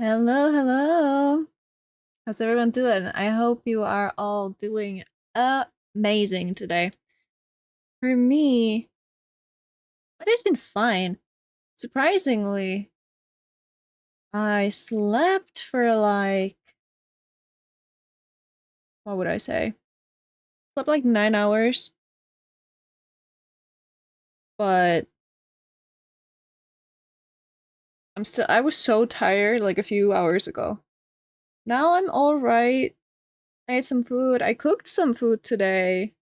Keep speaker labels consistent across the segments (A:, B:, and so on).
A: Hello, hello. How's everyone doing? I hope you are all doing amazing today. For me, it has been fine. Surprisingly, I slept for what would I say? Slept like 9 hours, but I was so tired like a few hours ago. Now I'm all right. I ate some food. I cooked some food today.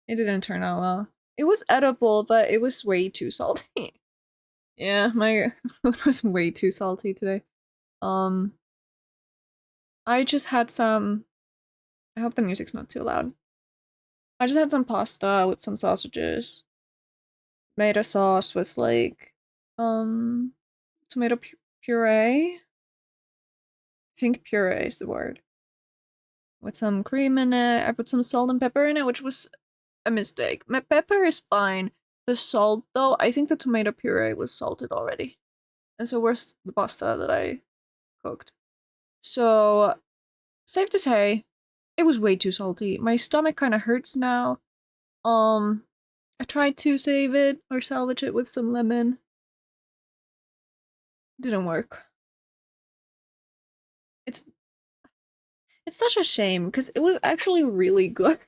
A: It didn't turn out well. It was edible, but it was way too salty. Yeah, my food was way too salty today. Um, I just had some. I hope the music's not too loud. I just had some pasta with some sausages. Made a sauce with um, tomato puree. I think puree is the word. With some cream in it. I put some salt and pepper in it, which was a mistake. My pepper is fine. The salt, though, I think the tomato puree was salted already. And so where's the pasta that I cooked? So safe to say, it was way too salty. My stomach kind of hurts now. Um, I tried to save it or salvage it with some lemon. Didn't work. It's it's such a shame because it was actually really good.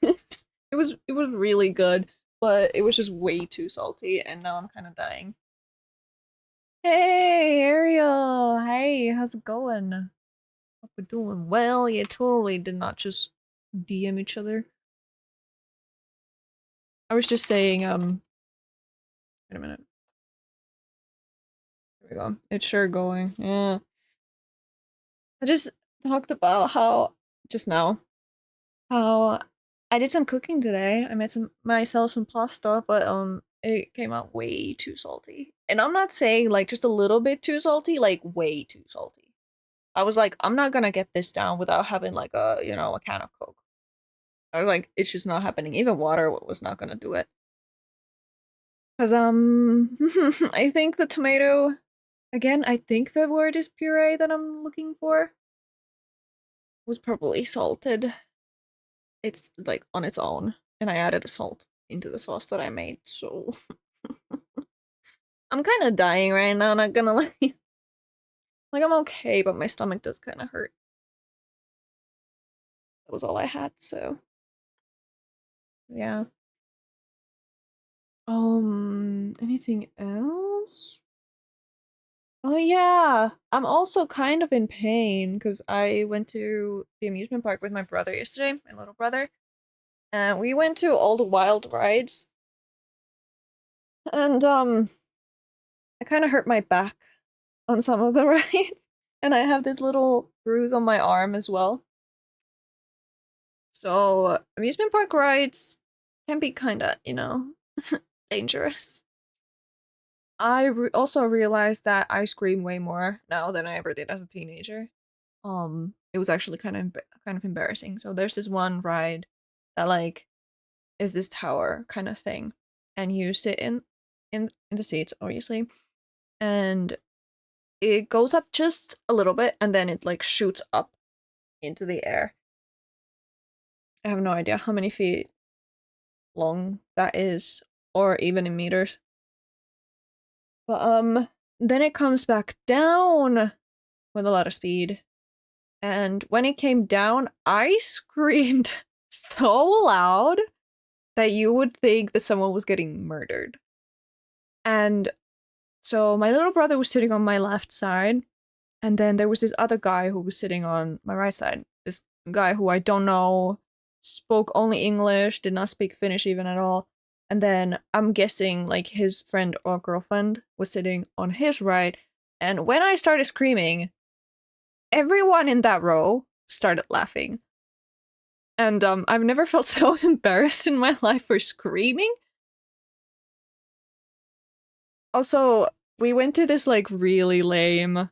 A: It was really good, but it was just way too salty, and now I'm kind of dying. Hey, Ariel. Hey, how's it going? Hope we're doing well. You totally did not just DM each other. I was just saying, wait a minute. Here we go. It's sure going. Yeah. I just talked about how just now how I did some cooking today. I made some myself some pasta, but it came out way too salty. And I'm not saying like just a little bit too salty, like way too salty. I was like, I'm not gonna get this down without having like a can of Coke. I was like, it's just not happening. Even water was not gonna do it. Cause I think the tomato again, I think the word is puree that I'm looking for was probably salted. It's like on its own, and I added a salt into the sauce that I made, so I'm kind of dying right now, not gonna lie. Like I'm okay, but my stomach does kind of hurt. That was all I had, so yeah. Anything else? Oh yeah, I'm also kind of in pain because I went to the amusement park with my brother yesterday, my little brother, and we went to all the wild rides, and I kind of hurt my back on some of the rides, and I have this little bruise on my arm as well. So, amusement park rides can be kind of, dangerous. I also realized that I scream way more now than I ever did as a teenager. It was actually kind of embarrassing. So there's this one ride that like is this tower kind of thing, and you sit in the seats, obviously, and it goes up just a little bit, and then it like shoots up into the air. I have no idea how many feet long that is, or even in meters. But then it comes back down with a lot of speed. And when it came down, I screamed so loud that you would think that someone was getting murdered. And so my little brother was sitting on my left side, and then there was this other guy who was sitting on my right side. This guy who I don't know, spoke only English, did not speak Finnish even at all. And then I'm guessing like his friend or girlfriend was sitting on his right. And when I started screaming, everyone in that row started laughing. And I've never felt so embarrassed in my life for screaming. Also, we went to this like really lame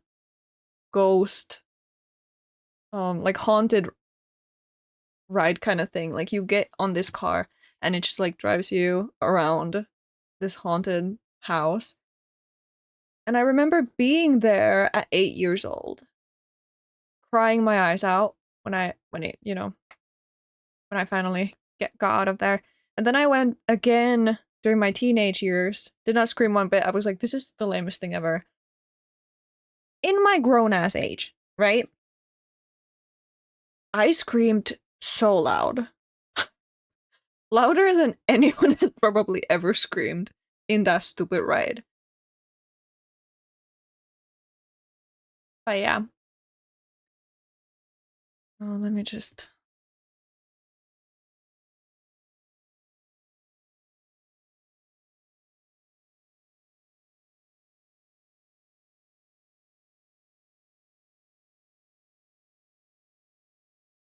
A: ghost like haunted ride kind of thing. Like you get on this car and it just like drives you around this haunted house. And I remember being there at 8 years old. crying my eyes out when I finally got out of there. And then I went again during my teenage years. Did not scream one bit. I was like, this is the lamest thing ever. In my grown ass age, right? I screamed so loud. Louder than anyone has probably ever screamed in that stupid ride. But yeah. Oh, let me just.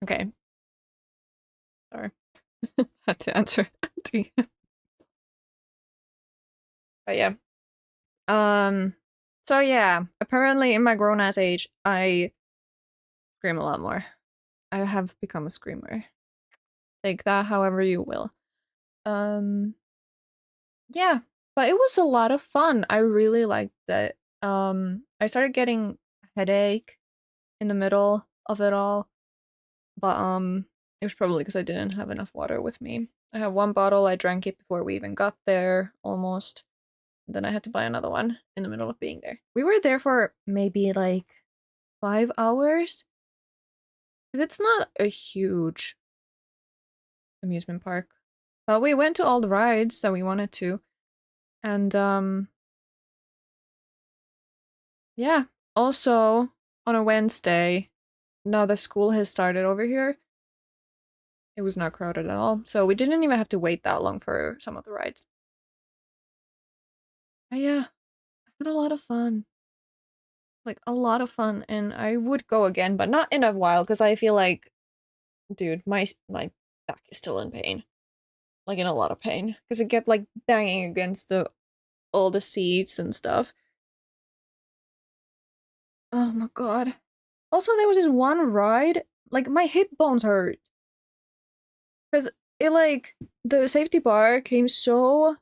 A: Okay. Sorry. Had to answer. But yeah. Um. So yeah, apparently in my grown ass age, I scream a lot more. I have become a screamer. Take that however you will. Um. Yeah, but it was a lot of fun. I really liked it. I started getting a headache in the middle of it all, but it was probably because I didn't have enough water with me. I had one bottle, I drank it before we even got there, almost. Then I had to buy another one in the middle of being there. We were there for maybe like 5 hours. 'Cause it's not a huge amusement park. But we went to all the rides that we wanted to. And yeah. Also, on a Wednesday, now the school has started over here. It was not crowded at all. So we didn't even have to wait that long for some of the rides. But yeah, I had a lot of fun. Like a lot of fun, and I would go again, but not in a while because I feel like, dude, my back is still in pain, like in a lot of pain, because it kept like banging against the all the seats and stuff. Oh my god. Also, there was this one ride, like my hip bones hurt because it like the safety bar came so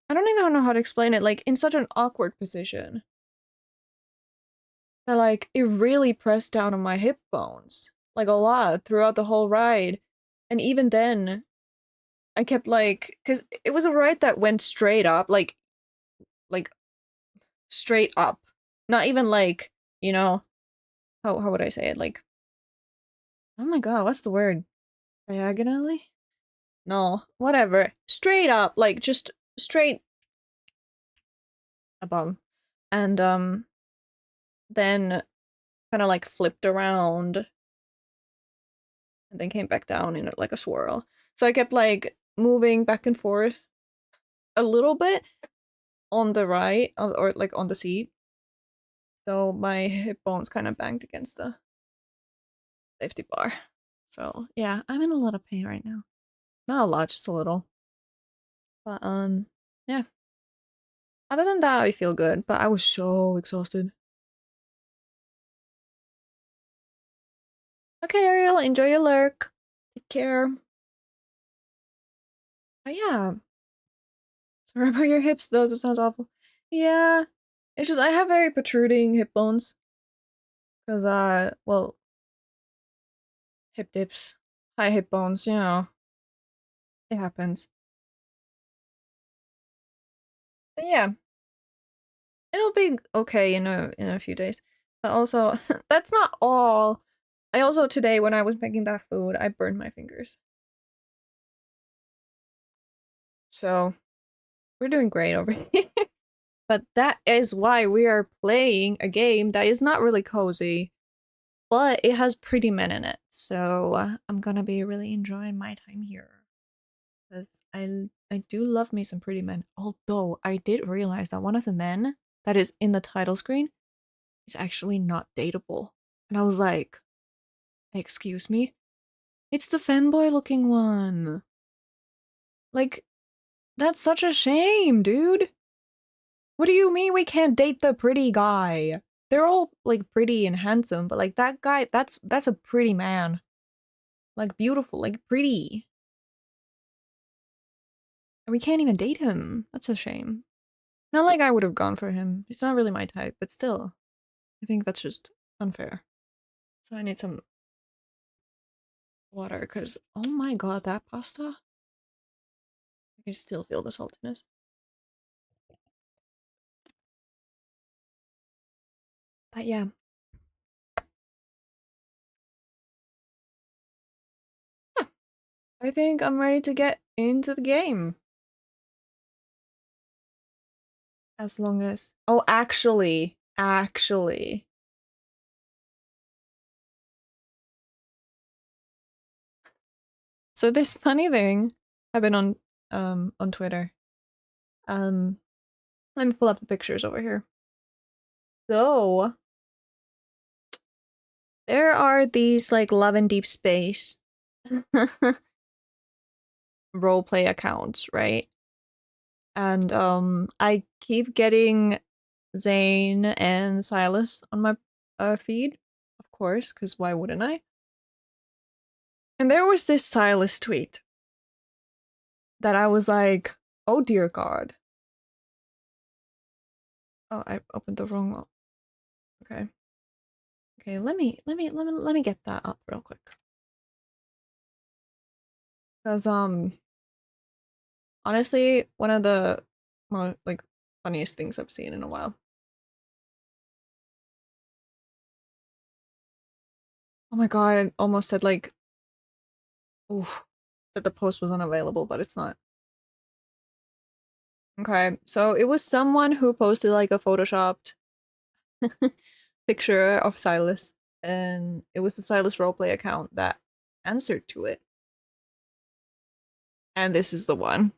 A: I don't even know how to explain it, like in such an awkward position. That like it really pressed down on my hip bones, like a lot throughout the whole ride. And even then, I kept like, because it was a ride that went straight up, like straight up, not even like, you know, how would I say it? Like, oh my god, what's the word? Diagonally? No, whatever. Straight up, like just straight above, and then kind of like flipped around and then came back down in like a swirl. So I kept like moving back and forth a little bit on the right or like on the seat. So my hip bones kind of banged against the safety bar. So yeah, I'm in a lot of pain right now. Not a lot, just a little. But yeah. Other than that, I feel good, but I was so exhausted. Okay, Ariel, enjoy your lurk. Take care. But yeah. Sorry about your hips, though. That sounds awful. Yeah. It's just I have very protruding hip bones. Because, well, hip dips. High hip bones, you know. It happens. But yeah. It'll be okay in a few days. But also, that's not all. I also, today, when I was making that food, I burned my fingers. So, we're doing great over here. But that is why we are playing a game that is not really cozy, but it has pretty men in it. So I'm gonna be really enjoying my time here. Because I do love me some pretty men. Although I did realize that one of the men that is in the title screen is actually not dateable. And I was like, excuse me? It's the femboy looking one. Like, that's such a shame, dude. What do you mean we can't date the pretty guy? They're all like pretty and handsome, but like that guy, that's a pretty man. Like beautiful, like pretty. And we can't even date him. That's a shame. Not like I would have gone for him. It's not really my type, but still. I think that's just unfair. So I need some water because oh my god, that pasta. I can still feel the saltiness. But yeah. Yeah. I think I'm ready to get into the game. As long as oh actually. So this funny thing I've been on Twitter. Um Let me pull up the pictures over here. So there are these like Love and Deep Space roleplay accounts, right? And I keep getting Zane and Silas on my feed, of course, because why wouldn't I? And there was this Silas tweet that I was like, oh dear God. Oh, I opened the wrong one. Okay. Okay, let me get that up real quick. Because honestly, one of the more like funniest things I've seen in a while. Oh my god, I almost said like oof, that the post was unavailable, but it's not. Okay, so it was someone who posted like a photoshopped picture of Silas, and it was the Silas roleplay account that answered to it. And this is the one.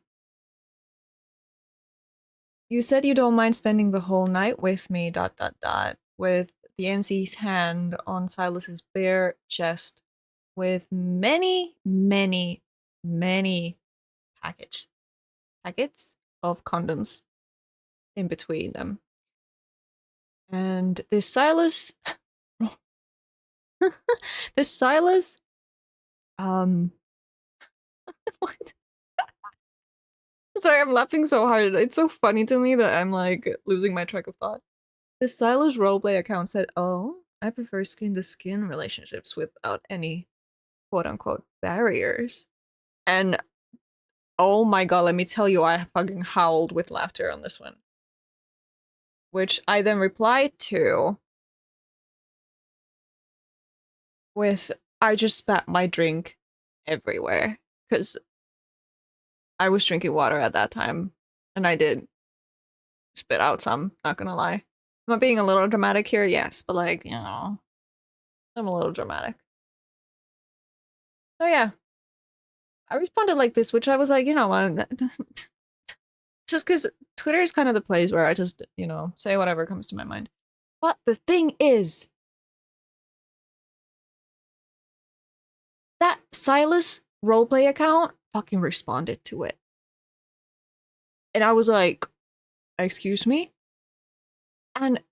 A: You said you don't mind spending the whole night with me, dot dot dot, with the MC's hand on Silas's bare chest, with many, many, many packets of condoms in between them. And this Silas this Silas um what? I'm sorry, I'm laughing so hard. It's so funny to me that I'm like losing my track of thought. This Silas roleplay account said, "Oh, I prefer skin to skin relationships without any quote unquote barriers." And oh my god, let me tell you, I fucking howled with laughter on this one. Which I then replied to with, I just spat my drink everywhere. Because I was drinking water at that time. And I did spit out some, not gonna lie. Am I being a little dramatic here? Yes, but like, you know, I'm a little dramatic. So yeah, I responded like this, which I was like, you know what, just because Twitter is kind of the place where I just, you know, say whatever comes to my mind. But the thing is, that Silas roleplay account fucking responded to it. And I was like, excuse me? And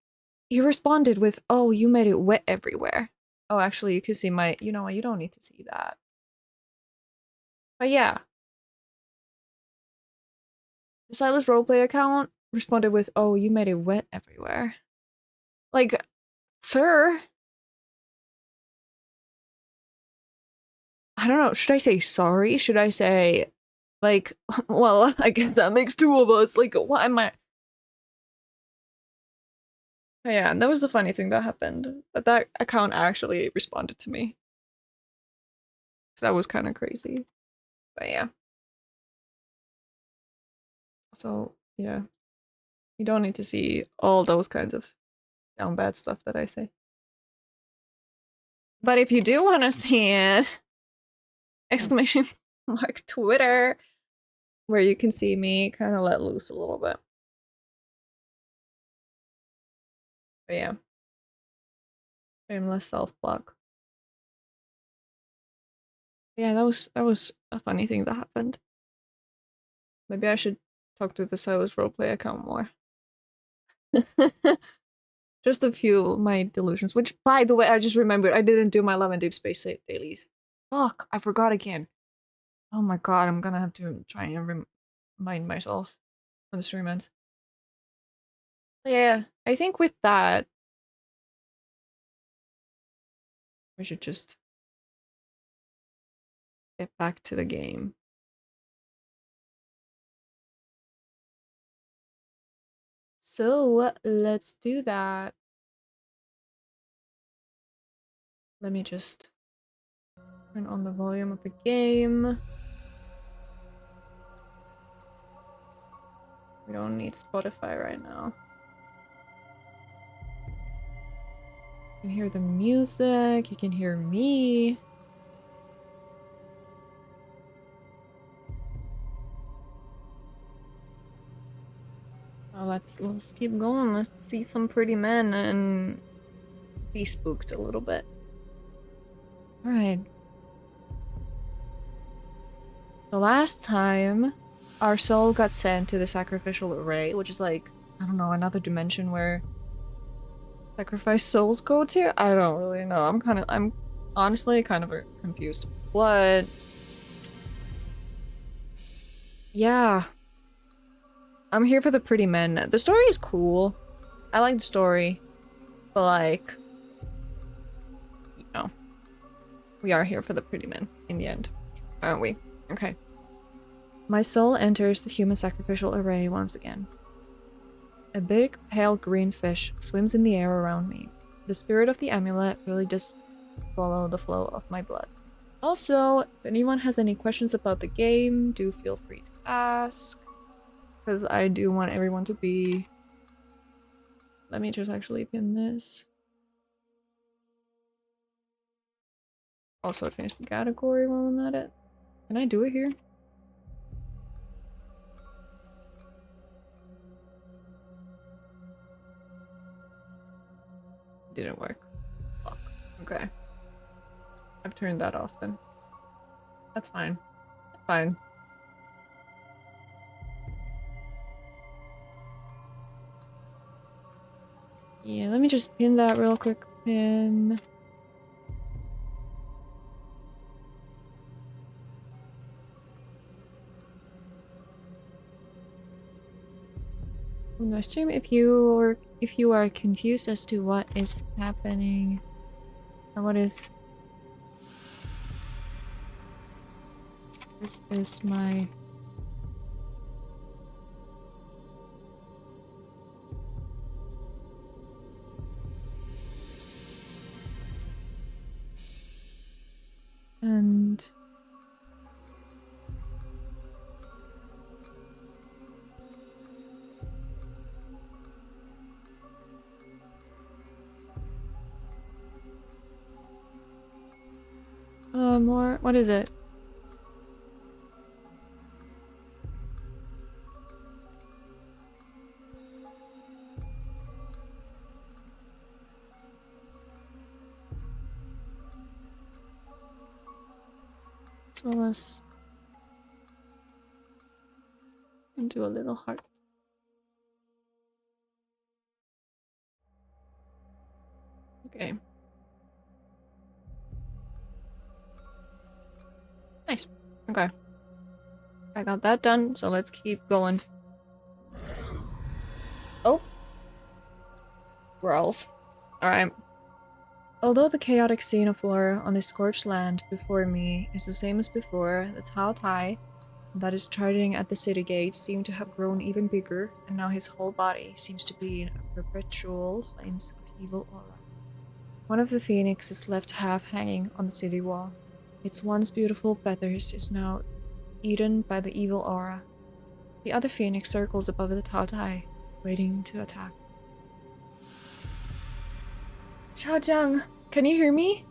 A: he responded with, oh, you made it wet everywhere. Oh, actually, you can see my, you know what, you don't need to see that. But yeah, the Silas roleplay account responded with, oh, you made it wet everywhere. Like, sir, I don't know. Should I say sorry? Should I say, like, well, I guess that makes two of us. Like, what am I? Oh, yeah, and that was the funny thing that happened. That account actually responded to me. So that was kind of crazy. But yeah. So, yeah. You don't need to see all those kinds of down bad stuff that I say. But if you do want to see it, exclamation mark Twitter, where you can see me kind of let loose a little bit. But yeah. Shameless self-block. Yeah, that was a funny thing that happened. Maybe I should talk to the Silas roleplay account more. Just a few of my delusions, which by the way, I just remembered I didn't do my Love and Deep Space dailies. Fuck, I forgot again. Oh my god, I'm gonna have to try and remind myself when the stream ends. But yeah, I think with that, We should just get back to the game. So let's do that. Let me just turn on the volume of the game. We don't need Spotify right now. You can hear the music, you can hear me. Oh, let's keep going. Let's see some pretty men and be spooked a little bit. Alright. The last time our soul got sent to the sacrificial array, which is like, I don't know, another dimension where sacrificed souls go to? I don't really know. I'm honestly kind of confused. But yeah. I'm here for the pretty men. The story is cool. I like the story. But like, you know, we are here for the pretty men in the end, aren't we? Okay. My soul enters the human sacrificial array once again. A big, pale green fish swims in the air around me. The spirit of the amulet really does follow the flow of my blood. Also, if anyone has any questions about the game, do feel free to ask. Because I do want everyone to be... Let me just actually pin this. Also change the category while I'm at it. Can I do it here? Didn't work. Fuck. Okay. I've turned that off then. That's fine. That's fine. Yeah, let me just pin that real quick. Pin. On my stream, if you are confused as to what is happening or what is... This is my... And... more... What is it? As well as... And do a little heart. Okay. Nice. Okay. I got that done, so let's keep going. Oh. Growls. Alright. Although the chaotic scene of war on the scorched land before me is the same as before, the Tao Tai that is charging at the city gates seemed to have grown even bigger, and now his whole body seems to be in perpetual flames of evil aura. One of the phoenix is left half hanging on the city wall. Its once beautiful feathers is now eaten by the evil aura. The other phoenix circles above the Tao Tai, waiting to attack. Xiaojiang, can you hear me?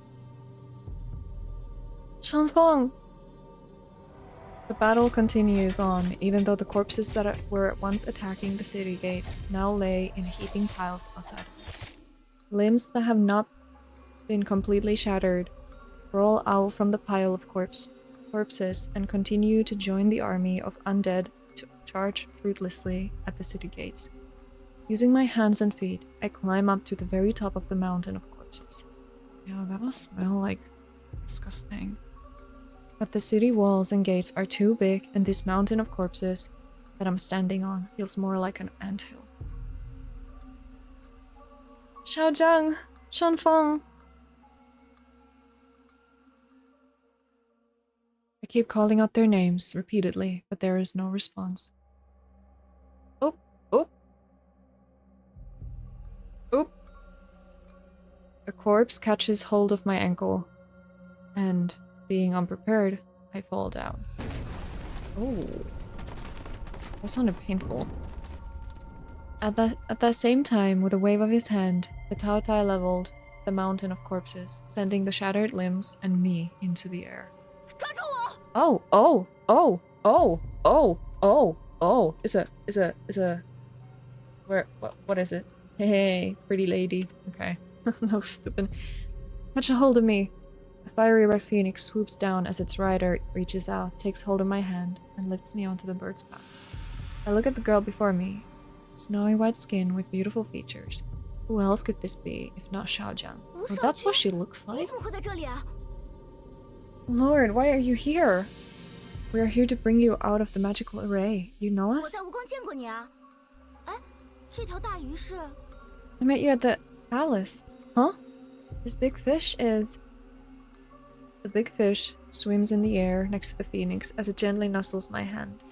A: Shanfeng! The battle continues on, even though the corpses that were once attacking the city gates now lay in heaping piles outside. Limbs that have not been completely shattered roll out from the pile of corpses and continue to join the army of undead to charge fruitlessly at the city gates. Using my hands and feet, I climb up to the very top of the mountain of corpses. Yeah, that must smell like disgusting. But the city walls and gates are too big, and this mountain of corpses that I'm standing on feels more like an anthill. Xiaojiang! Shanfeng! I keep calling out their names repeatedly, but there is no response. Oop, oop, oop. A corpse catches hold of my ankle, and being unprepared, I fall down. Oh, that sounded painful. At that same time, with a wave of his hand, the Tao Tai leveled the mountain of corpses, sending the shattered limbs and me into the air. Oh, oh, oh, oh, oh, oh, oh. It's a what is it? Hey, pretty lady. Okay. That was stupid. Catch a hold of me. A fiery red phoenix swoops down as its rider reaches out, takes hold of my hand, and lifts me onto the bird's back. I look at the girl before me. Snowy white skin with beautiful features. Who else could this be, if not Xiaojiang? Oh, that's what she looks like? Lord, why are you here? We are here to bring you out of the magical array. You know us? I met you at the palace. Huh? This big fish is... The big fish swims in the air next to the phoenix as it gently nuzzles my hand.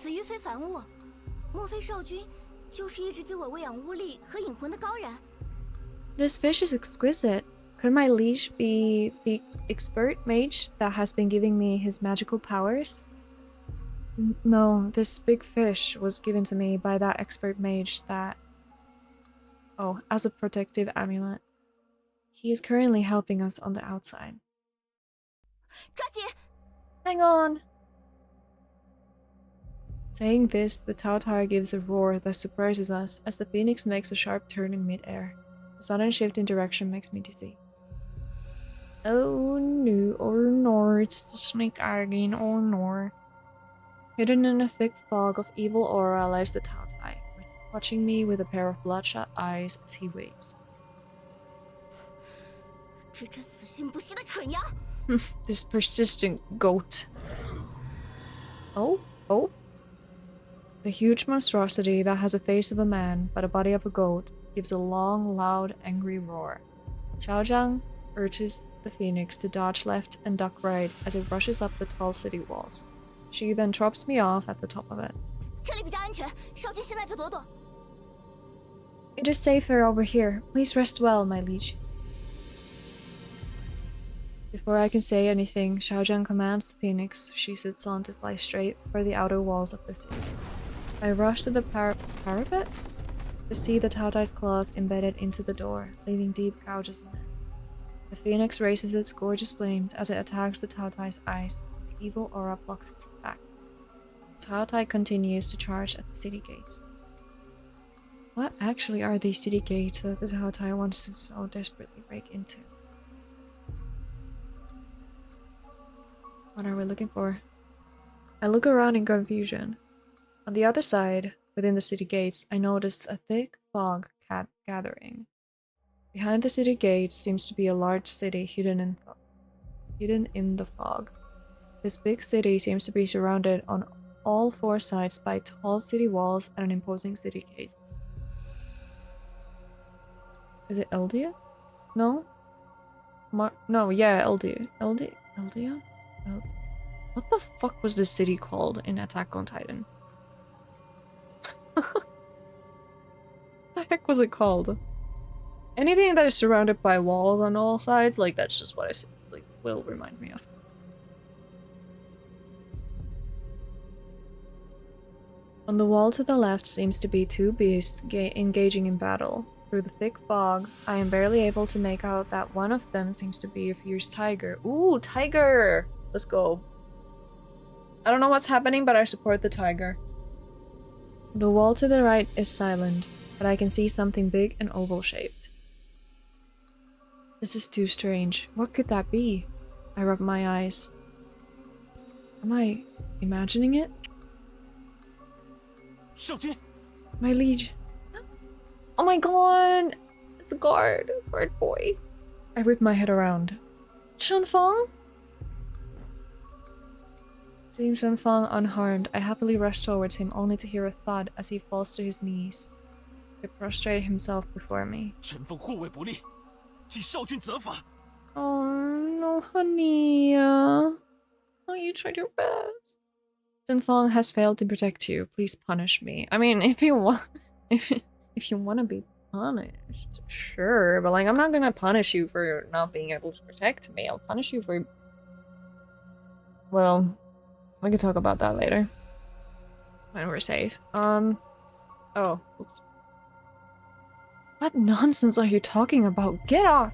A: This fish is exquisite. Could my liege be the expert mage that has been giving me his magical powers? No, this big fish was given to me by that expert mage that... Oh, as a protective amulet. He is currently helping us on the outside. Hang on! Saying this, the Tao Tai gives a roar that surprises us as the phoenix makes a sharp turn in midair. The sudden shift in direction makes me dizzy. Oh no, it's the snake again, oh no. Hidden in a thick fog of evil aura lies the Tao Tai, watching me with a pair of bloodshot eyes as he waits. This persistent goat. Oh? The huge monstrosity that has a face of a man but a body of a goat gives a long, loud, angry roar. Xiaojiang urges the phoenix to dodge left and duck right as it rushes up the tall city walls. She then drops me off at the top of it. It is safer over here. Please rest well, my liege. Before I can say anything, Xiaojiang commands the phoenix she sits on to fly straight for the outer walls of the city. I rush to the parapet to see the Tao Tai's claws embedded into the door, leaving deep gouges in it. The phoenix raises its gorgeous flames as it attacks the Tao Tai's eyes. The evil aura blocks its attack. The Tao Tai continues to charge at the city gates. What actually are these city gates that the Tao Tai wants to so desperately break into? What are we looking for? I look around in confusion. On the other side, within the city gates, I noticed a thick fog gathering. Behind the city gates seems to be a large city hidden in the fog. This big city seems to be surrounded on all four sides by tall city walls and an imposing city gate. Is it Eldia? No? No, yeah, Eldia. Eldia? What the fuck was this city called in Attack on Titan? What the heck was it called? Anything that is surrounded by walls on all sides, like that's just what I will remind me of. On the wall to the left seems to be two beasts engaging in battle. Through the thick fog, I am barely able to make out that one of them seems to be a fierce tiger. Ooh, tiger! Let's go. I don't know what's happening, but I support the tiger. The wall to the right is silent, but I can see something big and oval-shaped. This is too strange. What could that be? I rub my eyes. Am I imagining it? My liege. Oh my god! It's the guard boy. I whip my head around. Shenfeng? Seeing Shenfeng unharmed, I happily rush towards him only to hear a thud as he falls to his knees. He prostrates himself before me. Oh no, honey. Oh, you tried your best. Jinfeng has failed to protect you. Please punish me. I mean, if you want, if you want to be punished, sure. But like, I'm not gonna punish you for not being able to protect me. I'll punish you for. Well, we can talk about that later when we're safe. Oh, oops. What nonsense are you talking about? Get off!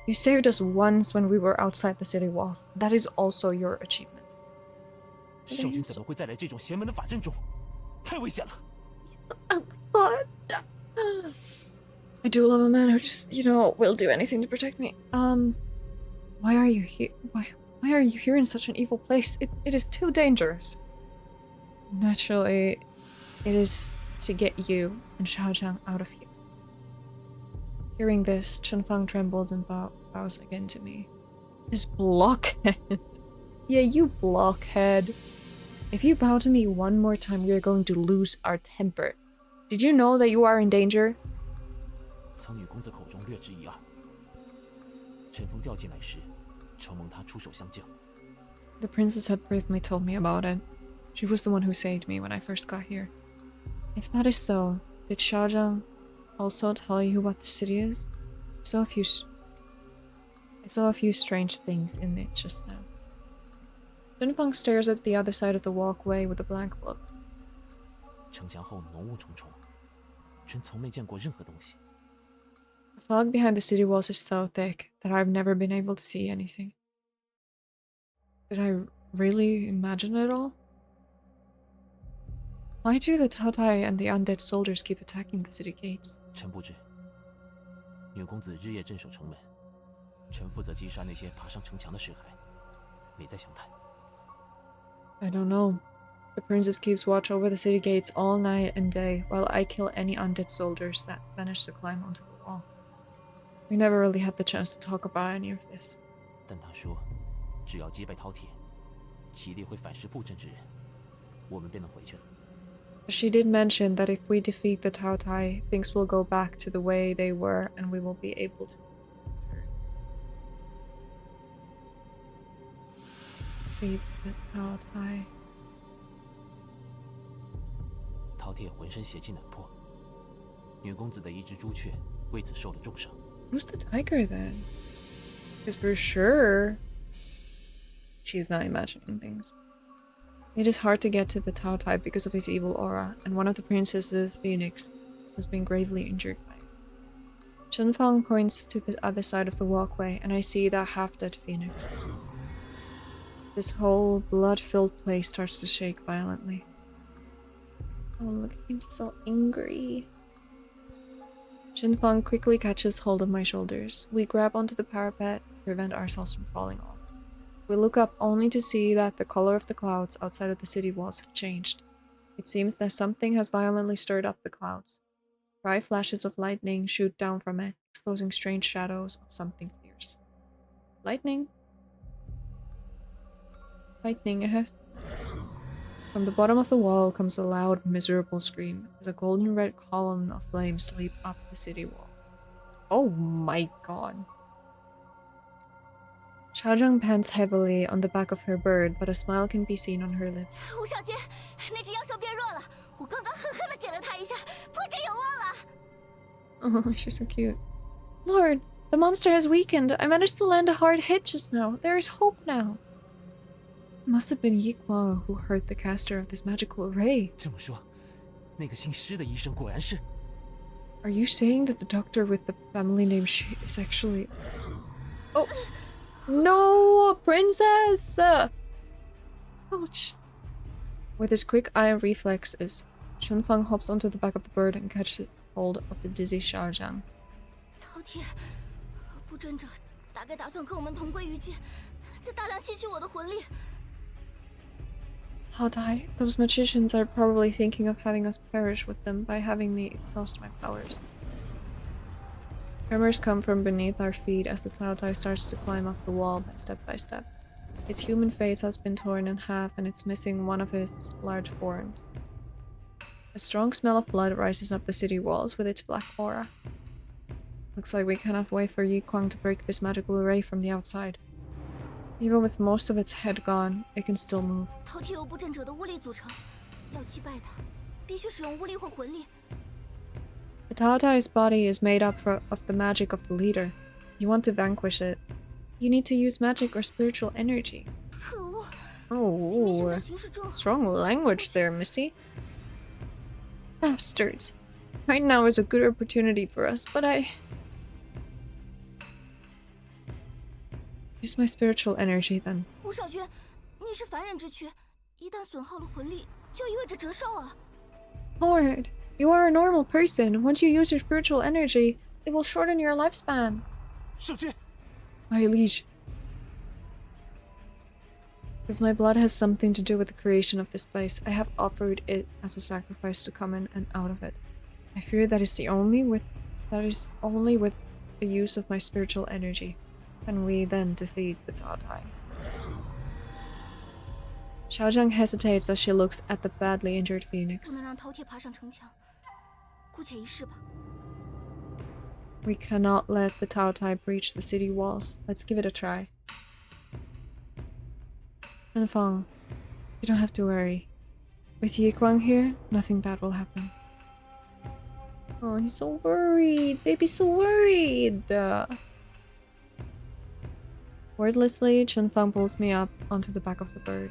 A: You saved us once when we were outside the city walls. That is also your achievement.
B: 少君怎么会再来这种邪门的法阵中？太危险了！
A: What? I do love a man who just, you know, will do anything to protect me. Why are you here? Why are you here in such an evil place? It is too dangerous. Naturally, it is to get you and Xiaozhang out of here. Hearing this, Chunfang trembles and bows again to me. This blockhead. Yeah, you blockhead. If you bow to me one more time, we are going to lose our temper. Did you know that you are in danger?
B: 从女公子口中略知一二。陈峰掉进来时，承蒙他出手相救。
A: The princess had briefly told me about it. She was the one who saved me when I first got here. If that is so, did Xiaozhang also tell you what the city is? I saw a few strange things in it just now. Jinfeng stares at the other side of the walkway with a blank look.
B: 城墙后浓雾重重，臣从没见过任何东西。
A: The fog behind the city walls is so thick that I've never been able to see anything. Did I really imagine it all? Why do the Taotai and the undead soldiers keep attacking the city gates?
B: 臣不知。女公子日夜镇守城门，臣负责击杀那些爬上城墙的尸骸。你在详谈？
A: I don't know. The princess keeps watch over the city gates all night and day, while I kill any undead soldiers that manage to climb onto the wall. We never really had the chance to talk about any of this.
B: 但他说，只要击败饕餮，齐力会反噬布阵之人，我们便能回去了。
A: She did mention that if we defeat the Taotai, things will go back to the way they were and we will be able to defeat the Taotai.
B: 饕餮浑身邪气难破，女公子的一只朱雀为此受了重伤。
A: Who's the tiger then? Because for sure, she's not imagining things. It is hard to get to the Taotai because of his evil aura, and one of the princess's phoenix has been gravely injured by it. Chunfang points to the other side of the walkway, and I see that half-dead phoenix. This whole blood-filled place starts to shake violently. Oh, look at him, so angry. Chunfang quickly catches hold of my shoulders. We grab onto the parapet to prevent ourselves from falling off. We look up only to see that the color of the clouds outside of the city walls have changed. It seems that something has violently stirred up the clouds. Bright flashes of lightning shoot down from it, exposing strange shadows of something fierce. Lightning? Lightning, eh? From the bottom of the wall comes a loud, miserable scream as a golden red column of flames leap up the city wall. Oh my god. Xiaozhang pants heavily on the back of her bird, but a smile can be seen on her lips.
C: 吴少杰，那只妖兽变弱了，我刚刚狠狠地给了他一下，破绽有望了。
A: Oh, she's so cute. Lord, the monster has weakened. I managed to land a hard hit just now. There is hope now. It must have been Yi Guang who hurt the caster of this magical array.
B: 这么说，那个姓施的医生果然是……
A: Are you saying that the doctor with the family name Shi is actually… Oh! No! Princess! Ouch. With his quick eye reflexes, Chunfang hops onto the back of the bird and catches hold of the dizzy Xiaozhang.
C: 饕餮，不争者大概打算跟我们同归于尽，再大量吸取我的魂力。
A: How die? Those magicians are probably thinking of having us perish with them by having me exhaust my powers. Tremors come from beneath our feet as the Taotai starts to climb up the wall step by step. Its human face has been torn in half and it's missing one of its large horns. A strong smell of blood rises up the city walls with its black aura. Looks like we cannot wait for Yi Guang to break this magical array from the outside. Even with most of its head gone, it can still move.
C: 饕餮由不正者的巫力组成，要击败它，必须使用巫力或魂力。
A: The Taotai's body is made up of the magic of the leader. If you want to vanquish it, you need to use magic or spiritual energy.
C: 可恶！
A: Oh, strong language there, Missy. Bastards. Right now is a good opportunity for us, but use my spiritual energy then.
C: 吴少君，你是凡人之躯，一旦损耗了魂力，就意味着折寿啊！
A: Lord, you are a normal person. Once you use your spiritual energy, it will shorten your lifespan.
B: 少君，
A: My liege. Because my blood has something to do with the creation of this place, I have offered it as a sacrifice to come in and out of it. I fear that is only with the use of my spiritual energy can we then defeat the Taotai. Xiaozhang hesitates as she looks at the badly injured
C: 不
A: phoenix.
C: 能让饕餮爬上城墙，姑且一试吧。
A: We cannot let the Taotai breach the city walls. Let's give it a try. Feng, you don't have to worry. With Yi Guang here, nothing bad will happen. Oh, he's so worried. Baby's so worried. Wordlessly, Feng pulls me up onto the back of the bird.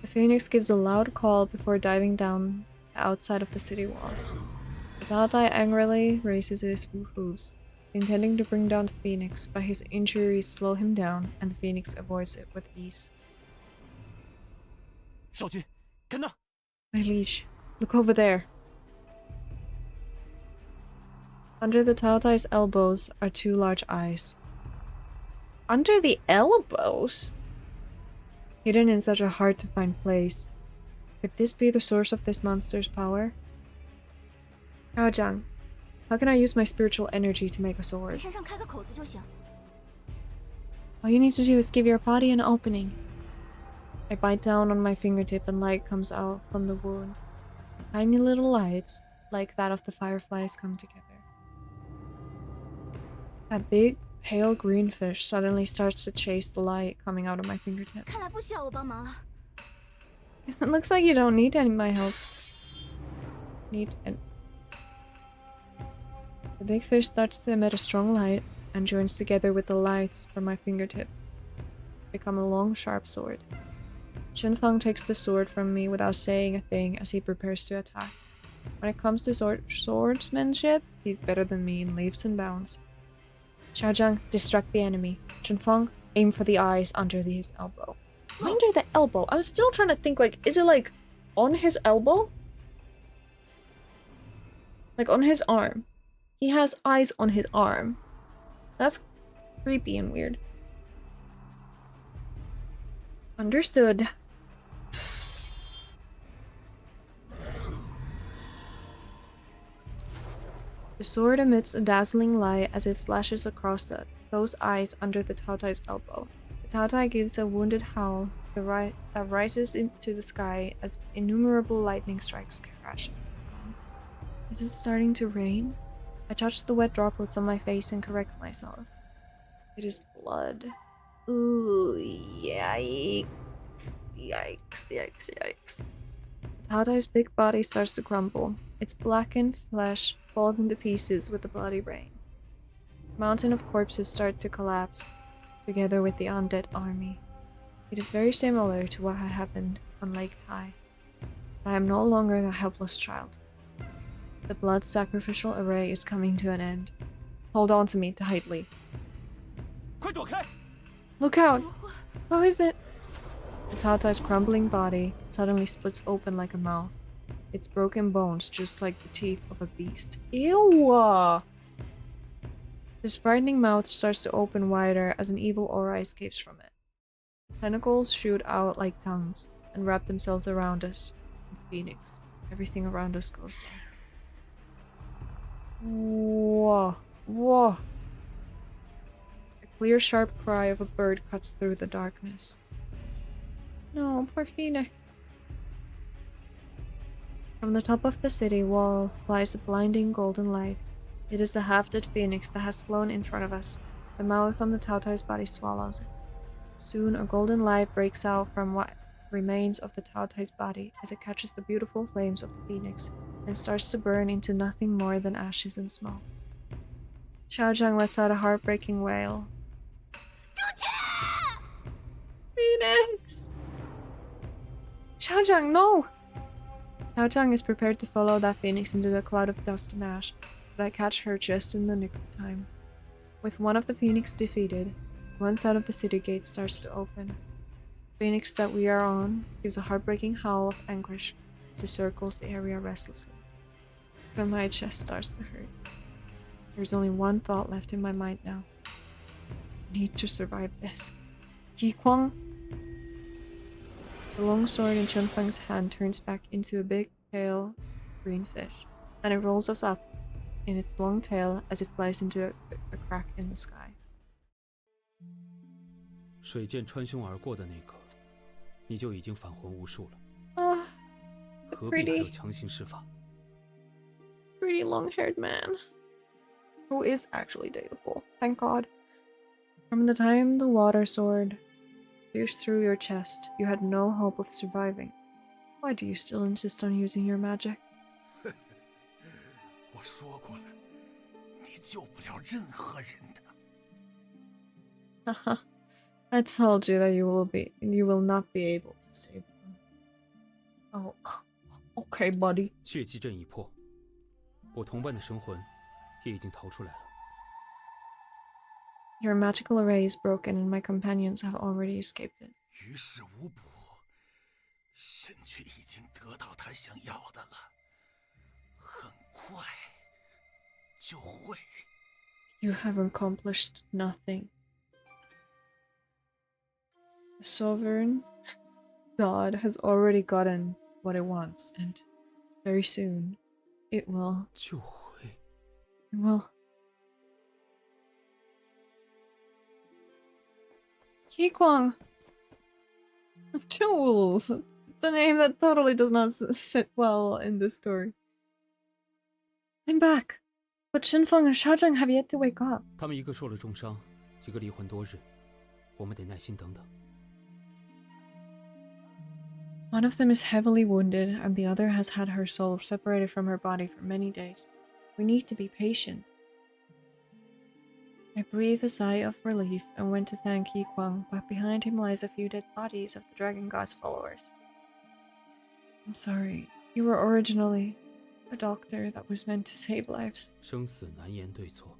A: The phoenix gives a loud call before diving down the outside of the city walls. The Taotai angrily raises his hooves, intending to bring down the phoenix, but his injuries slow him down, and the phoenix avoids it with ease.
B: 少君，看那！
A: My liege, look over there. Under the Taotai's elbows are two large eyes. Under the elbows? Hidden in such a hard-to-find place. Could this be the source of this monster's power? Xiaozhang, how can I use my spiritual energy to make a
C: 给
A: sword?
C: 身上开个口子就行。
A: All you need to do is give your body an opening. I bite down on my fingertip and light comes out from the wound. Tiny little lights, like that of the fireflies, come together. A big, pale green fish suddenly starts to chase the light coming out of my fingertip.
C: 看来不需要我帮忙了。
A: It looks like you don't need any my help. The big fish starts to emit a strong light and joins together with the lights from my fingertip. Become a long, sharp sword. Feng takes the sword from me without saying a thing as he prepares to attack. When it comes to swordsmanship, he's better than me in leaps and bounds. Xiaozhang, distract the enemy. Feng, aim for the eyes under his elbow. Under the elbow? I'm still trying to think, like, is it like on his elbow? Like on his arm. He has eyes on his arm. That's creepy and weird. Understood. The sword emits a dazzling light as it slashes across those eyes under the Taotai's elbow. The Taotai gives a wounded howl that rises into the sky as innumerable lightning strikes crashing. Is it starting to rain? I touch the wet droplets on my face and correct myself. It is blood. Ooh, yikes. Yikes, yikes, yikes. The Taotai's big body starts to crumble. Its blackened flesh falls into pieces with the bloody rain. A mountain of corpses start to collapse, together with the undead army. It is very similar to what had happened on Lake Tai. But I am no longer a helpless child. The blood sacrificial array is coming to an end. Hold on to me tightly.
B: 快躲开！
A: Look out! How is it? The Taotai's crumbling body suddenly splits open like a mouth. Its broken bones just like the teeth of a beast. Ew! This frightening mouth starts to open wider as an evil aura escapes from it. Tentacles shoot out like tongues and wrap themselves around us. The phoenix. Everything around us goes down. Whoa! Whoa! A clear, sharp cry of a bird cuts through the darkness. No, poor phoenix. From the top of the city wall flies a blinding golden light. It is the half-dead phoenix that has flown in front of us. The mouth on the Taotai's body swallows it. Soon a golden light breaks out from what remains of the Taotai's body as it catches the beautiful flames of the phoenix and starts to burn into nothing more than ashes and smoke. Xiaozhang lets out a heartbreaking wail. Phoenix! Xiaozhang, no! Xiaozhang is prepared to follow that phoenix into the cloud of dust and ash, but I catch her just in the nick of time. With one of the phoenix defeated, one side of the city gate starts to open. The phoenix that we are on gives a heartbreaking howl of anguish as it circles the area restlessly. But my chest starts to hurt. There's only one thought left in my mind now. I need to survive this. Yi Kuang? The long sword in Chunfeng's hand turns back into a big, pale, green fish, and it rolls us up in its long tail as it flies into a crack in the sky.
D: 水剑穿胸而过的那刻，你就已经返魂无术了。何必还要强行施法？
A: Pretty long-haired man. Who is actually dateable, thank God. From the time the water sword pierced through your chest, you had no hope of surviving. Why do you still insist on using your magic?
E: 我说过了，你救不了任何人的。
A: Haha. I told you that you will not be able to save them. Oh, okay, buddy.
D: 血祭阵已破，我同伴的神魂也已经逃出来了。
A: Your magical array is broken and my companions have already escaped it.
E: 于事无补，神却已经得到他想要的了，很快就会。
A: You have accomplished nothing. The sovereign god has already gotten what it wants, and very soon it will.
D: 就会。
A: It will. Qiguang! Jules! The name that totally does not sit well in this story. I'm back, but Shinfeng and Xiaozheng have yet to wake up.
D: 他们一个受了重伤，一个离魂多日，我们得耐心等等。
A: One of them is heavily wounded, and the other has had her soul separated from her body for many days. We need to be patient. I breathed a sigh of relief and went to thank Yi Kuang, but behind him lies a few dead bodies of the Dragon God's followers. I'm sorry, you were originally a doctor that was meant to save lives.
D: 生死难言对错，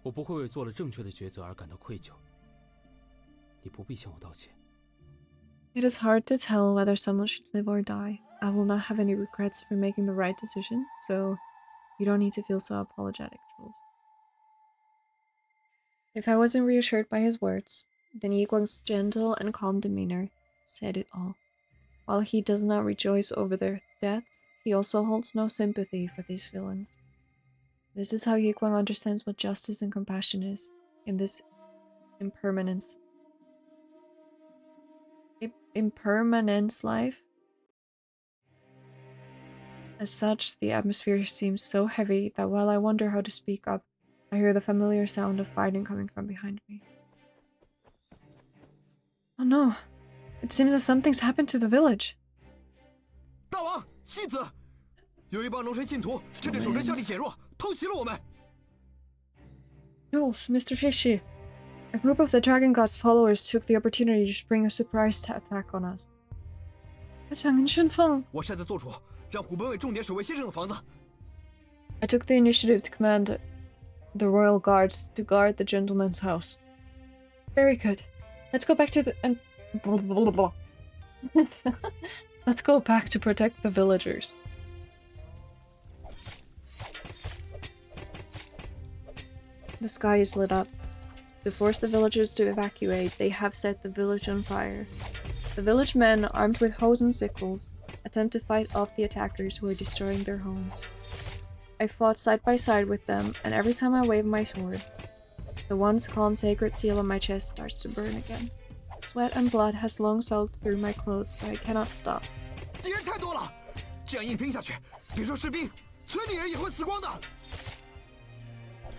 D: 我不会为做了正确的抉择而感到愧疚。你不必向我道歉。
A: It is hard to tell whether someone should live or die. I will not have any regrets for making the right decision, so you don't need to feel so apologetic, Jules. If I wasn't reassured by his words, then Yi Guang's gentle and calm demeanor said it all. While he does not rejoice over their deaths, he also holds no sympathy for these villains. This is how Yi Guang understands what justice and compassion is in this impermanence life. As such, the atmosphere seems so heavy that while I wonder how to speak up, I hear the familiar sound of fighting coming from behind me. Oh no! It seems that something's happened to the village.
E: 大王，戏子，有一帮龙神信徒趁着守贞效力减弱，偷袭了我们。
A: Jules, Mr. Fishy. A group of the Dragon God's followers took the opportunity to spring a surprise attack on us. Chang and Shunfeng.
E: 我擅自做主，让虎贲卫重点守卫先生的房子。
A: I took the initiative to command the royal guards to guard the gentleman's house. Very good. Let's go back to the Let's go back to protect the villagers. The sky is lit up. To force the villagers to evacuate, they have set the village on fire. The village men, armed with hoes and sickles, attempt to fight off the attackers who are destroying their homes. I fought side by side with them, and every time I wave my sword, the once calm sacred seal on my chest starts to burn again. Sweat and blood has long soaked through my clothes, but I cannot stop.
E: 敌人太多了，这样硬拼下去，别说士兵，村里人也会死光的。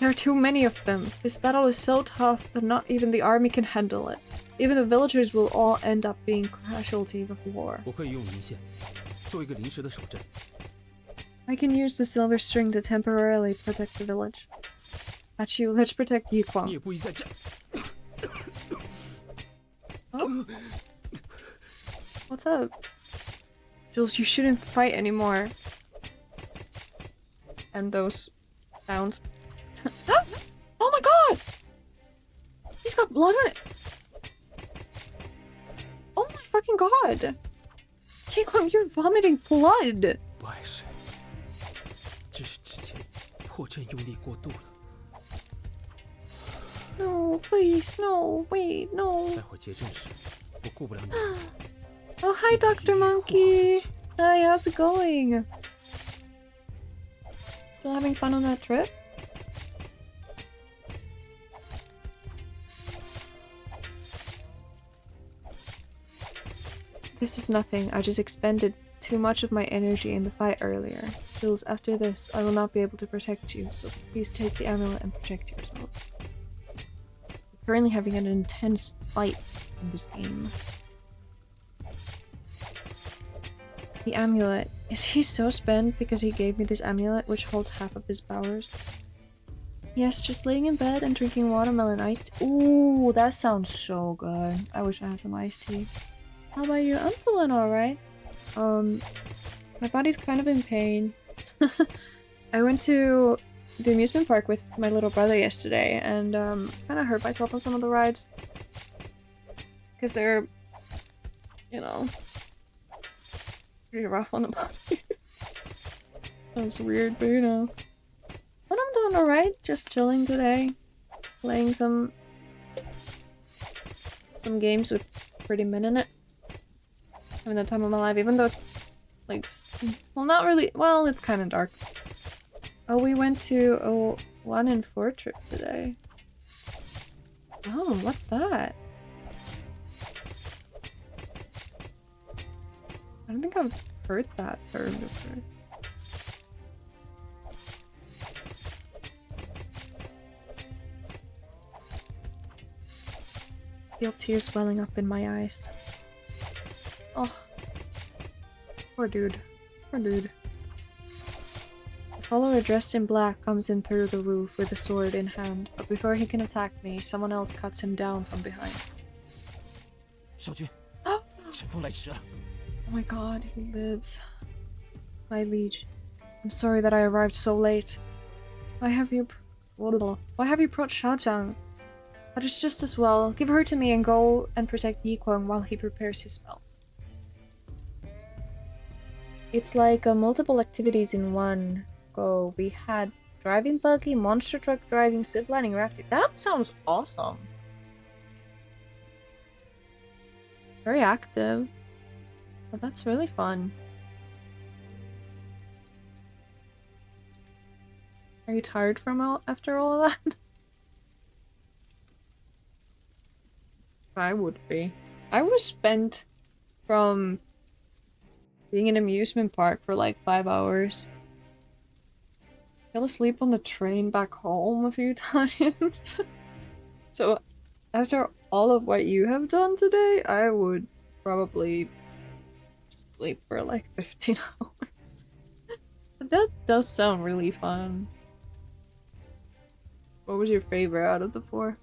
A: There are too many of them. This battle is so tough that not even the army can handle it. Even the villagers will all end up being casualties of war.
D: 我可以用银线做一个临时的守阵。
A: I can use the silver string to temporarily protect the village. Actually, let's protect
D: 你
A: Yikwang.
D: 也不宜再战。
A: Oh? What's up? Jules, you shouldn't fight anymore. And those sounds. Oh my god! He's got blood on it! Oh my fucking god! Yikwang, you're vomiting blood!
D: 不碍事，只是之前破阵用力过度了。
A: No, please, no, wait, no.
D: 待会儿结阵时，我顾不了你。
A: Oh, hi, Dr. Monkey! Hi, how's it going? Still having fun on that trip? This is nothing. I just expended too much of my energy in the fight earlier. Jules, after this, I will not be able to protect you, so please take the amulet and protect yourself. We're currently having an intense fight in this game. The amulet. Is he so spent because he gave me this amulet which holds half of his powers? Yes, just laying in bed and drinking watermelon iced tea. Ooh, that sounds so good. I wish I had some iced tea. How about you? I'm feeling alright. My body's kind of in pain. I went to the amusement park with my little brother yesterday and kind of hurt myself on some of the rides. Because they're, you know, pretty rough on the body. Sounds weird, but you know. But I'm doing alright, just chilling today. Playing some games with pretty men in it. Having the time of my life, even though it's like, well, not really, well, it's kind of dark. Oh, we went to a 1 in 4 trip today. Oh, what's that? I don't think I've heard that term before. I feel tears welling up in my eyes. Oh. Poor dude. Poor dude. The follower dressed in black comes in through the roof with a sword in hand, but before he can attack me, someone else cuts him down from behind.
B: 少君，
A: Oh
B: 乘风来迟了。
A: my god, he lives. My liege. I'm sorry that I arrived so late. Why have you brought Xiaozhang? That is just as well. Give her to me and go and protect Yikwang while he prepares his spells. It's like multiple activities in one go. We had driving buggy, monster truck driving, ziplining, rafting. That sounds awesome. Very active. But that's really fun. Are you tired from after all of that? I would be. I was spent from being in an amusement park for like 5 hours. Fell asleep on the train back home a few times. So after all of what you have done today, I would probably sleep for like 15 hours. But that does sound really fun. What was your favorite out of the 4?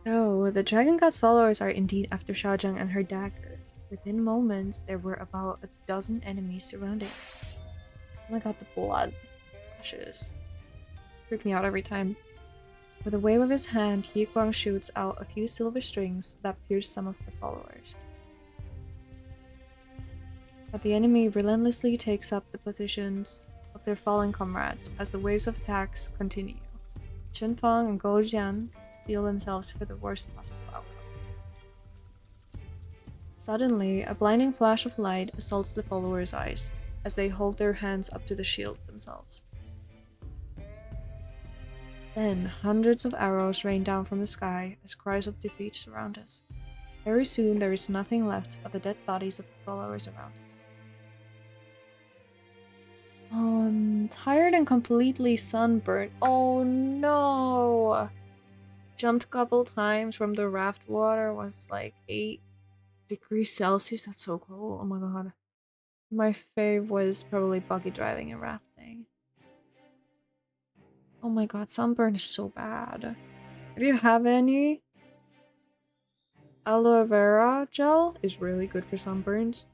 A: Oh, the Dragon God's followers are indeed after Xiaozhang and her dagger. Within moments, there were about a dozen enemies surrounding us. Oh my god, the blood flashes. Freak me out every time. With a wave of his hand, Yikwang shoots out a few silver strings that pierce some of the followers. But the enemy relentlessly takes up the positions of their fallen comrades as the waves of attacks continue. Chenfang and Goujian steel themselves for the worst possible outcome. Suddenly, a blinding flash of light assaults the followers' eyes as they hold their hands up to the shield themselves. Then, hundreds of arrows rain down from the sky as cries of defeat surround us. Very soon, there is nothing left but the dead bodies of the followers around us. Tired and completely sunburned. Oh no! Jumped a couple times from the raft water, was like 8 degrees Celsius. That's so cold. Oh my god. My fave was probably buggy driving and rafting. Oh my god, sunburn is so bad. Do you have any? Aloe vera gel is really good for sunburns.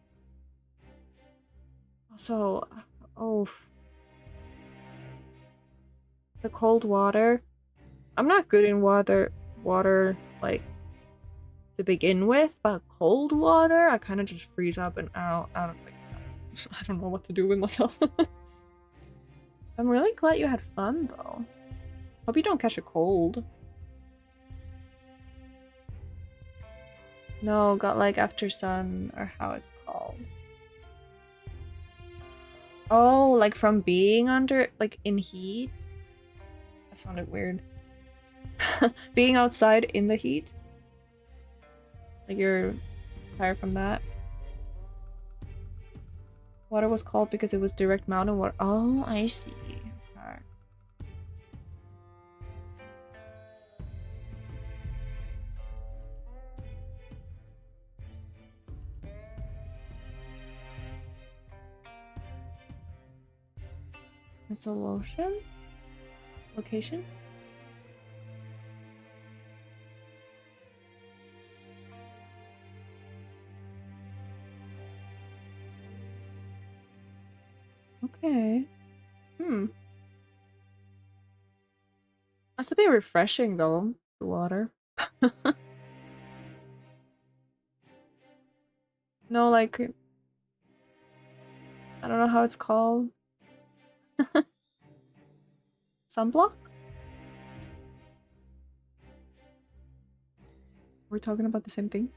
A: Also, oh, the cold water. I'm not good in water like to begin with, but cold water, I kind of just freeze up and I don't like. I don't know what to do with myself. I'm really glad you had fun though. Hope you don't catch a cold. No, got like after sun or how it's called. Oh, like from being under like in heat? That sounded weird. Being outside in the heat? Like you're tired from that? Water was cold because it was direct mountain water. Oh, I see. Okay. It's a lotion? Location? Okay. Must be refreshing though, the water. No, like I don't know how it's called. Sunblock? We're talking about the same thing?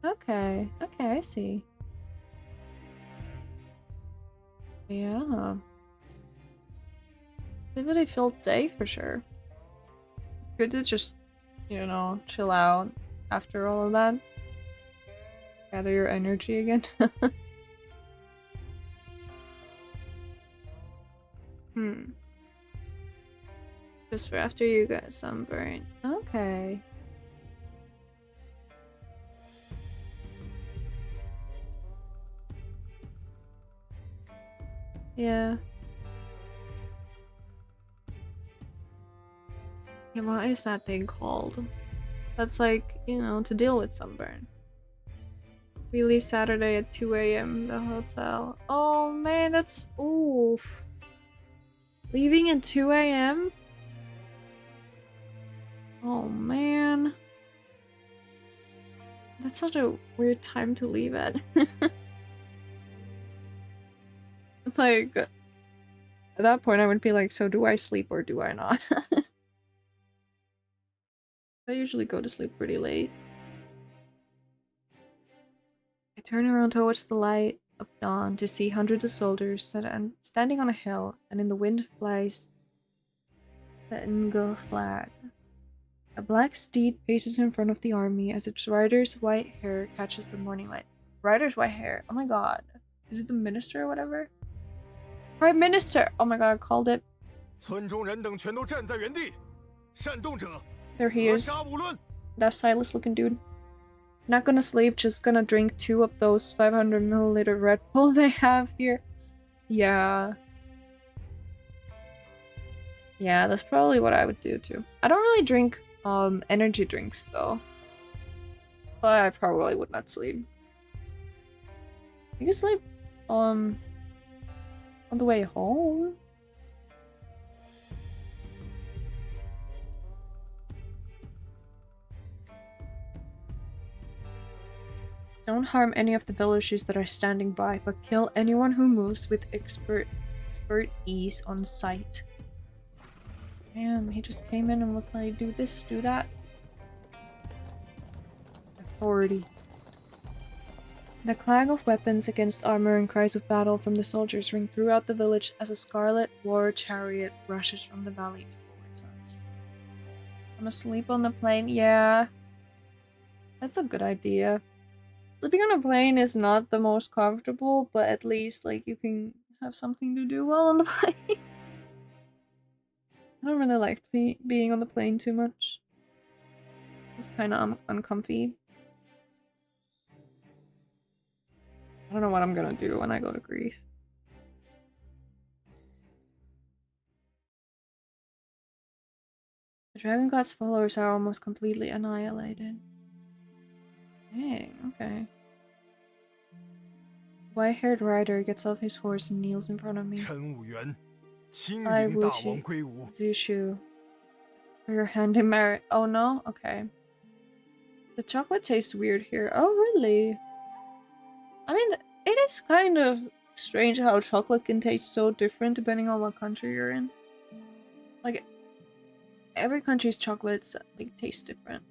A: Okay, okay, I see. Yeah. Activity filled day for sure. Good to just, you know, chill out after all of that. Gather your energy again. Just for after you got sunburn. Okay. Yeah. Yeah, what is that thing called? That's like, you know, to deal with sunburn. We leave Saturday at 2 a.m. the hotel. Oh man, that's oof. Leaving at 2 a.m.? Oh man. That's such a weird time to leave at. It's like, at that point I would be like, so do I sleep or do I not? I usually go to sleep pretty late. I turn around towards the light of dawn to see hundreds of soldiers standing on a hill, and in the wind flies the Ngo flag. A black steed paces in front of the army as its rider's white hair catches the morning light. Rider's white hair? Oh my god. Is it the minister or whatever? Prime Minister! Oh my god, I called it. There he is. That stylish looking dude. Not gonna sleep, just gonna drink 2 of those 500ml Red Bull they have here. Yeah. Yeah, that's probably what I would do too. I don't really drink energy drinks though. But I probably would not sleep. You can sleep on the way home. Don't harm any of the villagers that are standing by, but kill anyone who moves with expert ease on sight. Damn, he just came in and was like, do this, do that. Authority. The clang of weapons against armor and cries of battle from the soldiers ring throughout the village as a scarlet war chariot rushes from the valley towards us. Wanna sleep on the plane? Yeah. That's a good idea. Sleeping on a plane is not the most comfortable, but at least, like, you can have something to do while on the plane. I don't really like being on the plane too much. It's kind of uncomfy. I don't know what I'm gonna do when I go to Greece. The Dragon God's followers are almost completely annihilated. Dang, okay. White-haired rider gets off his horse and kneels in front of me.
E: 陈武元，亲
A: I
E: 迎
A: will
E: 大王归吴。
A: Zushu. For your hand in marriage. Oh no? Okay. The chocolate tastes weird here. Oh really? I mean, it is kind of strange how chocolate can taste so different depending on what country you're in. Like, every country's chocolates, like, taste different.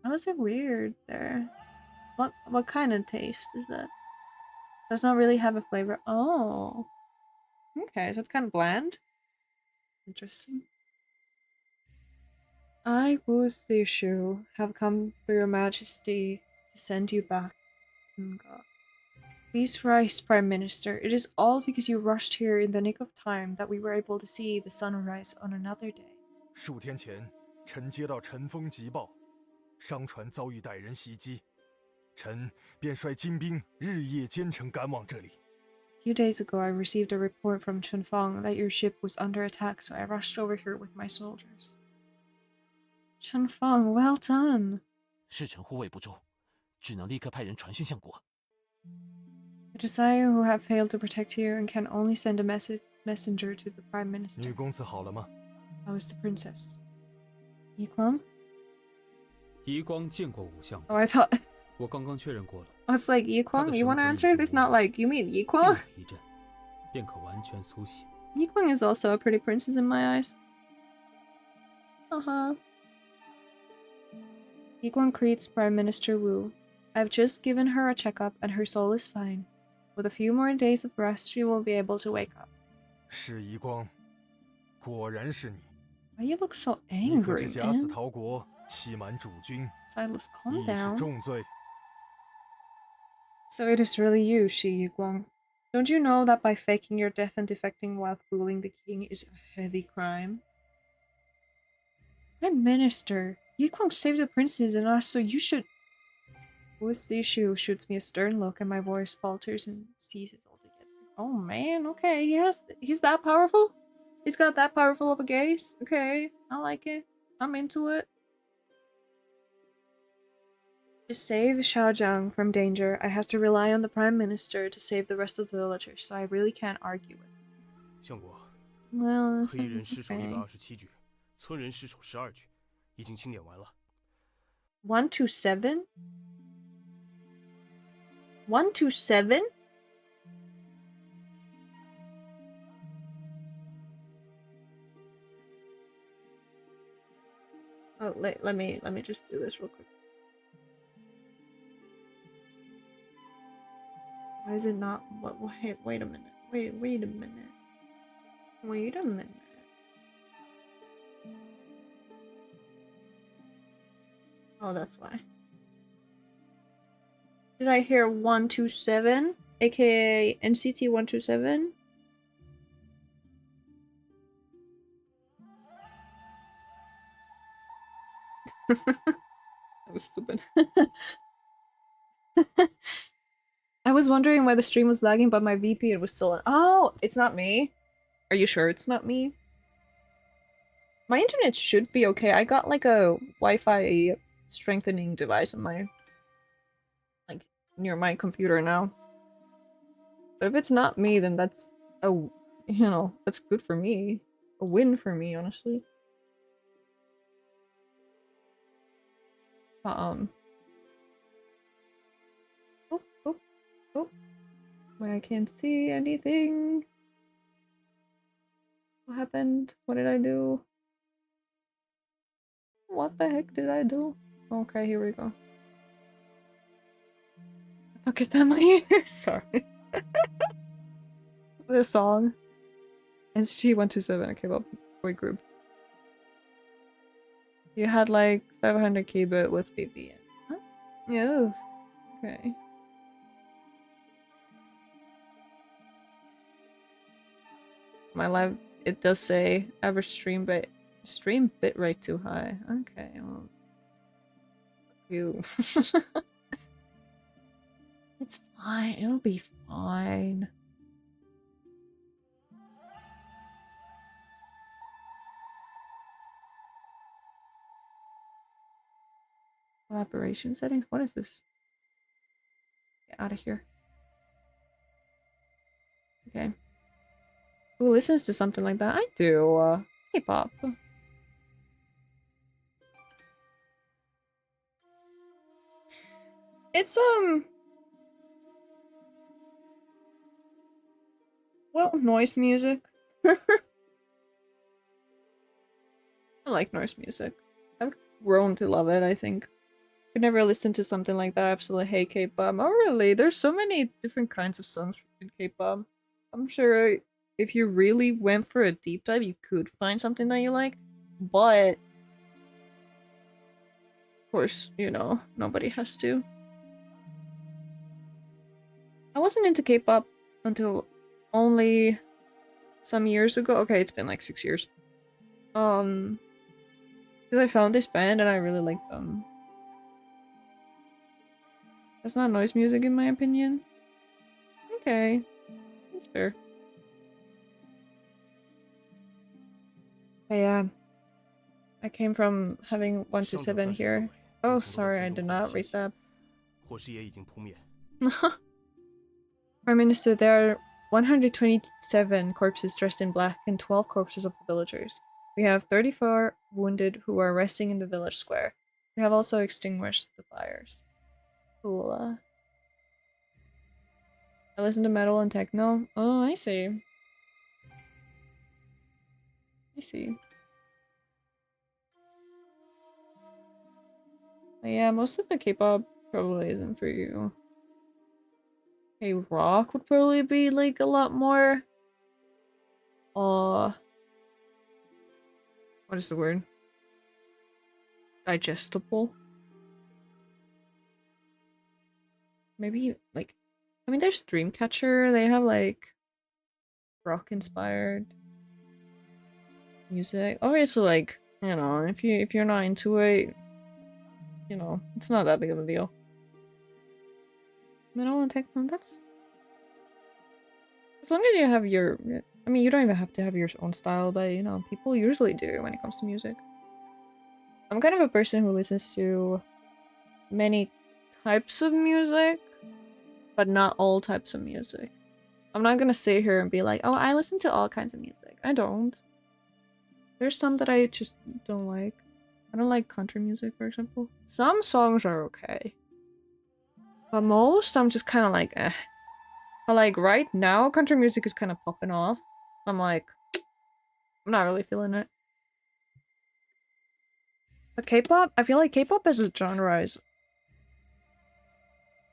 A: How is it weird there? What kind of taste is that? Does not really have a flavor. Oh. Okay, so it's kind of bland. Interesting. I, Wustishu, have come for your majesty to send you back. God. Please rise, Prime Minister. It is all because you rushed here in the nick of time that we were able to see the sunrise on another day.
E: 数天前，臣接到陈封急报，商船遭遇歹人袭击，臣便率精兵日夜兼程赶往这里。
A: A few days ago, I received a report from Chunfang that your ship was under attack, so I rushed over here with my soldiers. Chunfang, well done.
B: 是臣护卫不周，只能立刻派人传讯相国。
A: It is I who have failed to protect you and can only send a messenger to the Prime Minister.
E: 女公子好了吗？
A: How is the princess? Yikwang?
D: 遗光见过武相。
A: Oh, I thought...
D: 我刚刚确认过了。
A: Oh, it's like Yikwang? You want to answer? It's not like, you mean
D: 静
A: Yikwang?
D: 了一阵，便可完全苏醒。
A: Yikwang is also a pretty princess in my eyes. Uh-huh. Yikwang greets Prime Minister Wu. I've just given her a checkup and her soul is fine. With a few more days of rest, she will be able to wake up.
E: 是遗光，果然是你。
A: Why you look so
E: 你可
A: angry,
E: 知假死
A: man?
E: 逃国，欺瞒主君，
A: Silas, calm
E: 亦是
A: down.
E: 重罪。
A: So it is really you, Shi Yiguang. Don't you know that by faking your death and defecting while fooling the king is a heavy crime? Prime Minister, Yiguang saved the princess and us, so you should... Wu Zishu shoots me a stern look and my voice falters and ceases altogether. Oh man, okay, he's that powerful? He's got that powerful of a gaze? Okay, I like it. I'm into it. To save Xiaojiang from danger, I have to rely on the Prime Minister to save the rest of the villagers, so I really can't argue it.
F: 相国，
A: Well,
F: 黑衣人失手
A: okay.
F: 127具，村人失手12具，已经清点完了。
A: 127? 127? Oh, let me just do this real quick. Why is it not? What? Wait a minute. Wait a minute. Wait a minute. Oh, that's why. Did I hear 127? AKA NCT 127? That was stupid. I was wondering why the stream was lagging, but my VPN was still on. Oh, it's not me. Are you sure it's not me? My internet should be okay. I got like a Wi-Fi strengthening device on my, like, near my computer now. So if it's not me, then that's a, you know, that's good for me. A win for me, honestly. Oh, oh, oh. I can't see anything. What happened? What did I do? What the heck did I do? Okay, here we go. Fuck, is that my ear? Sorry. The song. NCT 127, a K-pop boy group. You had like 500k but with VPN. Huh? Yeah. Okay. My live, it does say average stream bitrate too high. Okay, well, you. It's fine. It'll be fine. Collaboration settings? What is this? Get out of here. Okay. Who listens to something like that? I do. K-pop. It's well, noise music. I like noise music. I've grown to love it, I think. Could never listen to something like that. I absolutely hate K-pop. Oh really? There's so many different kinds of songs in K-pop. I'm sure if you really went for a deep dive, you could find something that you like. But of course, you know, nobody has to. I wasn't into K-pop until only some years ago. Okay, it's been like 6 years. Because I found this band and I really liked them. That's not noise music in my opinion. Okay, that's fair. But yeah, I came from having 1 to 7 here. Oh, sorry, I did not read that. Prime Minister, there are 127 corpses dressed in black and 12 corpses of the villagers. We have 34 wounded who are resting in the village square. We have also extinguished the fires. Cool. I listen to metal and techno. Oh, I see. I see. But yeah, most of the K-pop probably isn't for you. Hey, rock would probably be like a lot more. What is the word? Digestible. Maybe like, I mean, there's Dreamcatcher. They have like rock-inspired music. Obviously, like, you know, if you're not into it, you know, it's not that big of a deal. Metal and techno, that's as long as you have your. I mean, you don't even have to have your own style, but you know, people usually do when it comes to music. I'm kind of a person who listens to many types of music, but not all types of music. I'm not gonna sit here and be like, oh, I listen to all kinds of music. I don't. There's some that I just don't like. I don't like country music, for example. Some songs are okay. But most, I'm just kind of like, eh. But like right now, country music is kind of popping off. I'm like, I'm not really feeling it. But K-pop, I feel like K-pop as a genre is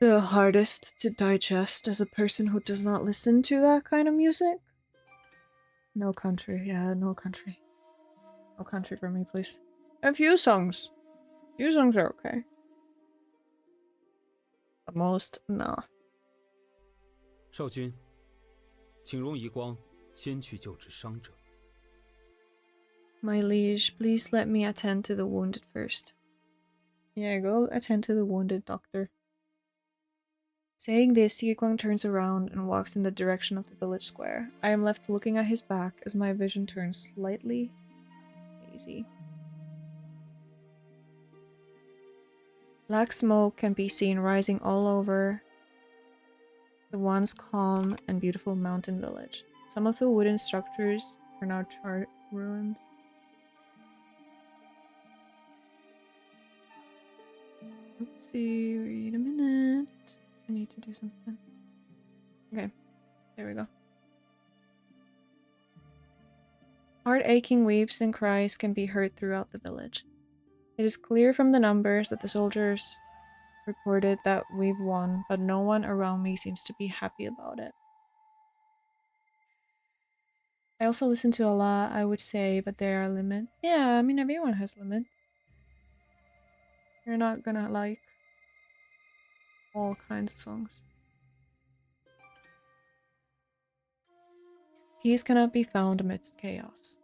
A: the hardest to digest as a person who does not listen to that kind of music. No country, yeah, no country. No country for me, please. A few songs. Few songs are okay. But most, no.
D: 少君，请容遗光先去救治伤者。
A: My liege, please let me attend to the wounded first. Yeah, go attend to the wounded, doctor. Saying this, Yiguang turns around and walks in the direction of the village square. I am left looking at his back as my vision turns slightly hazy. Black smoke can be seen rising all over the once calm and beautiful mountain village. Some of the wooden structures are now charred ruins. Oopsie, wait a minute. I need to do something. Okay, there we go. Heart-aching weeps and cries can be heard throughout the village. It is clear from the numbers that the soldiers reported that we've won, but no one around me seems to be happy about it. I also listen to a lot, I would say, but there are limits. Yeah, I mean, everyone has limits. You're not gonna like all kinds of songs. Peace cannot be found amidst chaos.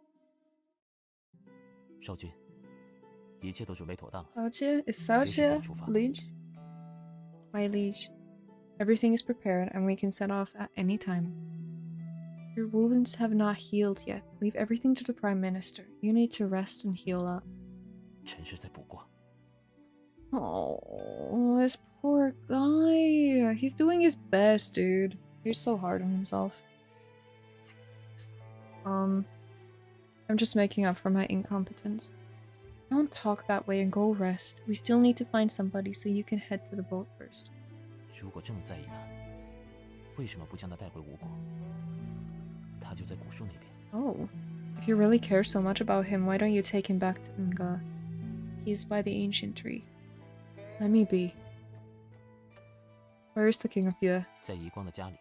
B: 少君，一切都准备妥当了，
A: Saoche? Is
B: 随时可以
A: Saoche
B: 出发。
A: Liege? My liege. Everything is prepared and we can set off at any time. Your wounds have not healed yet. Leave everything to the Prime Minister. You need to rest and heal up.
B: 臣是在补过。
A: Oh, this poor guy. He's doing his best, dude. He's so hard on himself. I'm just making up for my incompetence. Don't talk that way and go rest. We still need to find somebody, so you can head to the boat first.
B: 如果这么在意他，为什么不将他带回吴国？他就在古树那边。
A: Oh, if you really care so much about him, why don't you take him back to Nga? He's by the ancient tree. Let me be. Where is the King of Yue?
B: 在遗光的家里，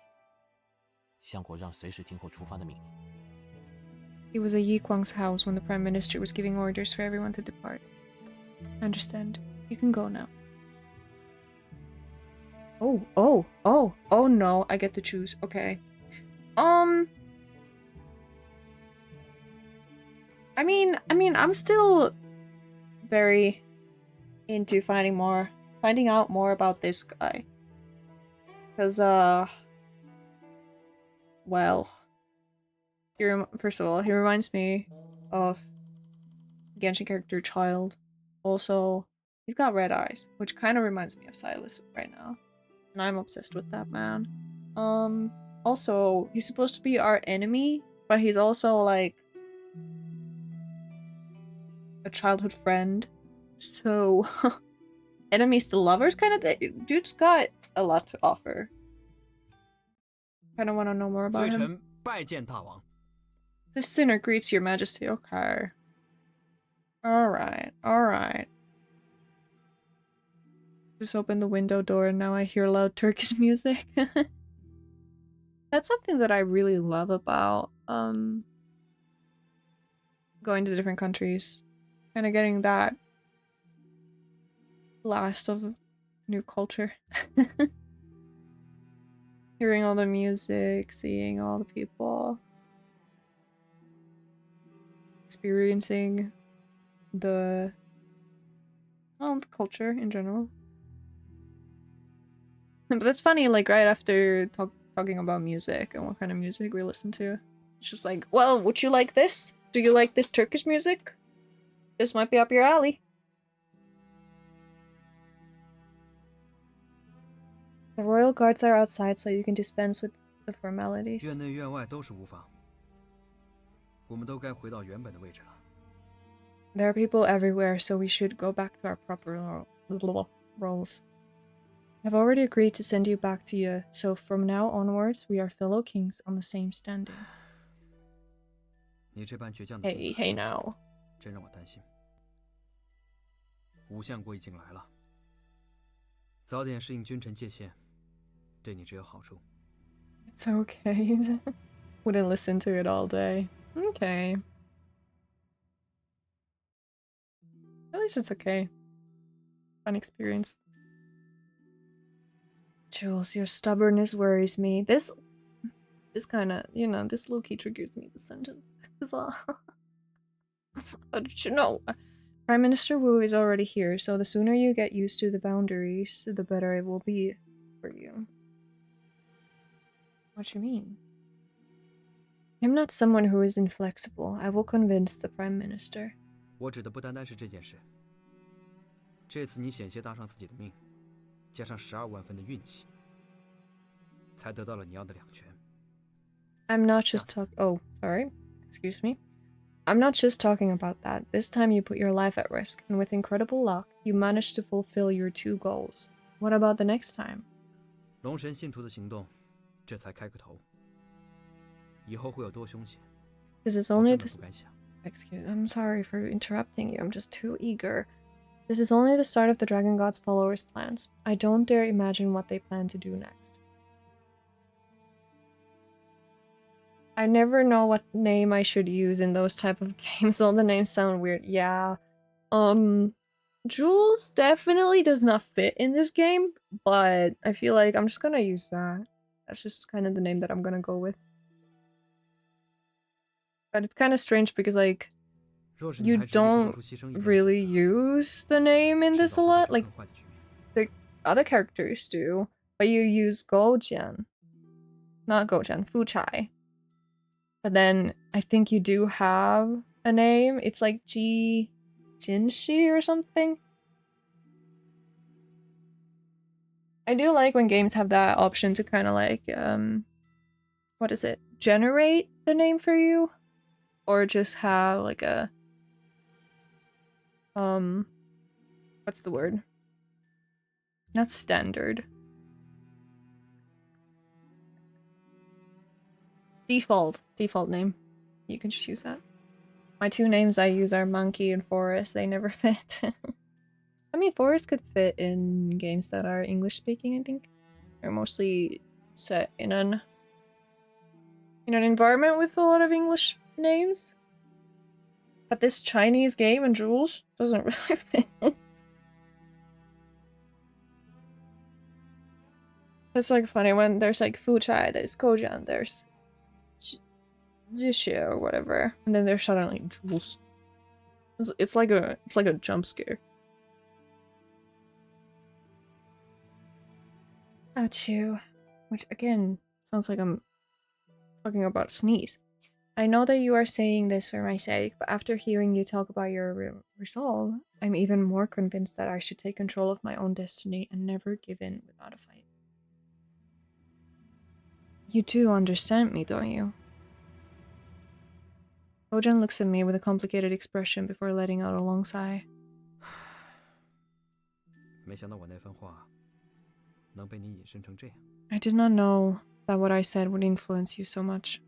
B: 相国让随时听候出发的命令。
A: He was at Yi Guang's house when the Prime Minister was giving orders for everyone to depart. I understand. You can go now. Oh no, I get to choose. Okay. I mean, I'm still very into finding out more about this guy. Cause, well, first of all, he reminds me of Genshin character Child. Also, he's got red eyes, which kind of reminds me of Silas right now. And I'm obsessed with that man. Also, he's supposed to be our enemy, but he's also like a childhood friend. So, enemies to lovers kind of thing. Dude's got a lot to offer. Kind of want to know more about him.
G: 拜见大王。
A: The sinner greets your majesty. Okay. Alright. Just open the window door and now I hear loud Turkish music. That's something that I really love about going to different countries. Kind of getting that blast of new culture. Hearing all the music, seeing all the people. Experiencing the culture in general. But that's funny, like right after talking about music and what kind of music we listen to. It's just like, well, would you like this? Do you like this Turkish music? This might be up your alley. The royal guards are outside, so you can dispense with the formalities.
G: 院内院外都是无妨。我们都该回到原本的位置了。
A: There are people everywhere, so we should go back to our proper roles. I've already agreed to send you back to you, so from now onwards, we are fellow kings on the same standing.
G: 你这般倔强的性
A: Hey now.
G: 真让我担心。吴相国已经来了，早点适应君臣界限，对你只有好处。
A: It's okay. Wouldn't listen to it all day. Okay. At least it's okay. Fun experience. Jules, your stubbornness worries me. This kind of, this low-key triggers me, this sentence. How did you know? Prime Minister Wu is already here, so the sooner you get used to the boundaries, the better it will be for you. What do you mean? I'm not someone who is inflexible. I will convince the Prime Minister.
G: 我指的不单单是这件事。这次你险些搭上自己的命，加上12万分的运气，才得到了你要的2权。
A: I'm not just oh, sorry. Excuse me. I'm not just talking about that. This time you put your life at risk, and with incredible luck, you managed to fulfill your 2 goals. What about the next time?
G: 龙神信徒的行动，这才开个头。以后会有多凶险，
A: This is
G: 我
A: only
G: 根本
A: this.
G: 不敢想。
A: I'm sorry for interrupting you. I'm just too eager. This is only the start of the Dragon God's followers' plans. I don't dare imagine what they plan to do next. I never know what name I should use in those type of games. All the names sound weird. Yeah. Jules definitely does not fit in this game, but I feel like I'm just gonna use that. That's just kind of the name that I'm gonna go with. But it's kind of strange because, like, you don't really use the name in this a lot. Like, the other characters do, but you use Gojian. Not Gojian, Fuchai. But then I think you do have a name. It's like Ji Jinshi or something. I do like when games have that option to kind of like, what is it? Generate the name for you? Or just have like a, what's the word? Not standard. Default name. You can just use that. My two names I use are Monkey and Forest. They never fit. I mean, Forest could fit in games that are English speaking, I think. They're mostly set in an environment with a lot of English names. But this Chinese game and Jules doesn't really fit. It's like funny when there's like Fuchai, there's Kojian, there's Zixie or whatever, and then there's suddenly Jules. It's like a jump scare. Achoo. Which again sounds like I'm talking about sneeze. I know that you are saying this for my sake, but after hearing you talk about your resolve, I'm even more convinced that I should take control of my own destiny and never give in without a fight. You do understand me, don't you? Gojan looks at me with a complicated expression before letting out a long sigh.
G: 没想到我那番话能被你引申成这样。
A: I did not know that what I said would influence you so much.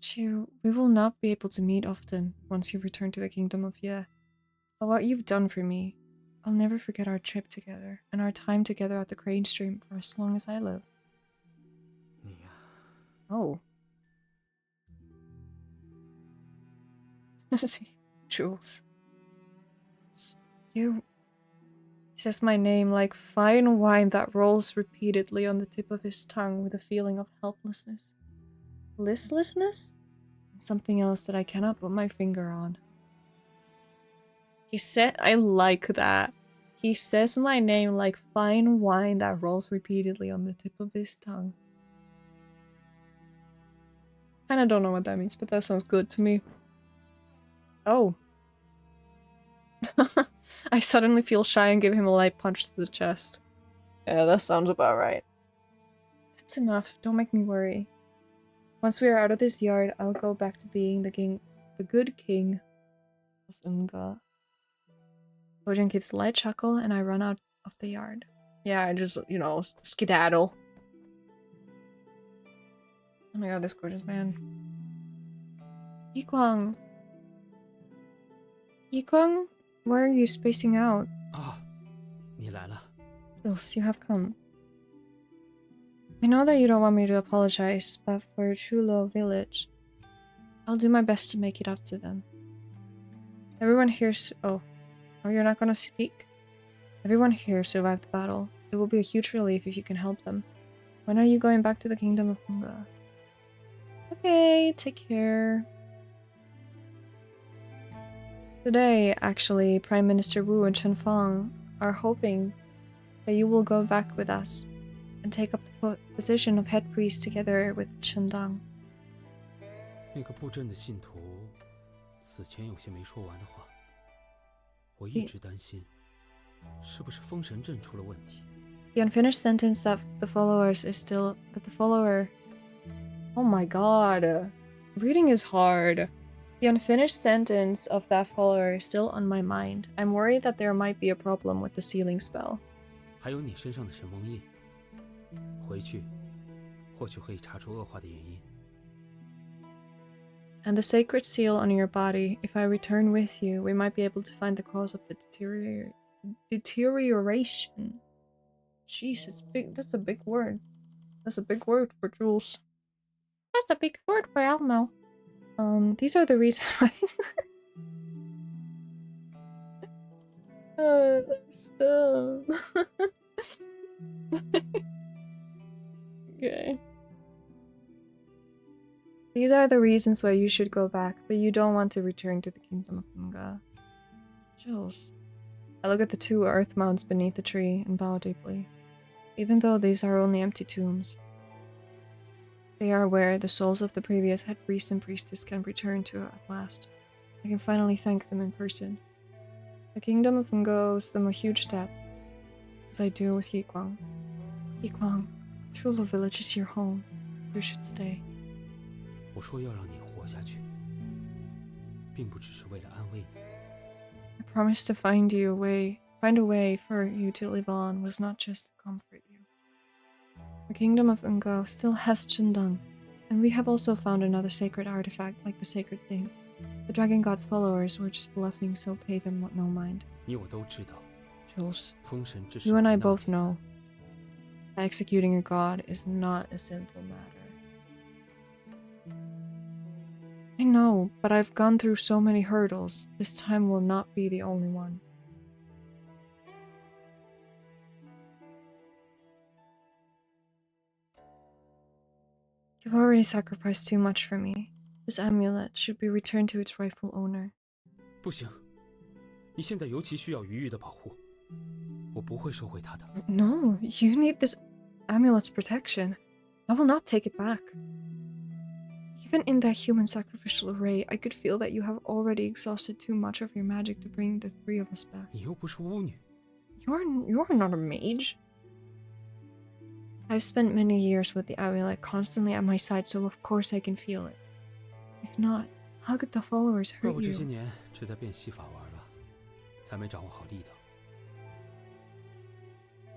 A: Chu, we will not be able to meet often once you return to the Kingdom of Ye. But what you've done for me, I'll never forget our trip together and our time together at the Crane Stream for as long as I live.
G: 你呀，
A: Oh. See, Jules. You. He says my name like fine wine that rolls repeatedly on the tip of his tongue with a feeling of helplessness. Listlessness? And something else that I cannot put my finger on. He said, I like that. He says my name like fine wine that rolls repeatedly on the tip of his tongue. Kinda don't know what that means, but that sounds good to me. Oh. I suddenly feel shy and give him a light punch to the chest. Yeah, that sounds about right. That's enough. Don't make me worry. Once we are out of this yard, I'll go back to being the good king of Unga. Bojan gives a light chuckle and I run out of the yard. Yeah, I just, skedaddle. Oh my god, this gorgeous man. Yikwang. Yikwang? Why are you spacing out?
D: 啊，你来了。
A: Yes, you have come. I know that you don't want me to apologize, but for Chulo Village, I'll do my best to make it up to them. Everyone here oh, you're not gonna speak? Everyone here survived the battle. It will be a huge relief if you can help them. When are you going back to the Kingdom of Unga? Okay, take care. Today, actually, Prime Minister Wu and Chen Fang are hoping that you will go back with us and take up the position of head priest together with Chen Dang.
D: 那个布阵的信徒死前有些没说完的话，我一直担心，是不是封神阵出了问题？
A: The unfinished sentence that the followers is still that the follower. Oh my god, reading is hard. The unfinished sentence of that follower is still on my mind. I'm worried that there might be a problem with the sealing spell.
D: 还有你身上的神蒙印，回去或许可以查出恶化的原因。
A: And the sacred seal on your body. If I return with you, we might be able to find the cause of the deterioration. Jeez, it's big. That's a big word. That's a big word for Jules. That's a big word for Elmo. These are the reasons why. Stop. Okay. These are the reasons why you should go back, but you don't want to return to the kingdom of Unga. Jules. I look at the 2 earth mounds beneath the tree and bow deeply. Even though these are only empty tombs, they are where the souls of the previous head priest and priestess can return to at last. I can finally thank them in person. The kingdom of Unga owes them a huge debt, as I do with Yikwang. Yikwang, Chulo village is your home. You should stay.
D: 我说要让你活下去，并不只是为了安慰你。
A: I promised to find a way for you to live on was not just to comfort you. The kingdom of Ungo still has Chundang, and we have also found another sacred artifact like the sacred thing. The dragon god's followers were just bluffing, so pay them no mind.
D: 你我都知道，
A: Jules,
D: 封神之事
A: you and I
D: 没那么
A: both
D: 简单
A: know that executing a god is not a simple matter. I know, but I've gone through so many hurdles. This time will not be the only one. You've already sacrificed too much for me. This amulet should be returned to its rightful owner.
D: 不行，你现在尤其需要余裕的保护，我不会收回它的。
A: No, you need this amulet's protection. I will not take it back. Even in that human sacrificial array, I could feel that you have already exhausted too much of your magic to bring the 3 of us back.
D: 你又不是巫女，
A: You're not a mage. I've spent many years with the amulet constantly at my side, so of course I can feel it. If not, how could the followers
D: 怪
A: hurt
D: 我这些
A: you?
D: 年只在变戏法玩了，才没掌握好力道。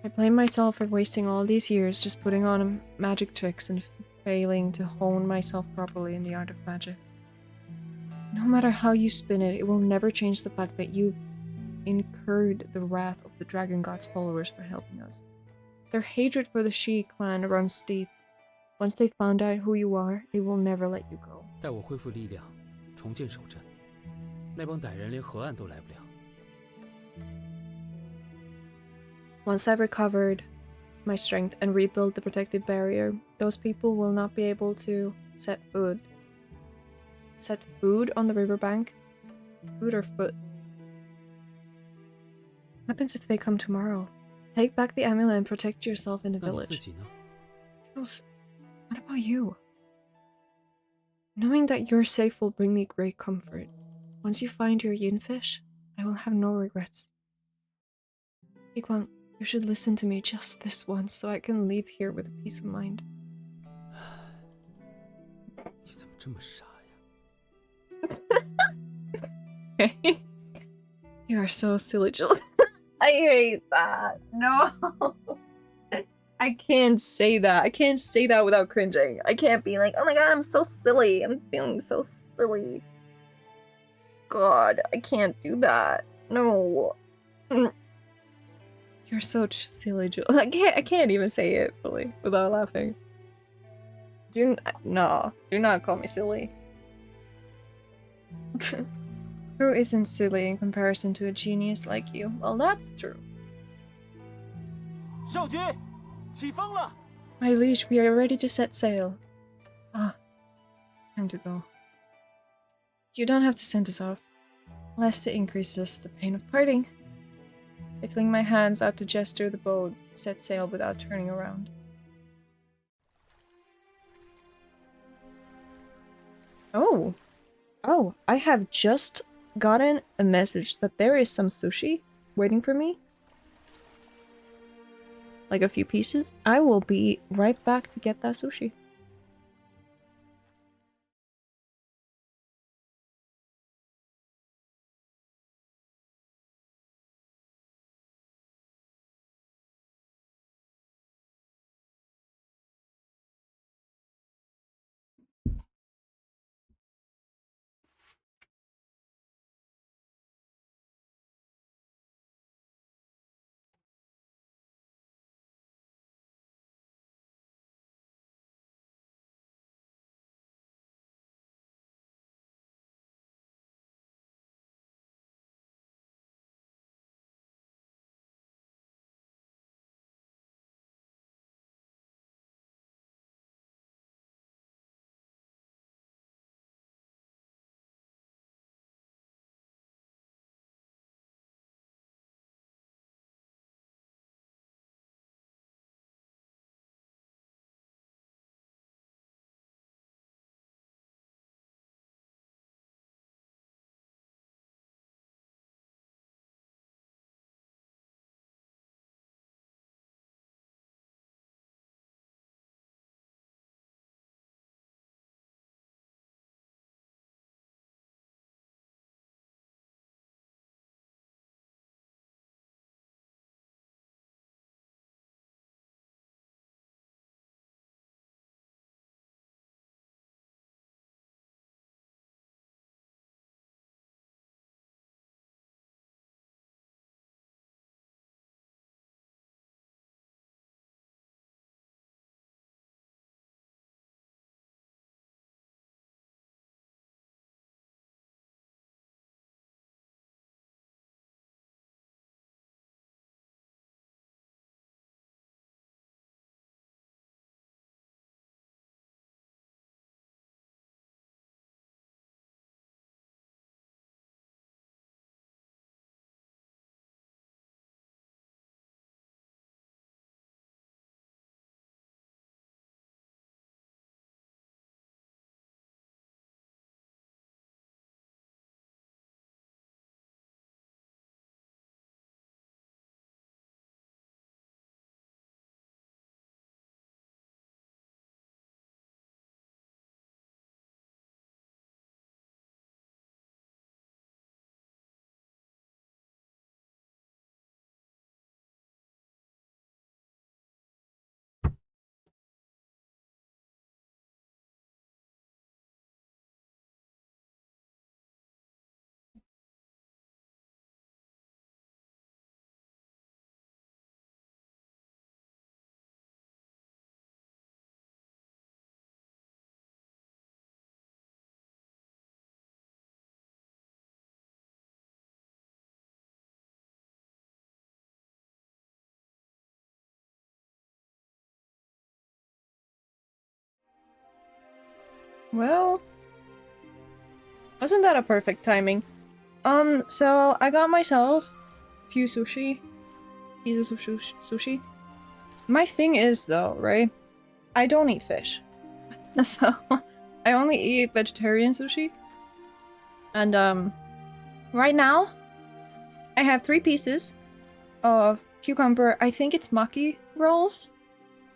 A: I blame myself for wasting all these years just putting on magic tricks and failing to hone myself properly in the art of magic. No matter how you spin it, it will never change the fact that you've incurred the wrath of the Dragon God's followers for helping us. Their hatred for the Shi clan runs deep. Once they found out who you are, they will never let you go.
D: 待我恢复力量，重建守阵，那帮歹人连河岸都来不了。
A: Once I've recovered my strength and rebuilt the protective barrier, those people will not be able to set food on the riverbank? Food or foot? What happens if they come tomorrow? Take back the amulet and protect yourself in the
D: 那你自
A: village.
D: 己呢？
A: Jules, what about you? Knowing that you're safe will bring me great comfort. Once you find your yin fish, I will have no regrets. Ikwang, you should listen to me just this once so I can leave here with a peace of mind.
D: 你怎么这么傻呀？You
A: are so silly, Jules. I hate that. No. I can't say that. I can't say that without cringing. I can't be like, oh my god, I'm so silly. I'm feeling so silly. God, I can't do that. No. You're so silly, Jules. I can't even say it fully without laughing. Do not call me silly. Who isn't silly in comparison to a genius like you? Well, that's true.
B: 少君，起风了！
A: My liege, we are ready to set sail. Ah, time to go. You don't have to send us off, lest it increases the pain of parting. I fling my hands out to gesture the boat to set sail without turning around. Oh, I have just gotten a message that there is some sushi waiting for me. Like a few pieces. I will be right back to get that sushi. Well, wasn't that a perfect timing? So I got myself a few pieces of sushi. My thing is though, right? I don't eat fish. So I only eat vegetarian sushi. And right now I have 3 pieces of cucumber, I think it's maki rolls,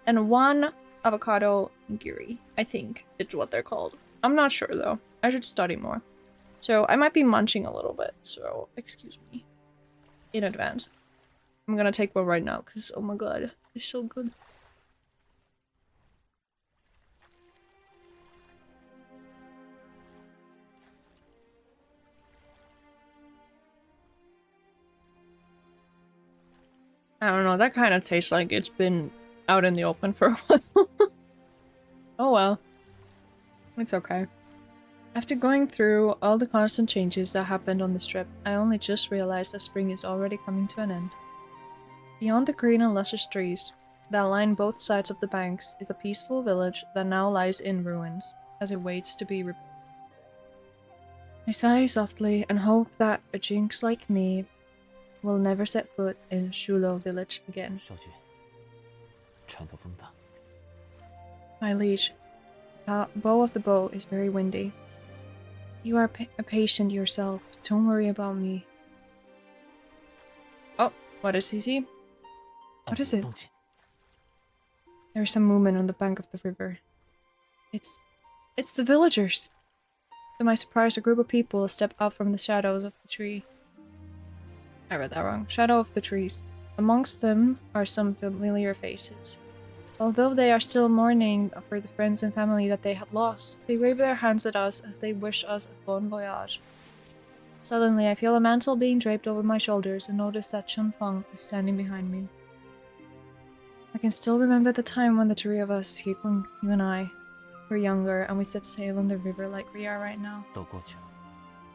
A: and 1 avocado nigiri. I think it's what they're called. I'm not sure though. I should study more. So I might be munching a little bit, so excuse me in advance. I'm gonna take one right now because oh my god, it's so good. I don't know, that kind of tastes like it's been out in the open for a while. Oh well. It's okay. After going through all the constant changes that happened on this trip, I only just realized that spring is already coming to an end. Beyond the green and luscious trees that line both sides of the banks is a peaceful village that now lies in ruins, as it waits to be rebuilt. I sigh softly and hope that a jinx like me will never set foot in Shulo village again.
B: 少君，船头风大。
A: My liege, the bow of the bow is very windy. You are a patient yourself. Don't worry about me. Oh, what does he see? What is it?
B: 动静。
A: There is some movement on the bank of the river. It's the villagers. To my surprise, a group of people step out from the shadows of the tree. I read that wrong. Shadow of the trees. Amongst them are some familiar faces. Although they are still mourning for the friends and family that they had lost, they wave their hands at us as they wish us a bon voyage. Suddenly, I feel a mantle being draped over my shoulders and notice that Chunfeng is standing behind me. I can still remember the time when the 3 of us, Yikung, you and I, were younger and we set sail on the river like we are right now.
B: 都过去了。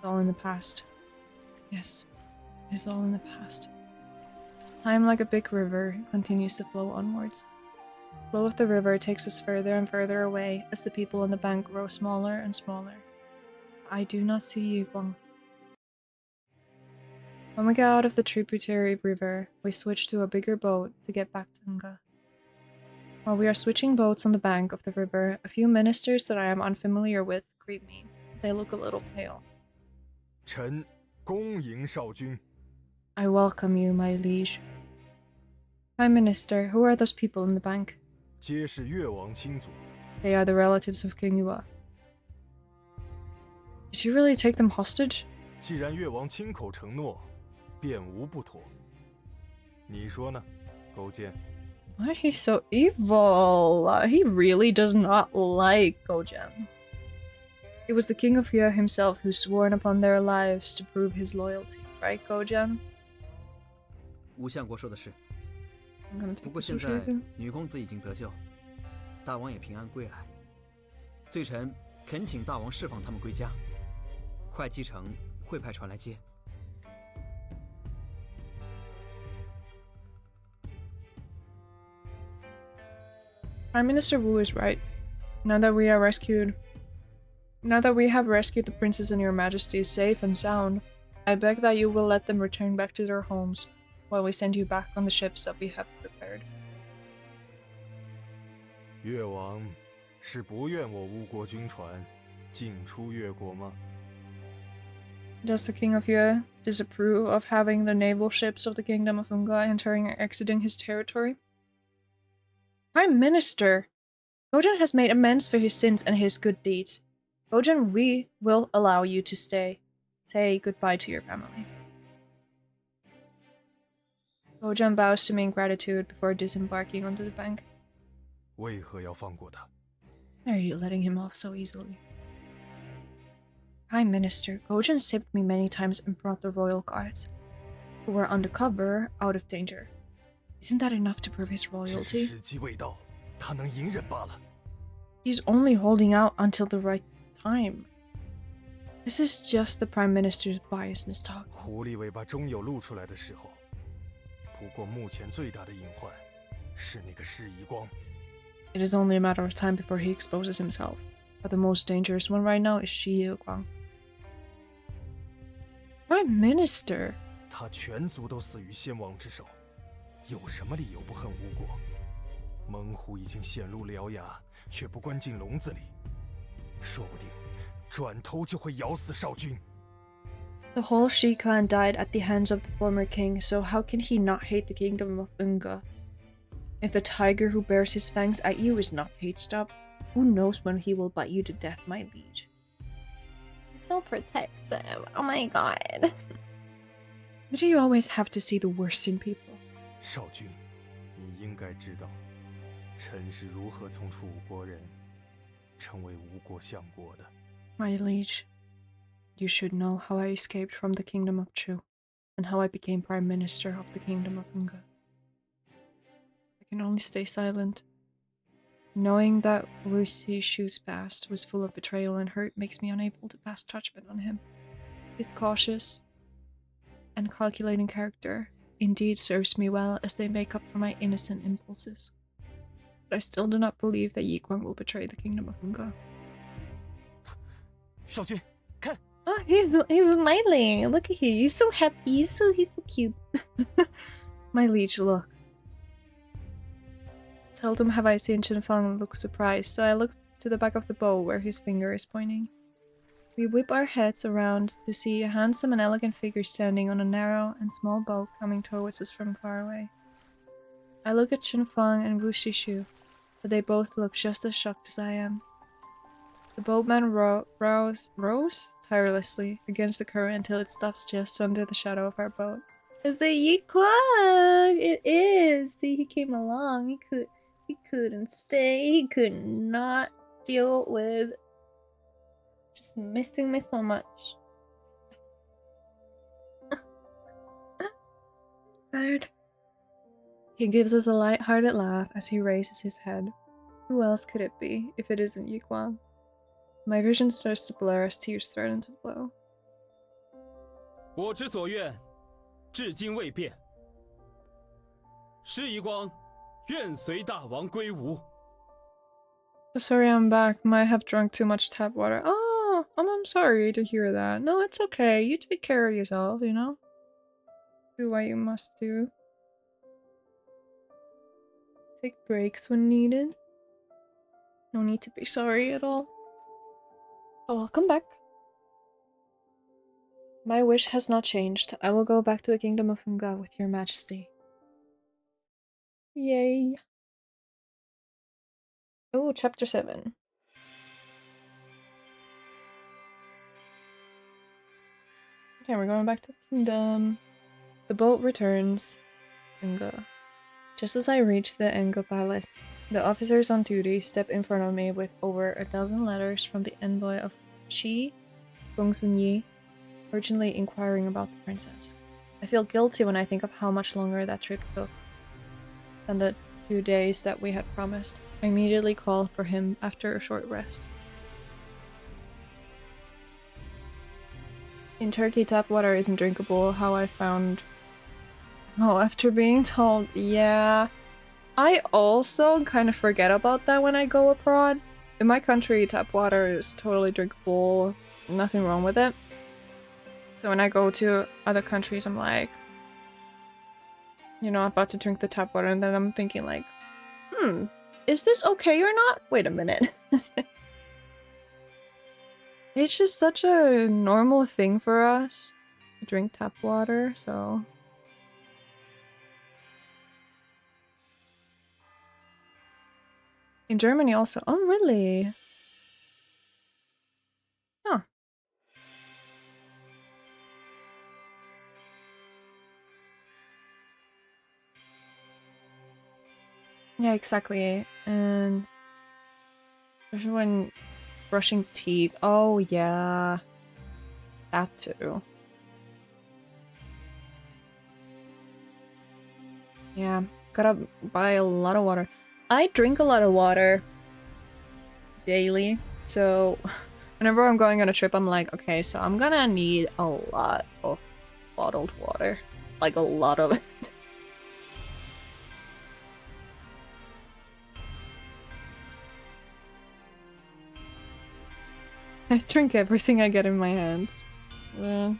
A: It's all in the past. Yes, it's all in the past. Time, like a big river, continues to flow onwards. The flow of the river takes us further and further away as the people on the bank grow smaller and smaller. I do not see Yiguang. When we get out of the tributary river, we switch to a bigger boat to get back to Nga. While we are switching boats on the bank of the river, a few ministers that I am unfamiliar with greet me. They look a little pale.
E: 臣恭迎少君。
A: I welcome you, my liege. Prime Minister, who are those people in the bank?
E: 皆是越王亲族。
A: They are the relatives of King Yua. Did you really take them hostage?
E: 既然越王亲口承诺，便无不妥。你说呢，勾践？
A: Why is he so evil? He really does not like Gojen. It was the King of Hua himself who sworn upon their lives to prove his loyalty, right, Gojen?
G: 吴相国说的是。
A: I'm gonna
G: 不
A: take
G: 过
A: the
G: 现
A: sushi
G: 在
A: again.
G: 女公子已经得救，大王也平安归来，罪臣恳请大王释放他们归家。会稽城会派船来接。
A: Prime Minister Wu is right. Now that we have rescued the princes and your majesty safe and sound, I beg that you will let them return back to their homes, while we send you back on the ships that we have prepared.
E: 越王是不愿我吴国军船进出越国吗？
A: Does the King of Yue disapprove of having the naval ships of the Kingdom of Unga entering or exiting his territory? Prime Minister! Gojen has made amends for his sins and his good deeds. Gojen, we will allow you to stay. Say goodbye to your family. Gojen bows to me in gratitude before disembarking onto the bank.
E: 为何要放过他？
A: Why are you letting him off so easily? Prime Minister, Gojen saved me many times and brought the royal guards, who were undercover, out of danger. Isn't that enough to prove his
E: 只是
A: royalty?
E: 时机未到，他能隐忍罢了。
A: He's only holding out until the right time. This is just the Prime Minister's biasness talk.
E: 狐狸尾巴终有露出来的时候。不过目前最大的隐患是那个释夷光。
A: It is only a matter of time before he exposes himself. But the most dangerous one right now is Shi Yiguang. Prime Minister.
E: 他全族都死于先王之手，有什么理由不恨吴国？猛虎已经显露獠牙，却不关进笼子里，说不定转头就会咬死少君。
A: The whole Shi clan died at the hands of the former king, so how can he not hate the kingdom of Unga? If the tiger who bears his fangs at you is not caged up, who knows when he will bite you to death, my liege. He's so protective. Oh my god. Why do you always have to see the worst in people?
E: 少君，你应该知道，臣是如何从楚国人成为吴国相国的。
A: My liege, you should know how I escaped from the kingdom of Chu, and how I became prime minister of the kingdom of Unga. I can only stay silent. Knowing that Wu Shu's past was full of betrayal and hurt makes me unable to pass judgment on him. His cautious and calculating character indeed serves me well as they make up for my innocent impulses. But I still do not believe that Yi Guang will betray the kingdom of Unga.
B: 少君，看，
A: Oh, he's smiling. Look at him. He's so happy. He's so cute. My liege, look. Seldom have I seen Chen Fang look surprised, so I look to the back of the bow where his finger is pointing. We whip our heads around to see a handsome and elegant figure standing on a narrow and small boat coming towards us from far away. I look at Chen Fang and Wu Shishu, but they both look just as shocked as I am. The boatman rows tirelessly against the current until it stops just under the shadow of our boat. Is it Yi Guang? It is! See, he came along. He couldn't stay. He could not deal with just missing me so much. Tired. He gives us a light-hearted laugh as he raises his head. Who else could it be if it isn't Yi Guang? My vision starts to blur as tears threaten to flow.
D: 我之所愿，至今未变。施夷光，愿随大王归吴。
A: Sorry, I'm back. Might have drunk too much tap water. Oh, I'm sorry to hear that. No, it's okay. You take care of yourself, you know? Do what you must do. Take breaks when needed. No need to be sorry at all. Oh, welcome back. My wish has not changed. I will go back to the kingdom of Unga with your majesty. Yay. Oh, chapter 7. Okay, we're going back to the kingdom. The boat returns. Unga. Just as I reach the Enga palace, the officers on duty step in front of me with over a dozen letters from the envoy of Qi, Gongsun-yi, urgently inquiring about the princess. I feel guilty when I think of how much longer that trip took than the 2 days that we had promised. I immediately call for him after a short rest. In Turkey, tap water isn't drinkable, how I found... Oh, after being told, yeah. I also kind of forget about that when I go abroad. In my country, tap water is totally drinkable, nothing wrong with it. So when I go to other countries, I'm like, you know, I'm about to drink the tap water, and then I'm thinking like, is this okay or not? Wait a minute. It's just such a normal thing for us to drink tap water, so... In Germany also. Oh, really? Huh. Yeah, exactly. And especially when brushing teeth. Oh, yeah. That too. Yeah, gotta buy a lot of water. I drink a lot of water daily, so whenever I'm going on a trip, I'm like, okay, so I'm gonna need a lot of bottled water. Like, a lot of it. I drink everything I get in my hands. Yeah.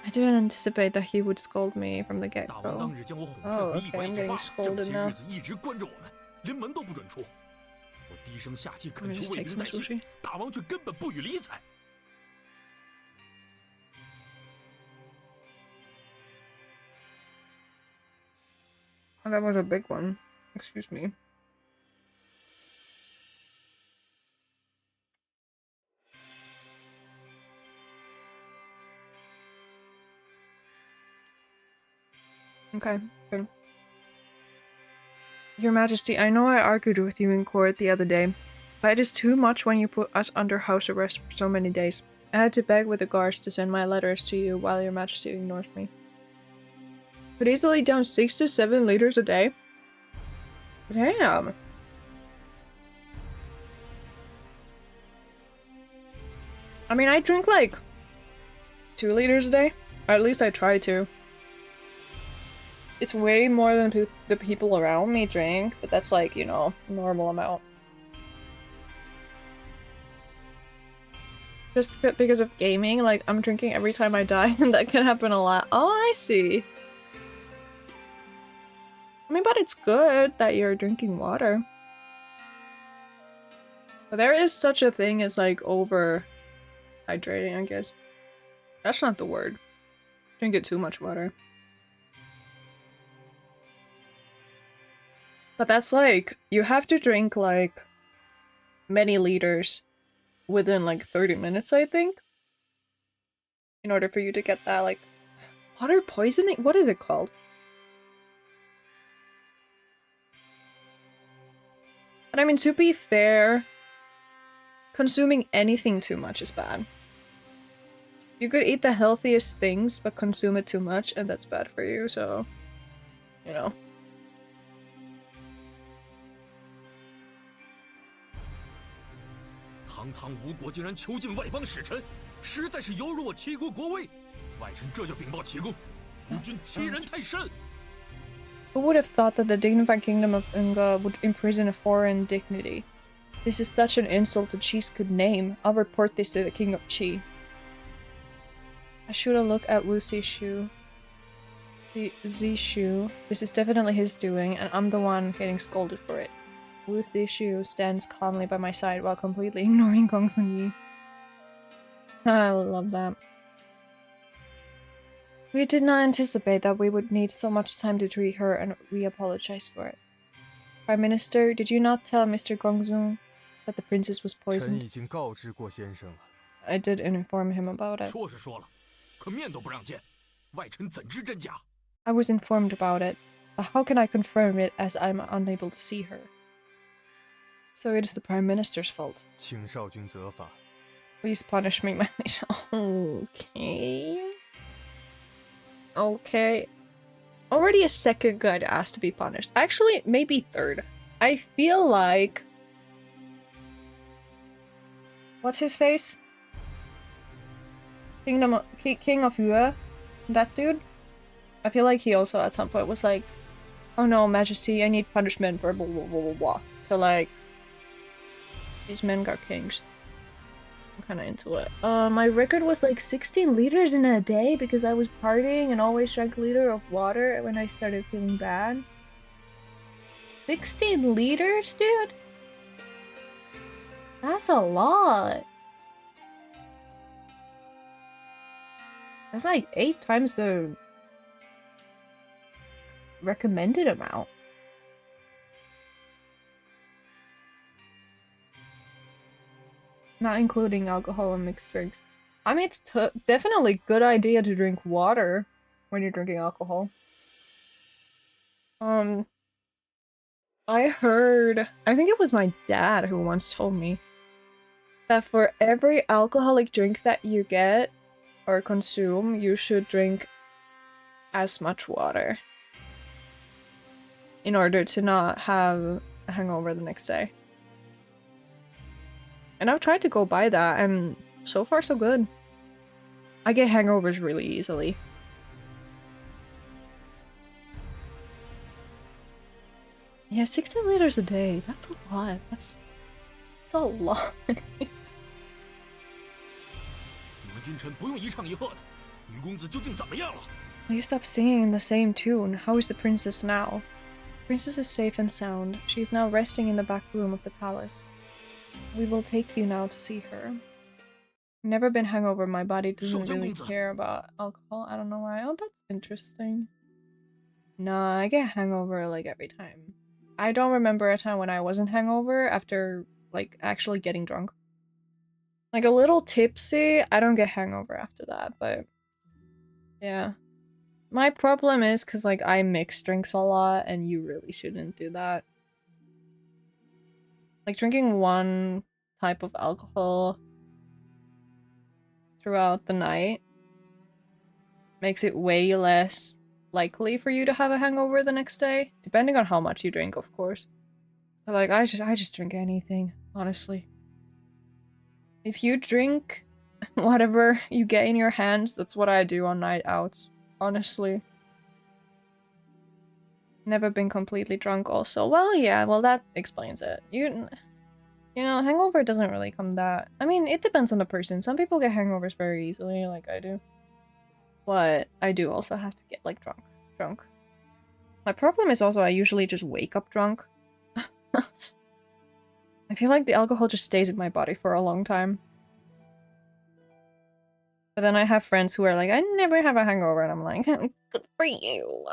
A: I didn't anticipate that he would scold me from the
F: 大王
A: get-go.
F: 当日将我哄退
A: Oh,
F: 回驿
A: okay,
F: 馆
A: I'm
F: 也就
A: getting
F: 罢了，这么
A: scolded
F: 些
A: now.
F: 日子一直关着我们，连门都不准出。我低声下气
A: Let
F: 恳
A: me
F: 求
A: just
F: 卫
A: take
F: 兵
A: some
F: 带信，
A: sushi.
F: 大王却根本不予理睬。
A: Oh, that was a big one. Excuse me. Okay, good. Your Majesty, I know I argued with you in court the other day, but it is too much when you put us under house arrest for so many days. I had to beg with the guards to send my letters to you while your Majesty ignores me. Could easily down 6 to 7 liters a day? Damn. I mean, I drink like 2 liters a day. Or at least I try to. It's way more than the people around me drink, but that's like, you know, normal amount. Just because of gaming, like, I'm drinking every time I die, and that can happen a lot. Oh, I see. I mean, but it's good that you're drinking water. But there is such a thing as, like, over hydrating, I guess. That's not the word. Drink it too much water. But that's like, you have to drink like many liters within like 30 minutes, I think. In order for you to get that like water poisoning? What is it called? But I mean, to be fair, consuming anything too much is bad. You could eat the healthiest things, but consume it too much, and that's bad for you, so, you know. Who would have thought that the dignified kingdom of Unga would imprison a foreign dignity? This is such an insult to Chi's good name. I'll report this to the king of Chi. I should have looked at Wu Zishu. Zishu. This is definitely his doing, and I'm the one getting scolded for it. Wu Zishu stands calmly by my side while completely ignoring Gong Sun Yi. I love that. We did not anticipate that we would need so much time to treat her, and we apologize for it. Prime Minister, did you not tell Mr. Gongzun that the princess was
E: 臣
A: poisoned?
E: 已经告知过先生了。
A: I did inform him about it.
F: 说是说了，可面都不让见，外臣怎知真假？
A: I was informed about it, but how can I confirm it as I'm unable to see her? So it is the Prime Minister's fault.
E: 请少君责罚。
A: Please punish me, my Okay. Okay. Already a second guy to ask to be punished. Actually, maybe third. I feel like... What's his face? King of Yue? That dude? I feel like he also at some point was like, oh no, Majesty, I need punishment for blah blah blah blah blah. So like, these men got kings. I'm kind of into it. My record was like 16 liters in a day because I was partying and always drank a liter of water when I started feeling bad. 16 liters, dude? That's a lot. That's like 8 times the recommended amount. Not including alcohol and mixed drinks. I mean, it's definitely a good idea to drink water when you're drinking alcohol. I heard, I think it was my dad who once told me that for every alcoholic drink that you get or consume, you should drink as much water in order to not have a hangover the next day. And I've tried to go by that, and so far so good. I get hangovers really easily. Yeah, 16 liters a day. That's a lot. That's a lot.
D: 你们君臣不用一唱一和的，女公子究竟怎么样了？
A: Will you stop singing in the same tune? How is the princess now? Princess is safe and sound. She is now resting in the back room of the palace. We will take you now to see her. Never been hungover. My body doesn't really care about alcohol. I don't know why. Oh, that's interesting. Nah, I get hangover like every time. I don't remember a time when I wasn't hangover after like actually getting drunk. Like a little tipsy, I don't get hangover after that, but yeah. My problem is because like I mix drinks a lot and you really shouldn't do that. Like drinking one type of alcohol throughout the night makes it way less likely for you to have a hangover the next day, depending on how much you drink, of course. But like I just drink anything, honestly. If you drink whatever you get in your hands, that's what I do on night outs, honestly. Never been completely drunk also. Well, yeah, well that explains it. You know, hangover doesn't really come that... I mean, it depends on the person. Some people get hangovers very easily, like I do. But I do also have to get, like, drunk. My problem is also I usually just wake up drunk. I feel like the alcohol just stays in my body for a long time. But then I have friends who are like, I never have a hangover, and I'm like, good for you.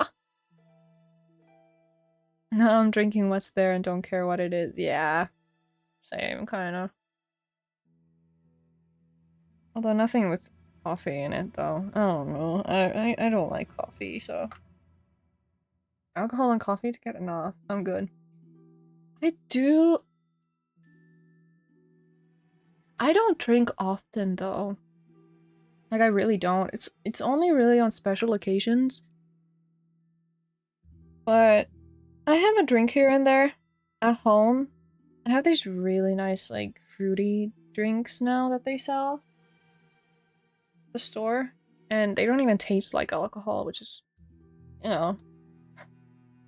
A: Now I'm drinking what's there and don't care what it is. Yeah. Same, kinda. Although nothing with coffee in it, though. I don't know. I don't like coffee, so... Alcohol and coffee together? Nah, I'm good. I don't drink often, though. Like, I really don't. It's only really on special occasions. But I have a drink here and there at home. I have these really nice, like, fruity drinks now that they sell at the store. And they don't even taste like alcohol, which is, you know...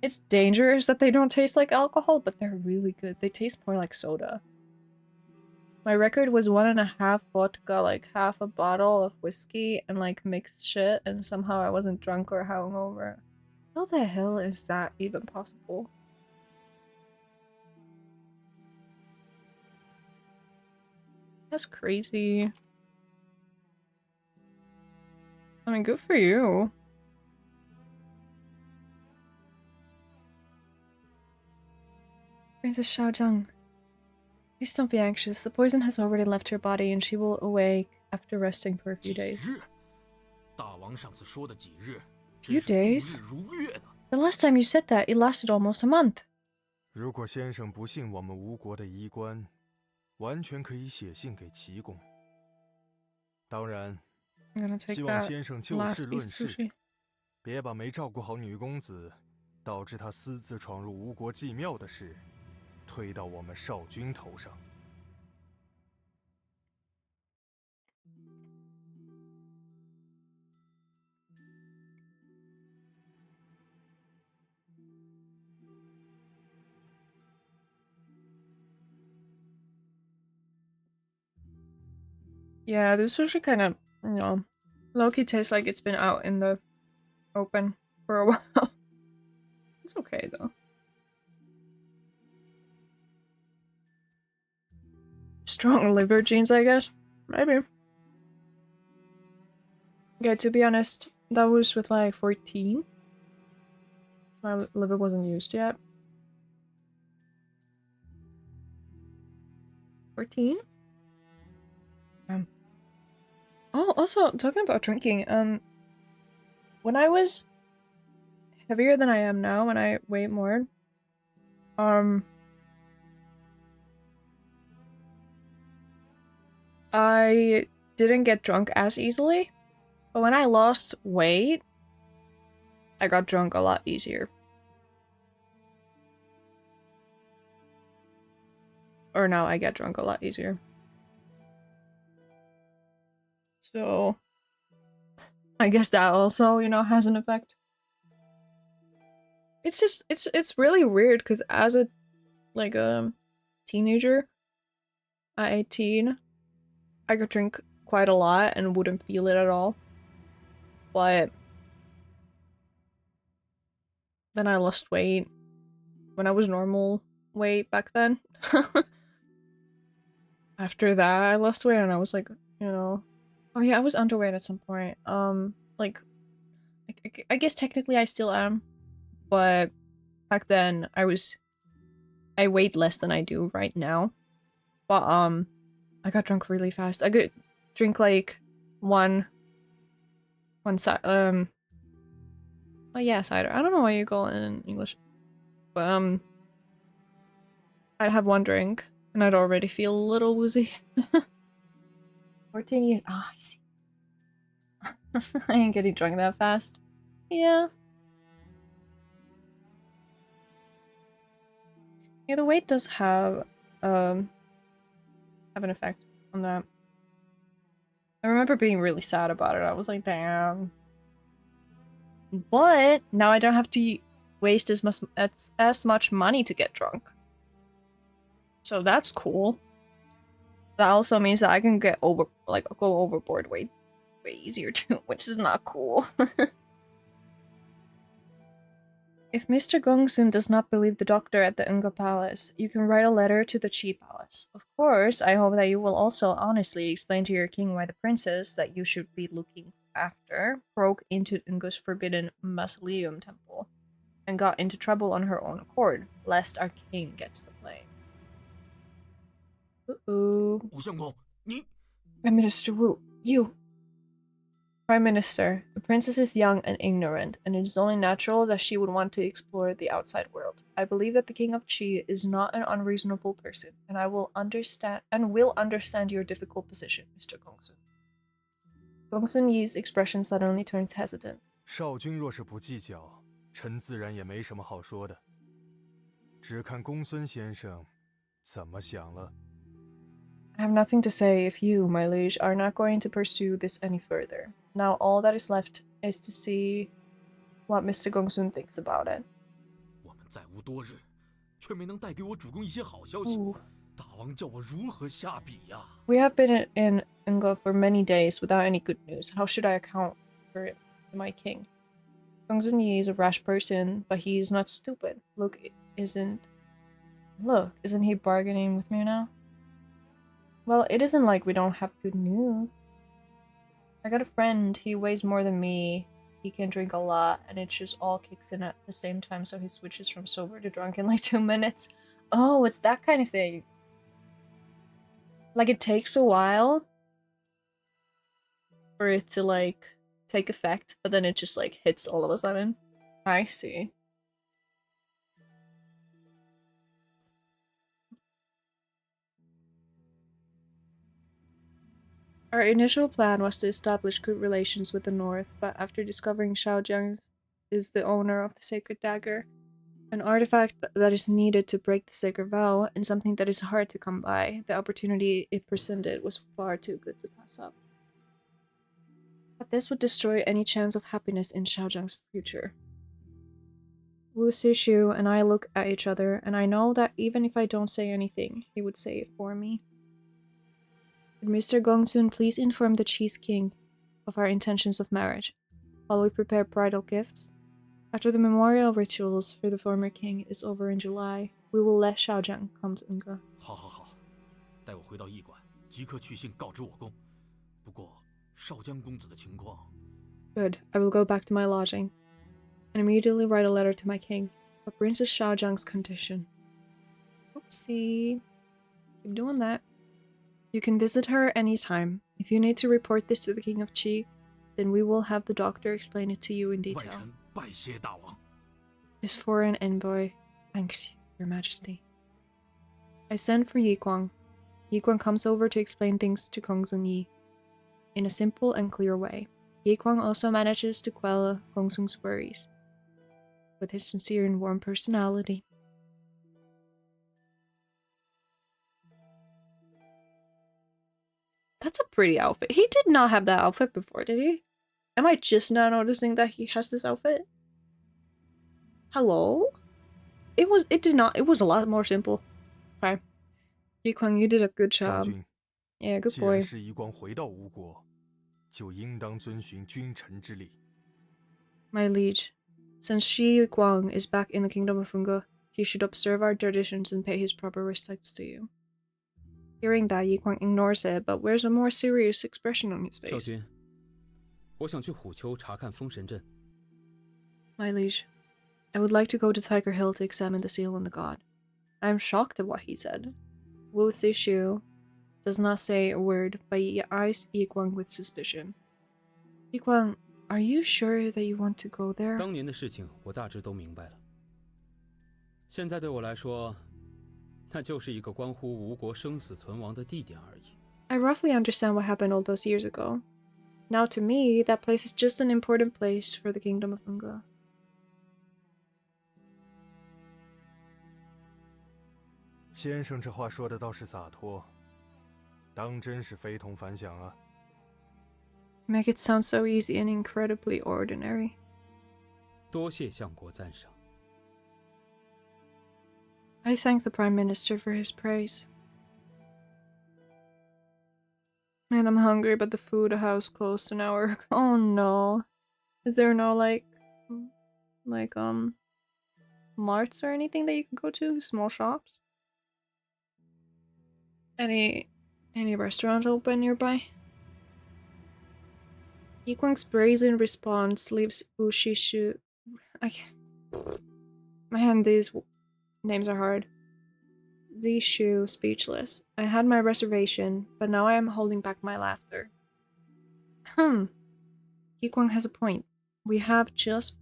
A: It's dangerous that they don't taste like alcohol, but they're really good. They taste more like soda. My record was 1.5 vodka, like half a bottle of whiskey, and like mixed shit, and somehow I wasn't drunk or hungover. How the hell is that even possible? That's crazy. I mean, good for you. Princess Xiaozhang. Please don't be anxious. The poison has already left her body and she will awake after resting for a few days. Few days? The last time you said that, it lasted almost a month.
E: 如果先生不信我们吴国的医官，完全可以写信给齐公。当然，希望先生就事论事，别把没照顾好女公子，导致她私自闯入吴国祭庙的事，推到我们少君头上。
A: Yeah, this sushi kind of, you know, low-key tastes like it's been out in the open for a while. It's okay, though. Strong liver genes, I guess? Maybe. Okay, to be honest, that was with like 14. So my liver wasn't used yet. 14? Oh, also, talking about drinking, when I was heavier than I am now, when I weigh more, I didn't get drunk as easily, but when I lost weight, I got drunk a lot easier. Or now I get drunk a lot easier. So, I guess that also, you know, has an effect. It's just it's really weird because as a like a teenager at 18, I could drink quite a lot and wouldn't feel it at all. But then I lost weight when I was normal weight back then. After that, I lost weight and I was like, you know, oh yeah, I was underweight at some point. Like, I guess technically I still am, but back then I weighed less than I do right now. But I got drunk really fast. I could drink like one side oh yeah, cider. I don't know why you call it in English. But I'd have one drink and I'd already feel a little woozy. 14 years. Ah, I see. I ain't getting drunk that fast. Yeah. Yeah, the weight does have an effect on that. I remember being really sad about it. I was like, damn. But now I don't have to waste as much money to get drunk. So that's cool. That also means that I can go overboard way easier too, which is not cool. If Mr. Gongsun does not believe the doctor at the Unga Palace, you can write a letter to the Qi Palace. Of course, I hope that you will also honestly explain to your king why the princess that you should be looking after broke into Unga's forbidden mausoleum temple and got into trouble on her own accord, lest our king gets the blame. Uh-oh.
F: 武相公，你
A: Prime Minister Wu, you. Prime Minister, the princess is young and ignorant, and it is only natural that she would want to explore the outside world. I believe that the King of Qi is not an unreasonable person, and I will understand your difficult position, Mr. Gongsun. Gongsun Yi's expression suddenly turns hesitant.
E: 少君若是不计较，臣自然也没什么好说的。只看公孙先生怎么想了。
A: I have nothing to say if you, my liege, are not going to pursue this any further. Now all that is left is to see what Mr. Gongsun thinks about it.
D: 我们再无多日，却没能带给我主公一些好消息。
A: Ooh.
D: 大王叫我如何下笔呀？
A: We have been in Unga for many days without any good news. How should I account for it to my king? Gongsun Yi is a rash person, but he is not stupid. Look, isn't he bargaining with me now? Well, it isn't like we don't have good news. I got a friend, he weighs more than me, he can drink a lot, and it just all kicks in at the same time, so he switches from sober to drunk in like 2 minutes. Oh, it's that kind of thing. Like, it takes a while for it to, like, take effect, but then it just, like, hits all of a sudden. I see. Our initial plan was to establish good relations with the North, but after discovering Xiaojiang is the owner of the sacred dagger, an artifact that is needed to break the sacred vow, and something that is hard to come by, the opportunity it presented was far too good to pass up. But this would destroy any chance of happiness in Xiaojiang's future. Wu Sishu and I look at each other, and I know that even if I don't say anything, he would say it for me. Could Mr. Gongsun please inform the Cheese King of our intentions of marriage, while we prepare bridal gifts? After the memorial rituals for the former king is over in July, we will let Xiaojiang come to Unga.
D: 好好好，待我回到驿馆，即刻去信告知我公。不过少江公子的情况，
A: Good, I will go back to my lodging, and immediately write a letter to my king. But Princess Xiaojiang's condition. Oopsie. Keep doing that. You can visit her anytime. If you need to report this to the King of Qi, then we will have the doctor explain it to you in
D: 外
A: detail.
D: 臣拜谢大王。
A: This foreign envoy thanks you, Your Majesty. I send for Yi Guang. Yi Guang comes over to explain things to Gongsun Yi in a simple and clear way. Yi Guang also manages to quell Gongsun's worries with his sincere and warm personality. That's a pretty outfit. He did not have that outfit before, did he? Am I just now noticing that he has this outfit? Hello? It was a lot more simple. Okay. Yiquang, you did a good
E: 少
A: job.
E: 君，
A: Yeah, good
E: 既然
A: boy.
E: 是夷光回到吴国，就应当遵循君臣之礼。
A: My liege, since Shi Guang is back in the kingdom of Funge, he should observe our traditions and pay his proper respects to you. Hearing that, Yi Guang ignores it, but wears a more serious expression on his
D: 少
A: face.
D: 君，我想去虎丘查看封神阵。
A: My liege, I would like to go to Tiger Hill to examine the seal on the god. I am shocked at what he said. Wu Zishu does not say a word, but he eyes Yi Guang with suspicion. Yi Guang, are you sure that you want to go there?
D: 当年的事情我大致都明白了。现在对我来说，那就是一个关乎吴国生死存亡的地点而已。
A: I roughly understand what happened all those years ago. Now to me, that place is just an important place for the kingdom of Funge.
E: 先生这话说的倒是洒脱，当真是非同凡响啊！
A: Make it sound so easy and incredibly ordinary.
D: 多谢相国赞赏。
A: I thank the Prime Minister for his praise. Man, I'm hungry, but the food house closed an hour ago. Oh no. Is there no marts or anything that you can go to? Small shops? Any restaurants open nearby? Yiquang's brazen response leaves Ushishu. Man, these names are hard. Zishu speechless. I had my reservation, but now I am holding back my laughter. Yiquang has a point. We have just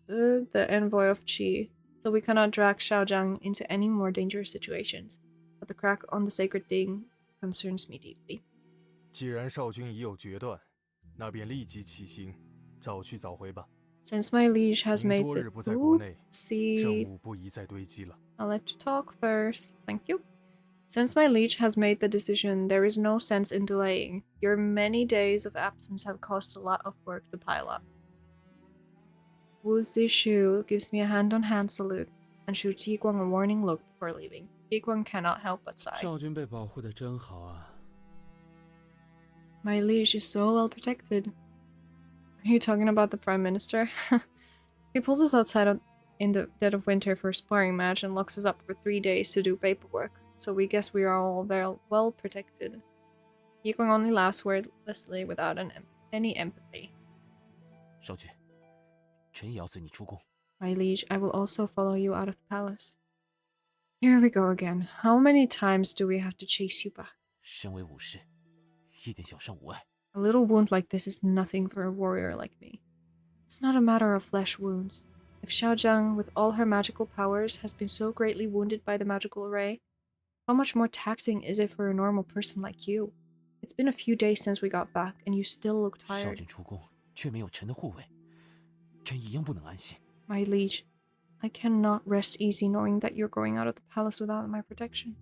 A: the envoy of Qi, so we cannot drag Xiaojiang into any more dangerous situations. But the crack on the sacred thing concerns me deeply.
E: 既然少君已有决断，那便立即起行，早去早回吧。
A: Since my liege has
E: 您
A: made
E: 多
A: the
E: 日不在国内，政
A: oopsie.
E: 务不宜再堆积了。
A: I'll let you talk first. Thank you. Since my liege has made the decision, there is no sense in delaying. Your many days of absence have caused a lot of work to pile up. Wu Zishu gives me a hand-on-hand salute and shoots Yiguang a warning look before leaving. Yiguang cannot help but sigh.
D: 少君被保护的真好啊！
A: My liege is so well protected. Are you talking about the Prime Minister? He pulls us outside in the dead of winter for a sparring match and locks us up for 3 days to do paperwork, so we guess we are all very well protected. Yiguang only laughs wordlessly without any empathy.
B: 少君，臣也要随你出宫。
A: My liege, I will also follow you out of the palace. Here we go again. How many times do we have to chase you back?
B: 身为武士，一点小伤无碍。
A: A little wound like this is nothing for a warrior like me. It's not a matter of flesh wounds. If Xiaojiang, with all her magical powers, has been so greatly wounded by the magical array, how much more taxing is it for a normal person like you? It's been a few days since we got back, and you still look
B: 少
A: tired.
B: 君出宫，却没有臣的护卫，臣一样不能安心。
A: My liege, I cannot rest easy knowing that you're going out of the palace without my protection.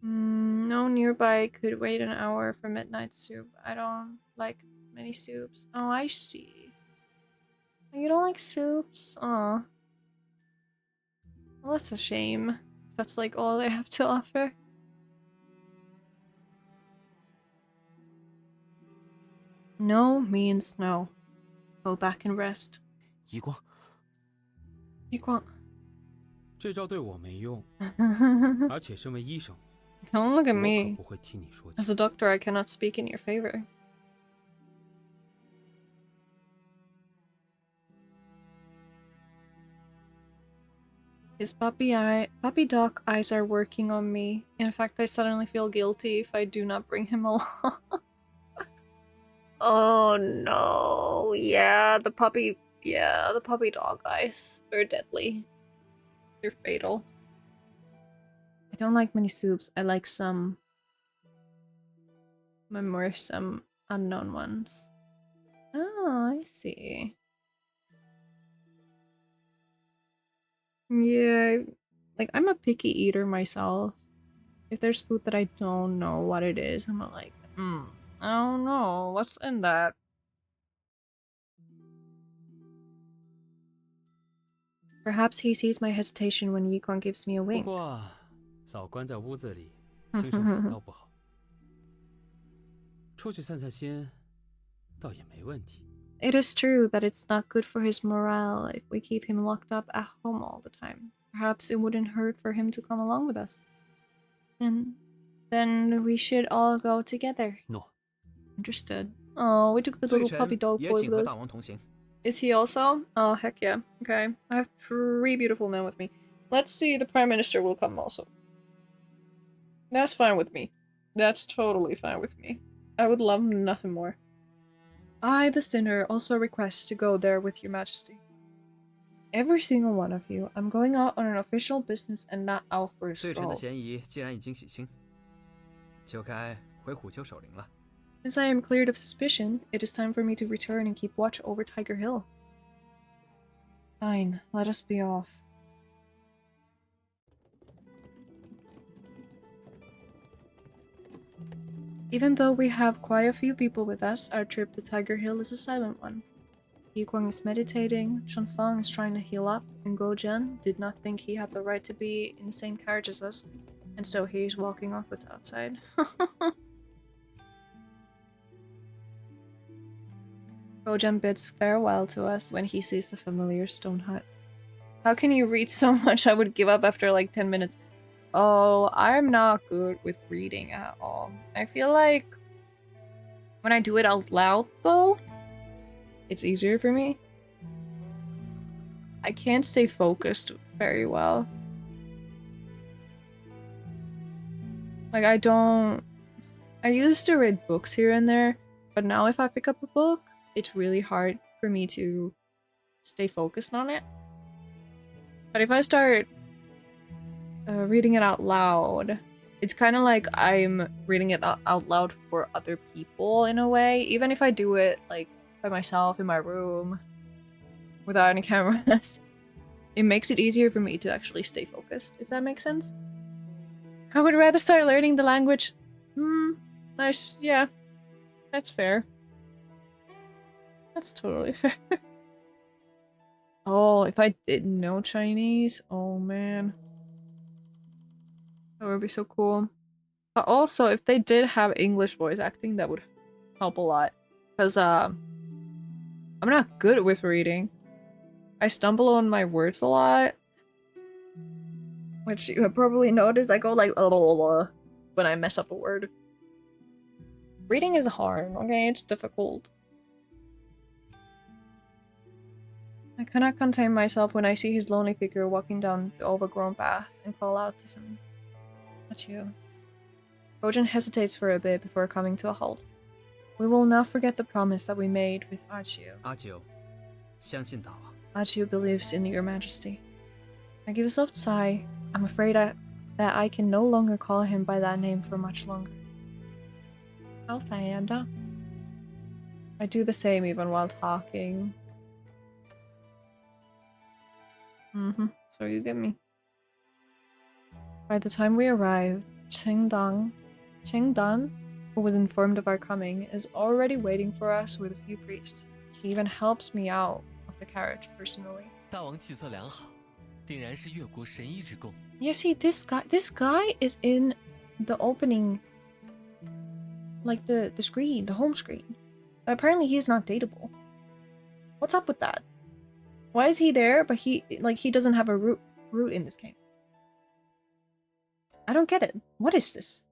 A: No nearby could wait an hour for midnight soup. I don't like many soups. Oh, I see. You don't like soups? Aw. Well, that's a shame. That's like all they have to offer. No means no. Go back and rest.
B: 遗光，
A: Yiquang.
D: 这招对我没用，而且身为医生，
A: Don't look at
D: 我可
A: me.
D: 不会替你说
A: As
D: 起。
A: a doctor, I cannot speak in your favor. His puppy dog eyes are working on me. In fact, I suddenly feel guilty if I do not bring him along. Oh no. Yeah, the puppy dog eyes. They're deadly. They're fatal. I don't like many soups. I like some unknown ones. Oh, I see. Yeah, like I'm a picky eater myself. If there's food that I don't know what it is, I'm like, I don't know what's in that. Perhaps he sees my hesitation when Yikong gives me a
D: 不
A: wink.
D: 过，老关在屋子里，精神反倒不好。出去散散心，倒也没问题。
A: It is true that it's not good for his morale if we keep him locked up at home all the time. Perhaps it wouldn't hurt for him to come along with us. And then we should all go together.
B: 诺。
A: Understood. Oh, we took the
G: 罪
A: little puppy
G: 臣
A: dog
G: 也
A: boy
G: 请
A: with
G: 和
A: us.
G: 大王同行。
A: Is he also? Oh, heck yeah. Okay. I have 3 beautiful men with me. Let's see, the Prime Minister will come also. That's fine with me. That's totally fine with me. I would love nothing more. I, the sinner, also request to go there with your majesty. Every single one of you. I'm going out on an official business and not out for a
G: 罪臣的
A: stroll.
G: 嫌疑既然已经洗清，就该回虎丘守灵了。
A: Since I am cleared of suspicion, it is time for me to return and keep watch over Tiger Hill. Fine, let us be off. Even though we have quite a few people with us, our trip to Tiger Hill is a silent one. Yiguang is meditating, Shanfang is trying to heal up, and Gojian did not think he had the right to be in the same carriage as us, and so he is walking on foot outside. Gojian bids farewell to us when he sees the familiar stone hut. How can you read so much? I would give up after like 10 minutes. Oh, I'm not good with reading at all. I feel like when I do it out loud, though, it's easier for me. I can't stay focused very well. Like, I used to read books here and there, but now if I pick up a book, it's really hard for me to stay focused on it. But if I start reading it out loud, it's kind of like I'm reading it out loud for other people in a way. Even if I do it like by myself in my room without any cameras, it makes it easier for me to actually stay focused, if that makes sense. I would rather start learning the language. Nice, yeah. That's fair. That's totally fair. Oh, if I didn't know Chinese, oh man. That would be so cool. But also, if they did have English voice acting, that would help a lot. Because, I'm not good with reading. I stumble on my words a lot. Which you have probably noticed, I go like when I mess up a word. Reading is hard, okay? It's difficult. I cannot contain myself when I see his lonely figure walking down the overgrown path and call out to him. Achio. Bojan hesitates for a bit before coming to a halt. We will not forget the promise that we made with Achio.
G: 阿九，相信大王。
A: Achio believes in your majesty. I give a soft sigh. I'm afraid that I can no longer call him by that name for much longer. How sad. I do the same even while talking. So you get me. By the time we arrive, Chengdan, who was informed of our coming, is already waiting for us with a few priests. He even helps me out of the carriage personally.
H: 大王气色良好，定然是越国神医之功。
A: Yeah, see, this guy is in the opening, like the screen, the home screen. But apparently he's not dateable. What's up with that? Why is he there, but he doesn't have a root in this game? I don't get it. What is this?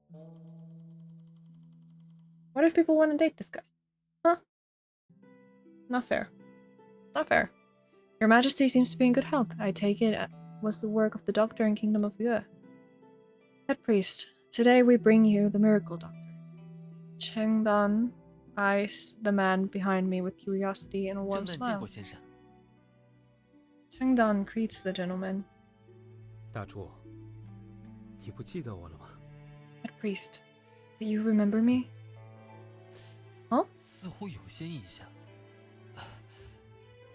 A: What if people want to date this guy? Huh? Not fair. Not fair. Your Majesty seems to be in good health. I take it was the work of the doctor in Kingdom of Yue. Head priest, today we bring you the miracle doctor. Chengdan eyes the man behind me with curiosity and a
H: 正
A: warm
H: 难见
A: smile.
H: 过先生。
A: Chengdan greets the gentleman.
D: 大柱，你不记得我了吗？
A: Head priest, do you remember me? Huh?
H: 似乎有些印象，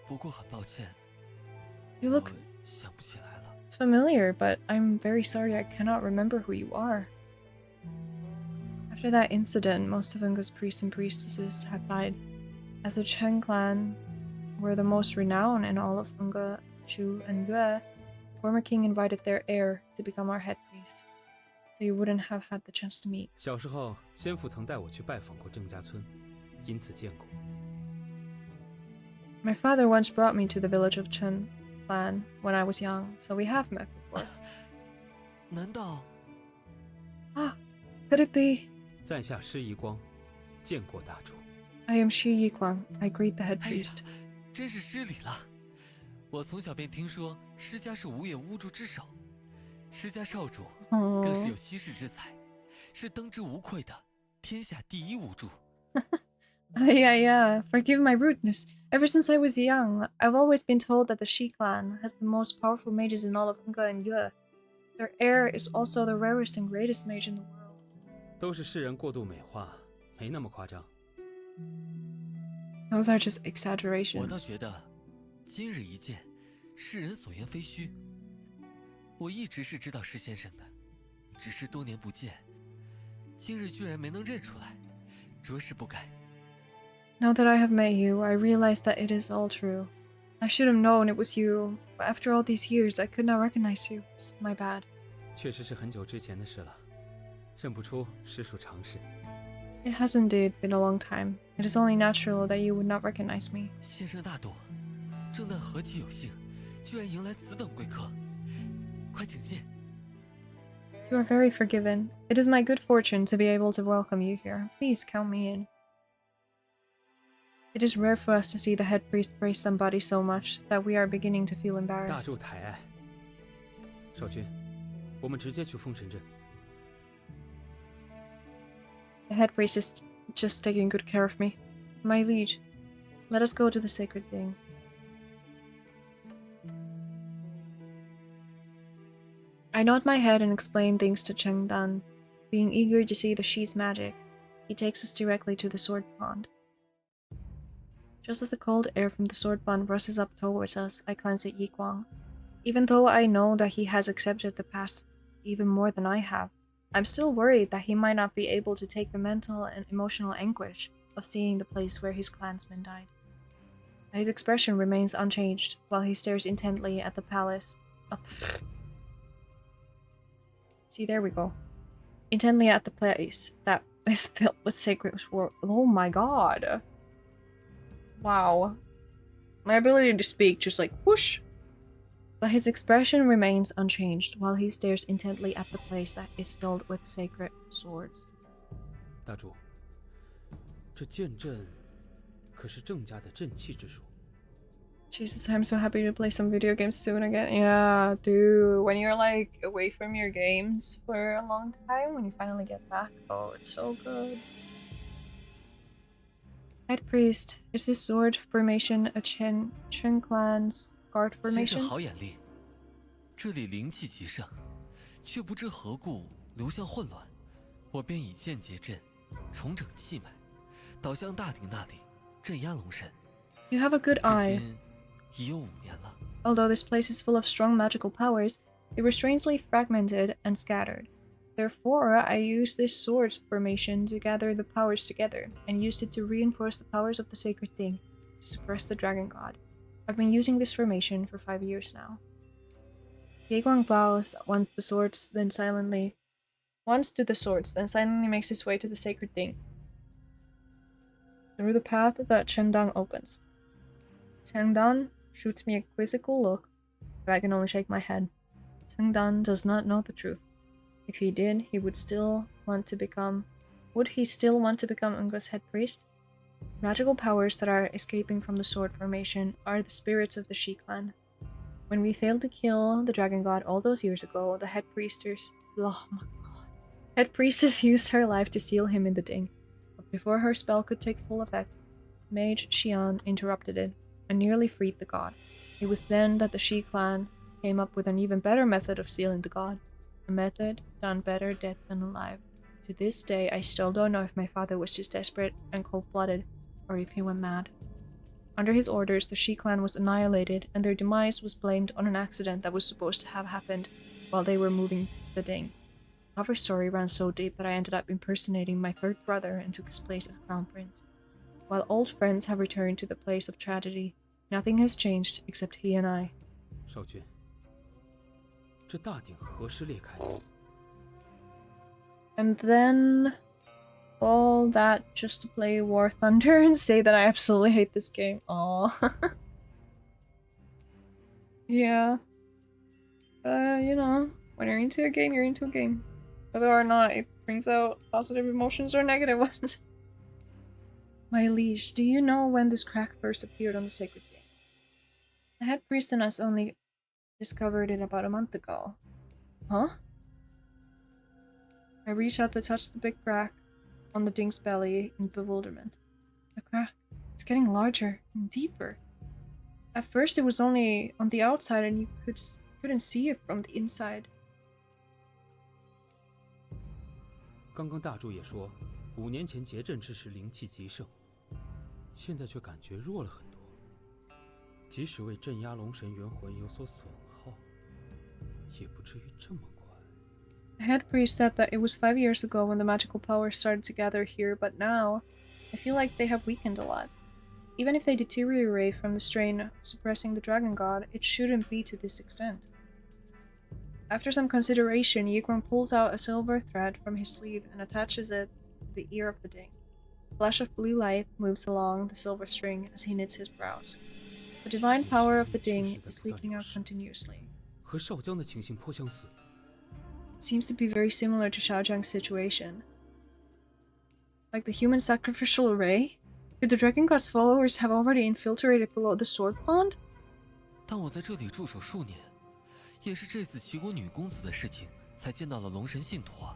H: 不过很抱歉，
A: You look
H: 我想不起来了。
A: familiar, but I'm very sorry I cannot remember who you are. After that incident, most of Unga's priests and priestesses had died. As the Chen clan were the most renowned in all of Unga, Chu and Yue, former king invited their heir to become our head priest, so you wouldn't have had the chance to meet.
D: 小时候，先父曾带我去拜访过郑家村，因此见过。
A: My father once brought me to the village of Chen clan when I was young, so we have met before.
H: 难道
A: Ah, could it be?
D: 在下施一光，见过大主。
A: I am Shi Yiquang. I greet the head
H: 哎呀
A: priest.
H: 真是失礼了？我从小便听说施家是无远巫祝之首，施家少主更是
A: Oh.
H: 有稀世之才，是当之无愧的天下第一巫祝。
A: Yeah. Forgive my rudeness. Ever since I was young, I've always been told that the Shi clan has the most powerful mages in all of Henge and Yue. Their heir is also the rarest and greatest mage in the world.
D: 都是世人过度美化，没那么夸张。
A: Those are just
H: 我倒
A: exaggerations.
H: 觉得，今日一见，世人所言非虚。我一直是知道施先生的，只是多年不见，今日居然没能认出来，着实不该。
A: Now that I have met you, I realize that it is all true. I should have known it was you, but after all these years, I could not recognize you. It's my bad.
D: 确实是很久之前的事了，认不出实属常事。
A: It has indeed been a long time. It is only natural that you would not recognize me.
H: 先生大度，正旦何其有幸，居然迎来此等贵客，快请进。
A: You are very forgiven. It is my good fortune to be able to welcome you here. Please count me in. It is rare for us to see the head priest praise somebody so much that we are beginning to feel
D: 大
A: embarrassed.
D: 柱抬爱。少君，我们直接去封神镇。
A: The head priest is just taking good care of me. My liege, let us go to the sacred thing. I nod my head and explain things to Cheng Dan. Being eager to see the Shi's magic, he takes us directly to the sword pond. Just as the cold air from the sword pond rushes up towards us, I glance at Yi Guang. Even though I know that he has accepted the past even more than I have, I'm still worried that he might not be able to take the mental and emotional anguish of seeing the place where his clansmen died. His expression remains unchanged while he stares intently at the palace. See, there we go. Intently at the place that is filled with sacred sword. Oh my god. Wow. My ability to speak just like whoosh. But his expression remains unchanged while he stares intently at the place that is filled with sacred swords.
D: 大主，这剑阵可是郑家的镇气之术。
A: Jesus, I'm so happy to play some video games soon again. Yeah, dude. When you're like away from your games for a long time, when you finally get back, oh, it's so good. Head priest, is this sword formation a Chen clan's guard
H: 先生
A: formation?
H: 好眼力，这里灵气极盛，却不知何故流向混乱，我便以剑结阵，重整气脉，导向大鼎那里镇压龙神。
A: You have a good
H: 至
A: eye.
H: 今已有5年了。
A: Although this place is full of strong magical powers, they were strangely fragmented and scattered. Therefore, I used this sword formation to gather the powers together, and used it to reinforce the powers of the sacred thing, to suppress the dragon god. I've been using this formation for 5 years now. Ye Guang bows once to the swords, then silently makes his way to the sacred thing. Through the path that Chengdang opens. Chengdan shoots me a quizzical look, but I can only shake my head. Chengdan does not know the truth. If he did, would he still want to become Unga's head priest? Magical powers that are escaping from the sword formation are the spirits of the Shi clan. When we failed to kill the dragon god all those years ago, the head priestess used her life to seal him in the Ding. But before her spell could take full effect, Mage Xian interrupted it and nearly freed the god. It was then that the Shi clan came up with an even better method of sealing the god. A method done better dead than alive. To this day, I still don't know if my father was just desperate and cold-blooded, or if he went mad. Under his orders, the Shi clan was annihilated, and their demise was blamed on an accident that was supposed to have happened while they were moving the Ding. The cover story ran so deep that I ended up impersonating my third brother and took his place as crown prince. While old friends have returned to the place of tragedy, nothing has changed except he and I.
D: 少君，这大鼎何时裂开的？
A: And then all that just to play War Thunder and say that I absolutely hate this game. Aw. Yeah. You know, when you're into a game, you're into a game. Whether or not it brings out positive emotions or negative ones. My liege, do you know when this crack first appeared on the sacred game? The head priest and us only discovered it about a month ago. Huh? I reached out to touch the big crack on the ding's belly in bewilderment. The crack is getting larger and deeper. At first it was only on the outside and you couldn't see it from the inside.
D: 刚刚大柱也说，5年前结阵之时灵气极盛，现在却感觉弱了很多。即使为镇压龙神元魂有所损耗，也不至于这么快。
A: The head priest said that it was 5 years ago when the magical powers started to gather here, but now I feel like they have weakened a lot. Even if they deteriorate from the strain of suppressing the dragon god, it shouldn't be to this extent. After some consideration, Yigron pulls out a silver thread from his sleeve and attaches it to the ear of the ding. A flash of blue light moves along the silver string as he knits his brows. The divine power of the ding is leaking out continuously.
D: 和少江的情形颇相似。
A: It seems to be very similar to Xiaojiang's situation. Like the human sacrificial array? Could the dragon god's followers have already infiltrated below the sword pond?
H: 但我在这里驻守数年，也是这次齐国女公子的事情，才见到了龙神信徒啊。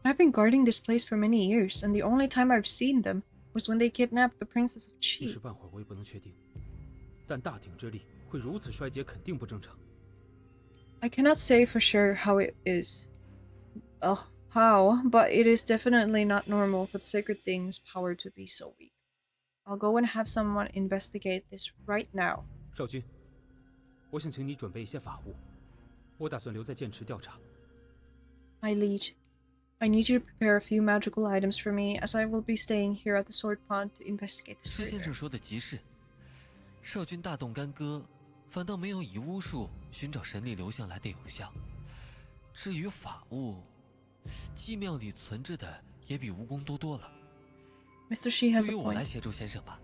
A: I've been guarding this place for many years, and the only time I've seen them was when they kidnapped the princess of
D: 一时
A: Qi.
D: 半会儿我也不能确定，但大鼎之力会如此衰竭，肯定不正常。
A: I cannot say for sure how it is. How, but it is definitely not normal for the sacred thing's power to be so weak. I'll go and have someone investigate this right now.
D: 少君，我想请你准备一些法物，我打算留在剑池调查。
A: My liege, I need you to prepare a few magical items for me, as I will be staying here at the sword pond to investigate this
H: 施先
A: further.
H: 生说的极是，少君大动干戈，反倒没有以巫术寻找神力流向来的有效。至于法物，祭庙里存着的也比蜈蚣多多了。
A: Mr. Shi has
H: 就
A: a
H: 由我来
A: point.
H: 协助先生吧。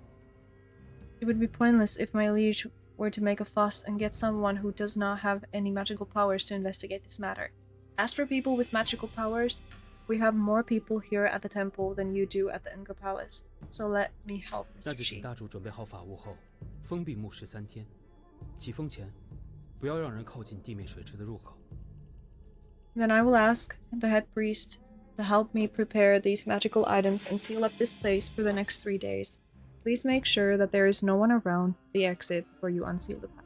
A: It would be pointless if my liege were to make a fuss and get someone who does not have any magical powers to investigate this matter. As for people with magical powers, we have more people here at the temple than you do at the Inca Palace, so let me help
D: 那
A: Mr.
D: 就请
A: Shi.
D: 大主准备好法物后，封闭墓室3天。起封前，不要让人靠近地面水池的入口。
A: Then I will ask the head priest to help me prepare these magical items and seal up this place for the next 3 days. Please make sure that there is no one around the exit before you unseal the path.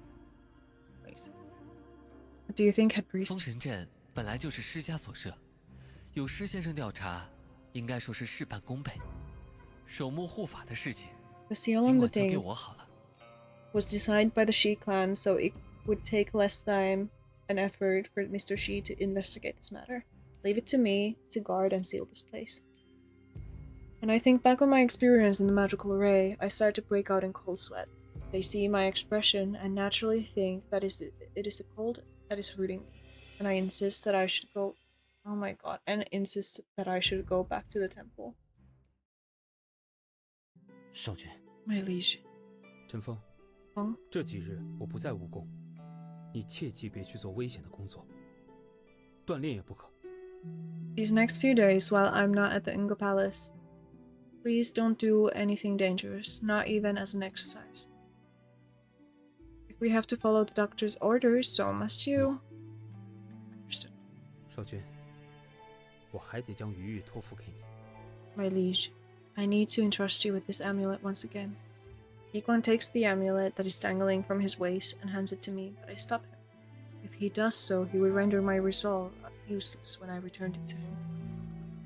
A: Please. What do you think, head
H: 封
A: priest?
H: 神阵本来就是施家所设，有施先生调查，应该说是事半功倍。守墓护法的事情，
A: The seal
H: 尽
A: on the
H: 管交给
A: ding
H: 我好了。
A: was designed by the Shi clan, so it would take less time and effort for Mr. Shi to investigate this matter. Leave it to me to guard and seal this place. When I think back on my experience in the magical array, I start to break out in cold sweat. They see my expression and naturally think that it is the cold that is hurting me, and I insist that I should go. Oh my god! And insist that I should go back to the temple.
B: 少君，
A: My liege.
D: 陈峰，
A: 嗯，
D: 这几日我不在蜈蚣，你切记别去做危险的工作，锻炼也不可。
A: These next few days, while I'm not at the Inga Palace, please don't do anything dangerous, not even as an exercise. If we have to follow the doctor's orders, so must you. Understood.
D: 少君，我还得将余玉托付给你。
A: My liege, I need to entrust you with this amulet once again. Ikwan takes the amulet that is dangling from his waist and hands it to me, but I stop him. If he does so, he would render my resolve useless when I returned it to him.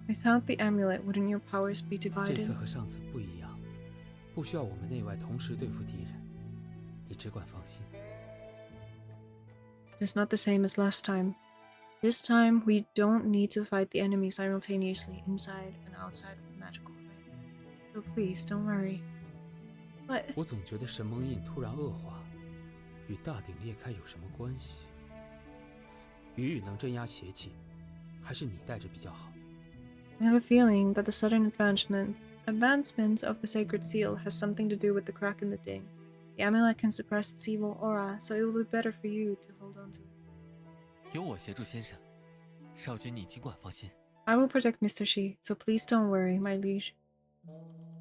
A: Without the amulet, wouldn't your powers be
D: 这
A: divided?
D: 次和上次不一样，不需要我们内外同时对付敌人，你只管放心。
A: It is not the same as last time. This time, we don't need to fight the enemy simultaneously inside and outside of the magical array. So please, don't worry. But
D: 我总觉得神盟印突然恶化，与大鼎裂开有什么关系？雨雨能镇压邪气，还是你带着比较好？
A: I have a feeling that the sudden advancement of the sacred seal has something to do with the crack in the ding. The amulet can suppress its evil aura, so it will be better for you to hold on to it.
H: 有我协助先生，少君你尽管放心。
A: I will protect Mr. Shi, so please don't worry, my liege.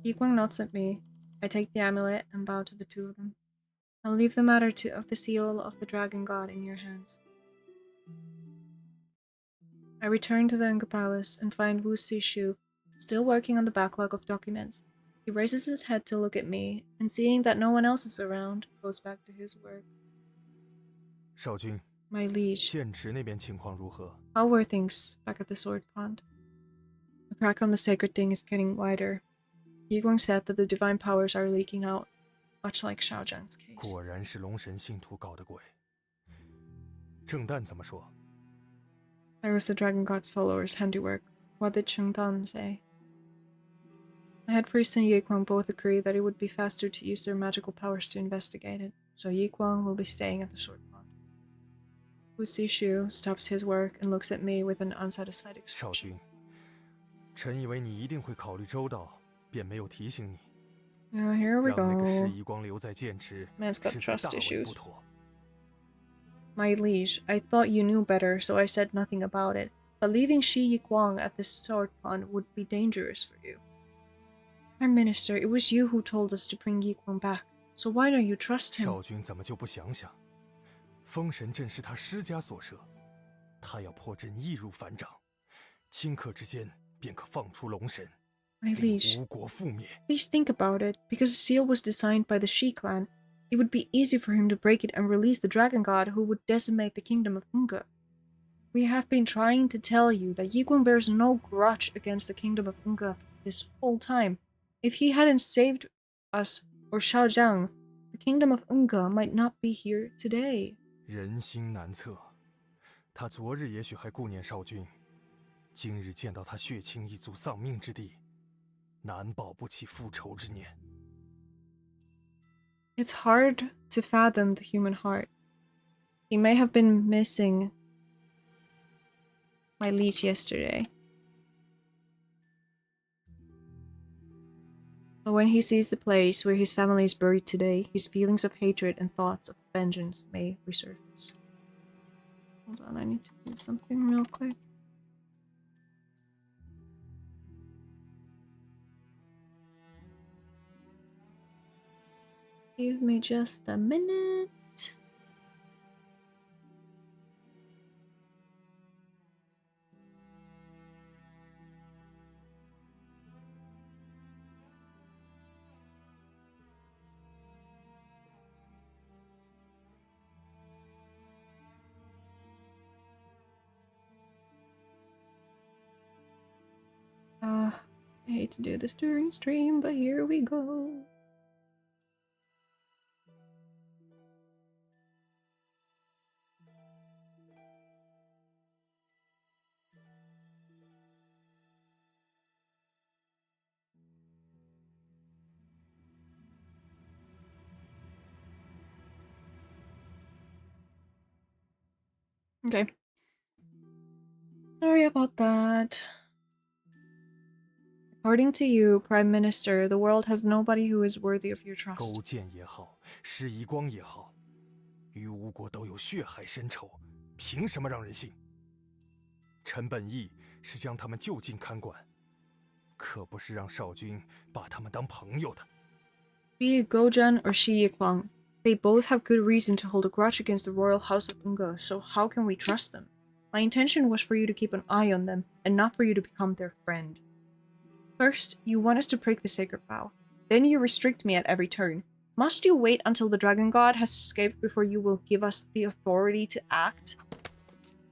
A: Yi Guang nods at me. I take the amulet and bow to the two of them. I'll leave the matter of the seal of the dragon god in your hands. I return to the Unga Palace and find Wu Sishu still working on the backlog of documents. He raises his head to look at me, and seeing that no one else is around, goes back to his work.
E: 少君
A: My liege,
E: 剑池那边情况如何？
A: how were things back at the sword pond? The crack on the sacred thing is getting wider. Yi Guang said that the divine powers are leaking out, much like Xiaozhang's case.
E: 果然是龙神信徒搞的鬼。郑旦怎么说？
A: There was the dragon god's followers' handiwork. What did Cheng Dan say? The head priest and Yi Guang both agree that it would be faster to use their magical powers to investigate it, so Yi Guang will be staying at the sword pond. Wu Sishu stops his work and looks at me with an unsatisfied
E: 少
A: expression.
E: 君，臣以为你一定会考虑周到，便没有提醒你，
A: Here we
E: 让那个
A: go.
E: 石夷光留在剑池，
A: Man's got
E: 实在
A: trust
E: 大为
A: issues.
E: 不妥。
A: My liege, I thought you knew better, so I said nothing about it. But leaving Shi Yiguang at the sword pond would be dangerous for you. Prime Minister, it was you who told us to bring Yiguang back, so why don't you trust him?
E: 少君怎么就不想想，封神阵是他施家所设，他要破阵易如反掌，顷刻之间便可放出龙神，
A: My
E: 令
A: liege,
E: 吴国覆灭。
A: please think about it. Because the seal was designed by the Shi clan, it would be easy for him to break it and release the dragon god who would decimate the kingdom of Unga. We have been trying to tell you that Yiguang bears no grudge against the kingdom of Unga this whole time. If he hadn't saved us or Xiaozhang, the kingdom of Unga might not be here today.
E: 人心难测，他昨日也许还顾念少君，今日见到他血亲一族丧命之地，难保不起复仇之念。
A: It's hard to fathom the human heart. He may have been missing my liege yesterday. But when he sees the place where his family is buried today, his feelings of hatred and thoughts of vengeance may resurface. Hold on, I need to do something real quick. Give me just a minute. I hate to do this during stream, but here we go. Okay. Sorry about that. According to you, Prime Minister, the world has nobody who is worthy of your
E: 勾
A: trust.
E: 践也好，施夷光也好，与吴国都有血海深仇，凭什么让人信？臣本意是将他们就近看管，可不是让少君把他们当朋友的。
A: Be it Gojan or Shi Yiguang, they both have good reason to hold a grudge against the royal house of Unga, so how can we trust them? My intention was for you to keep an eye on them, and not for you to become their friend. First, you want us to break the sacred vow. Then you restrict me at every turn. Must you wait until the dragon god has escaped before you will give us the authority to act?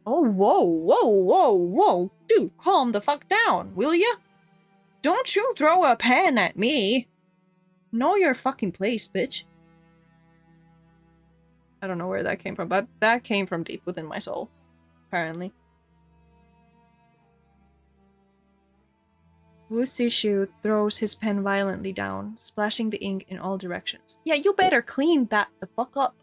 A: Oh, whoa. Dude, calm the fuck down, will ya? Don't you throw a pen at me. Know your fucking place, bitch. I don't know where that came from, but that came from deep within my soul. Apparently. Wu Sishu throws his pen violently down, splashing the ink in all directions. Yeah, you better clean that the fuck up.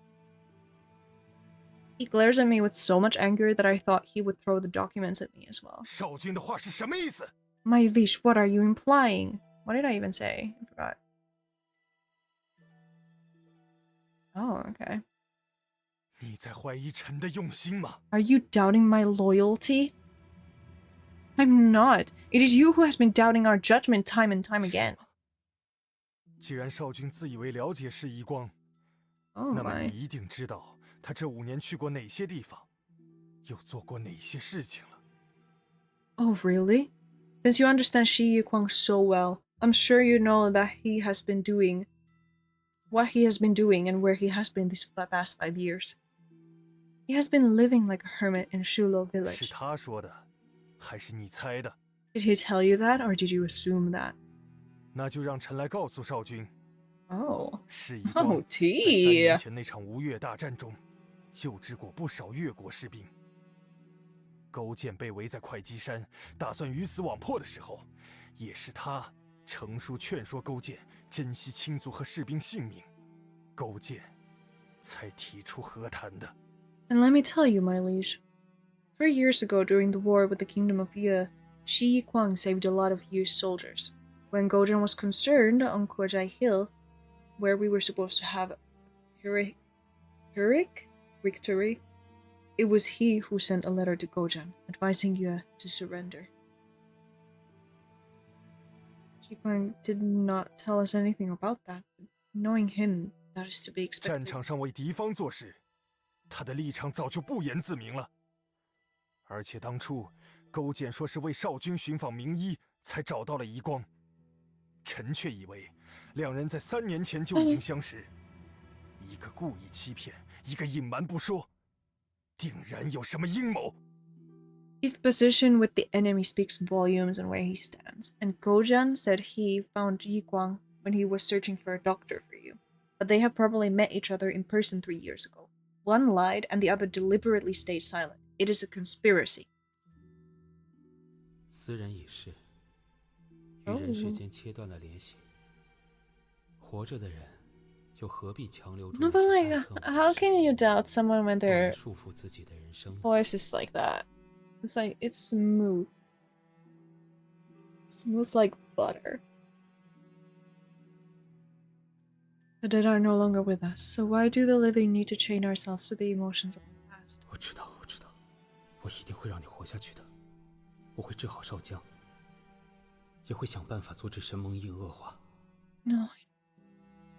A: He glares at me with so much anger that I thought he would throw the documents at me as well.
E: 少君的话是什么意思？
A: My Liege, what are you implying? What did I even say? I forgot. Oh, okay.
E: 你在怀疑臣的用心吗？
A: Are you doubting my loyalty? I'm not. It is you who has been doubting our judgment time and time again.
E: 既然少君自以为了解是遗光，
A: Oh
E: 那么
A: my.
E: 你一定知道他这5年去过哪些地方，又做过哪些事情了。
A: Oh, really? Since you understand Shi Yikwang so well, I'm sure you know that what he has been doing and where he has been these past 5 years. He has been living like a hermit in Shulo
E: 是
A: village.
E: 他说的，还是你猜的？
A: Did he tell you that, or did you assume that?
E: 那就让臣来告诉少君，
A: Oh.
E: 是遗光
A: Oh,
E: 在3年
A: tea.
E: 前那场吴越大战中，救治过不少越国士兵。勾践被围在会稽山，打算鱼死网破的时候，也是他成书劝说勾践珍惜亲族和士兵性命，勾践才提出和谈的。
A: And let me tell you, my liege. 3 years ago, during the war with the kingdom of Ye, Shi Yikwang saved a lot of Ye's soldiers. When Gojan was concerned on Korjai Hill, where we were supposed to have Pyrrhic victory, it was he who sent a letter to Gojan, advising Ye to surrender. Yikwang did not tell us anything about that, but knowing him, that is to be
E: 战
A: expected.
E: 场上为敌方做事，他的立场早就不言自明了。而且当初勾践说是为少君寻访名医，才找到了遗光，臣却以为两人在3年前就已经相识。一个故意欺骗，一个隐瞒不说，定然有什么阴谋。
A: His position with the enemy speaks volumes on where he stands, and Gojan said he found Yikwang when he was searching for a doctor for you. But they have probably met each other in person 3 years ago. One lied and the other deliberately stayed silent. It is a conspiracy.
D: 斯人已逝，与人世间切断了联系。活着的人，又何必强留住
A: No,
D: 一
A: but
D: 些
A: like,
D: 爱恨
A: how
D: 往事，
A: can you doubt someone when
D: 用来
A: their
D: 束缚自己的人生呢？
A: voice is like that? It's like, it's smooth. Smooth like butter. The dead are no longer with us, so why do the living need to chain ourselves to the emotions of the past?
D: 我知道，我一定会让你活下去的。我会治好少将，也会想办法阻止神盟印恶化。
A: No,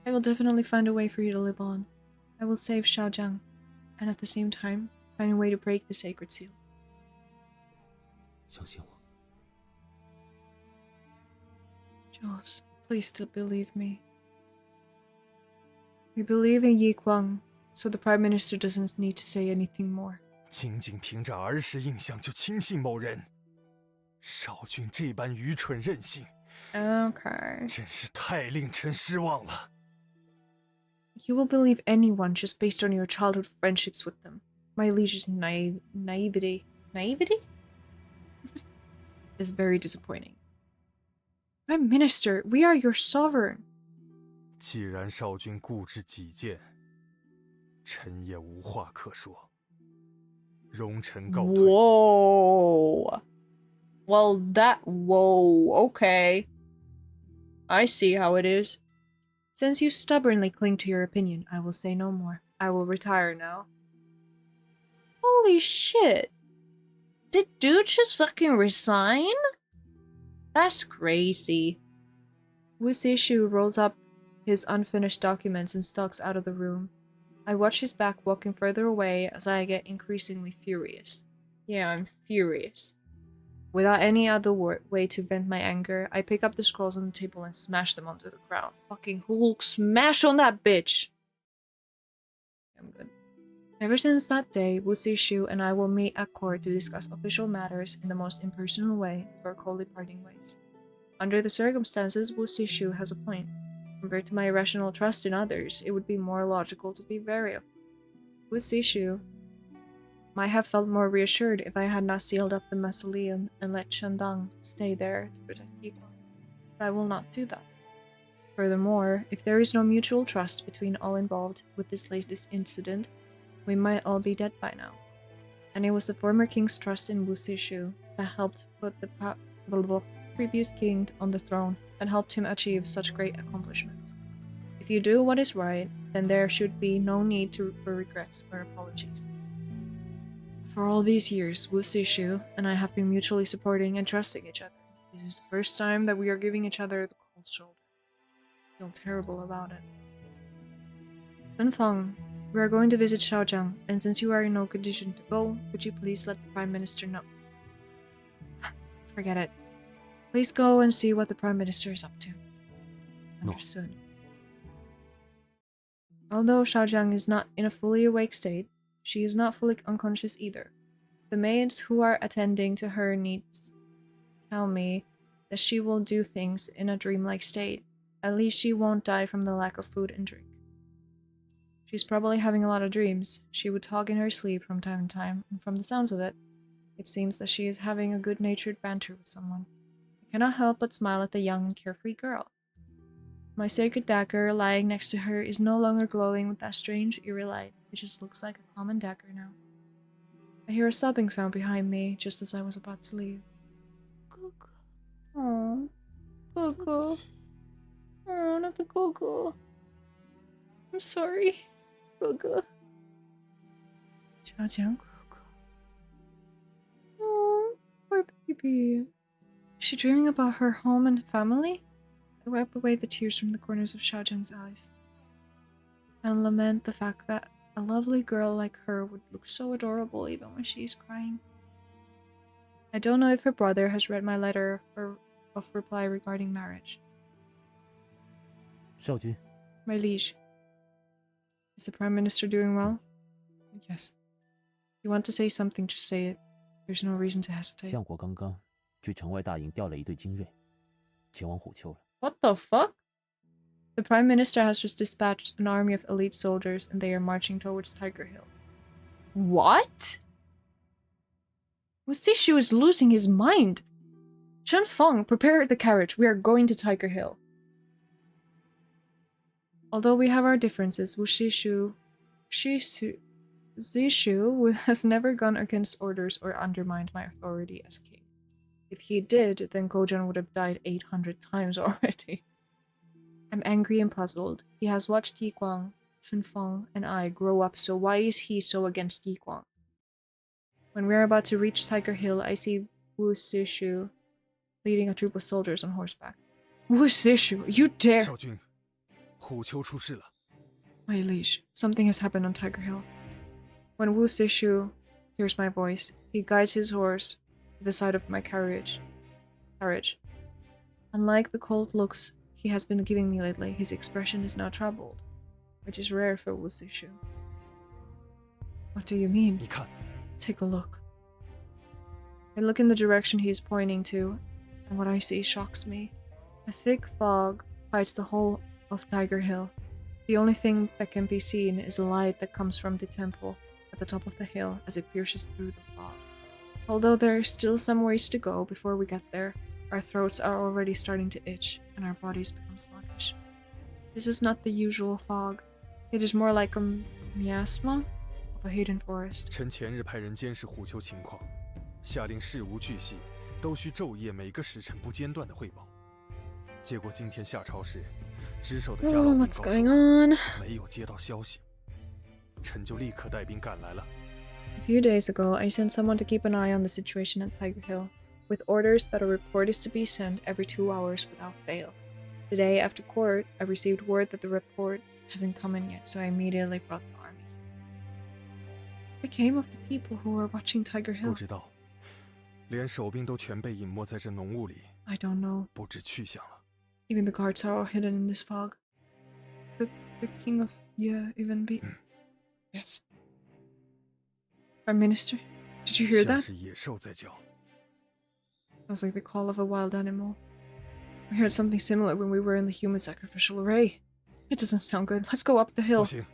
A: I will definitely find a way for you to live on. I will save Xiaojiang, and at the same time, find a way to break the sacred seal.
D: 相信我。
A: Jules, please still believe me. We believe in Yi Guang, so the Prime Minister doesn't need to say anything more.
E: 仅仅凭着儿时印象就轻信某人，少君这般愚蠢任性，
A: Okay.
E: 真是太令臣失望了。
A: You will believe anyone just based on your childhood friendships with them. My liege's naivety is very disappointing. Prime Minister, we are your sovereign.
E: 既然少君固执己见，臣也无话可说。容臣告退。
A: Whoa. Well, whoa, okay. I see how it is. Since you stubbornly cling to your opinion, I will say no more. I will retire now. Holy shit. Did dude just fucking resign? That's crazy. Wu Sishu rolls up his unfinished documents and stalks out of the room. I watch his back walking further away as I get increasingly furious. Yeah, I'm furious. Without any other way to vent my anger, I pick up the scrolls on the table and smash them onto the ground. Fucking Hulk smash on that bitch! I'm good. Ever since that day, Wu Sishu and I will meet at court to discuss official matters in the most impersonal way before coldly parting ways. Under the circumstances, Wu Sishu has a point. Compared to my irrational trust in others, it would be more logical to be wary of them. Wu Sishu might have felt more reassured if I had not sealed up the mausoleum and let Shandang stay there to protect Yiquan. But I will not do that. Furthermore, if there is no mutual trust between all involved with this latest incident, we might all be dead by now. And it was the former king's trust in Wu Zishu that helped put the previous king on the throne and helped him achieve such great accomplishments. If you do what is right, then there should be no need for regrets or apologies. For all these years, Wu Zishu and I have been mutually supporting and trusting each other. This is the first time that we are giving each other the cold shoulder. I feel terrible about it. Shunfeng, we are going to visit Shaojiang, and since you are in no condition to go, could you please let the Prime Minister know? Forget it. Please go and see what the Prime Minister is up to. Understood. No. Although Shaojiang is not in a fully awake state, she is not fully unconscious either. The maids who are attending to her needs tell me that she will do things in a dreamlike state. At least she won't die from the lack of food and drink. She's probably having a lot of dreams. She would talk in her sleep from time to time, and from the sounds of it, it seems that she is having a good-natured banter with someone. I cannot help but smile at the young and carefree girl. My sacred dagger lying next to her is no longer glowing with that strange, eerie light. It just looks like a common dagger now. I hear a sobbing sound behind me just as I was about to leave. Oh, Coco. Oh, not the Coco. I'm sorry, Coco. Xiaojiang. Oh, poor baby. Is she dreaming about her home and family? I wipe away the tears from the corners of Xiaojiang's eyes and lament the fact that a lovely girl like her would look so adorable even when she is crying. I don't know if her brother has read my letter of reply regarding marriage.
B: Shaojun.
A: My liege. Is the Prime Minister doing well? Yes. If you want to say something, just say it. There's no reason to hesitate.
B: 相国刚刚去城外大营调了一队精锐，前往虎丘了。
A: What the fuck? The Prime Minister has just dispatched an army of elite soldiers and they are marching towards Tiger Hill. What? Wu Zishu is losing his mind. Shunfeng, prepare the carriage. We are going to Tiger Hill. Although we have our differences, Wu Zishu has never gone against orders or undermined my authority as king. If he did, then Gojan would have died 800 times already. I'm angry and puzzled. He has watched Yiguang, Shunfeng, and I grow up, so why is he so against Yiguang? When we are about to reach Tiger Hill, I see Wu Zishu leading a troop of soldiers on horseback. Wu Zishu, you dare!
E: 少君，虎丘出事了。
A: My liege, something has happened on Tiger Hill. When Wu Zishu hears my voice, he guides his horse to the side of my carriage. Unlike the cold looks he has been giving me lately, his expression is now troubled, which is rare for Wu Zishu. What do you mean?
E: 你看，
A: Take a look. I look in the direction he is pointing to, and what I see shocks me. A thick fog hides the whole of Tiger Hill. The only thing that can be seen is a light that comes from the temple at the top of the hill as it pierces through the fog. Although there is still some ways to go before we get there, our throats are already starting to itch and our bodies become sluggish. This is not the usual fog. It is more like a miasma of a hidden forest.
E: 臣前日派人监视虎丘情况，下令事无巨细都需昼夜每个时辰不间断的汇报。结果今天下朝时，值守的家老兵告诉我没有接到消息，臣就立刻带兵赶来了。
A: A few days ago, I sent someone to keep an eye on the situation at Tiger Hill, with orders that a report is to be sent every 2 hours without fail. Today, after court, I received word that the report hasn't come in yet, so I immediately brought the army. What became of the people who were watching Tiger
E: 不
A: Hill?
E: 知道，连守兵都全被隐没在这浓雾里，
A: I don't know.
E: 不知去向了。
A: Even the guards are all hidden in this fog. The king of even be... Yes. Prime Minister, did you hear
E: 像
A: that?
E: 是野兽在叫。
A: Sounds like the call of a wild animal. We heard something similar when we were in the human sacrificial array. It doesn't sound good. Let's go up the
E: 不
A: hill.
E: 行，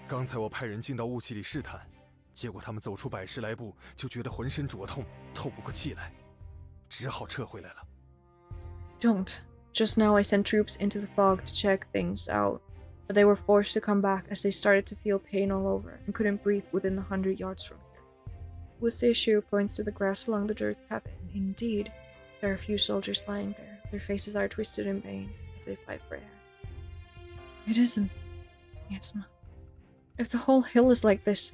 E: 刚才我派人进到雾气里试探，结果他们走出100十来步，就觉得浑身灼痛，透不过气来，只好撤回来了。
A: Don't. Just now I sent troops into the fog to check things out, but they were forced to come back as they started to feel pain all over and couldn't breathe within 100 yards from here. Wu Shu points to the grass along the dirt path, and indeed, there are a few soldiers lying there. Their faces are twisted in pain as they fight for air. It isn't. Yes, ma. If the whole hill is like this,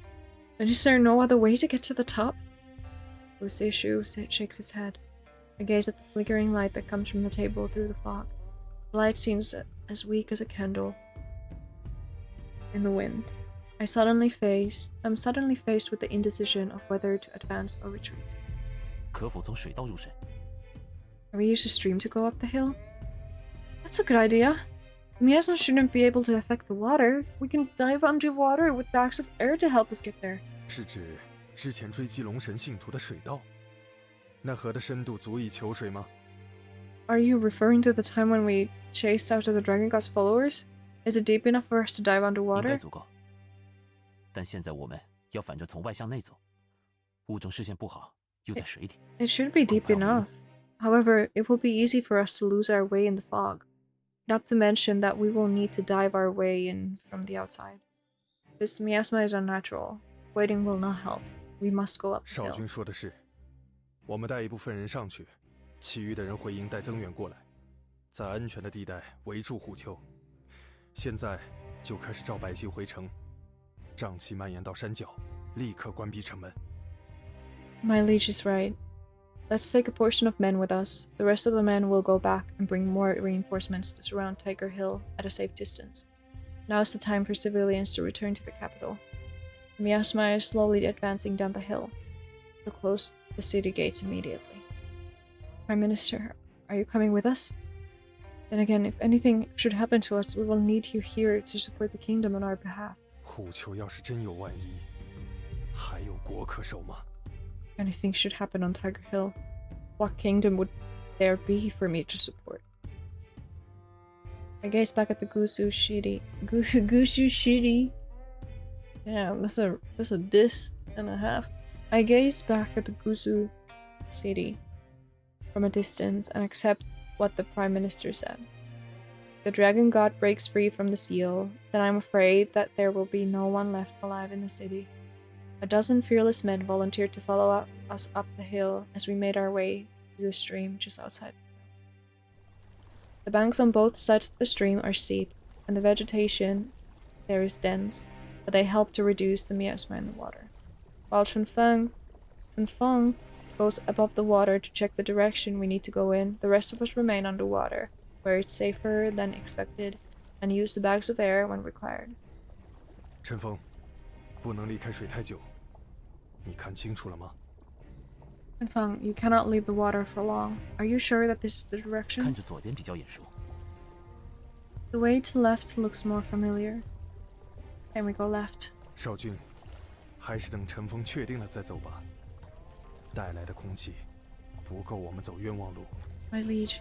A: then is there no other way to get to the top? Wu Shu shakes his head. I gaze at the flickering light that comes from the table through the fog. The light seems as weak as a candle in the wind. I'm suddenly faced with the indecision of whether to advance or retreat.
B: 可否从水道入深？
A: Can we use a stream to go up the hill? That's a good idea. Miasma shouldn't be able to affect the water. We can dive underwater with bags of air to help us get there.
E: 是指之前追击龙神信徒的水道？那河的深度足以求水吗？
A: Are you referring to the time when we chased after the Dragon God's followers? Is it deep enough for us to dive
B: 应该
A: underwater?
B: 足够。但现在我们要反着从外向内走，雾中视线不好，又在水里。
A: It should be deep enough. However, it will be easy for us to lose our way in the fog. Not to mention that we will need to dive our way in from the outside. This miasma is unnatural. Waiting will not help. We must go up the
E: 少
A: hill.
E: 君说的是，我们带一部分人上去，其余的人回营带增援过来，在安全的地带围住虎丘。现在就开始召百姓回城，瘴气蔓延到山脚，立刻关闭城门。
A: My liege is right. Let's take a portion of men with us. The rest of the men will go back and bring more reinforcements to surround Tiger Hill at a safe distance. Now is the time for civilians to return to the capital. The miasma is slowly advancing down the hill. We'll close the city gates immediately. Prime Minister, are you coming with us? Then again, if anything should happen to us, we will need you here to support the kingdom on our behalf.
E: 虎丘要是真有万一，还有国可守吗？
A: Anything should happen on Tiger Hill, what kingdom would there be for me to support? I gaze back at the Gusu Shiri. Gusu Shiri? Damn, that's a diss and a half. I gaze back at the Gusu city from a distance and accept what the Prime Minister said. If the Dragon God breaks free from the seal, then I'm afraid that there will be no one left alive in the city. A dozen fearless men volunteered to follow us up the hill as we made our way to the stream just outside. The banks on both sides of the stream are steep, and the vegetation there is dense, but they help to reduce the miasma in the water. While Chunfeng goes above the water to check the direction we need to go in, the rest of us remain underwater, where it's safer than expected, and use the bags of air when required.
E: 陈峰，不能离开水太久。你看清楚了吗？
A: Chunfeng, you cannot leave the water for long. Are you sure that this is the
B: 看
A: direction?
B: 着左边比较眼熟。
A: The way to left looks more familiar. Can we go left?
E: 少君，还是等陈峰确定了再走吧。带来的空气不够我们走冤枉路。
A: My liege,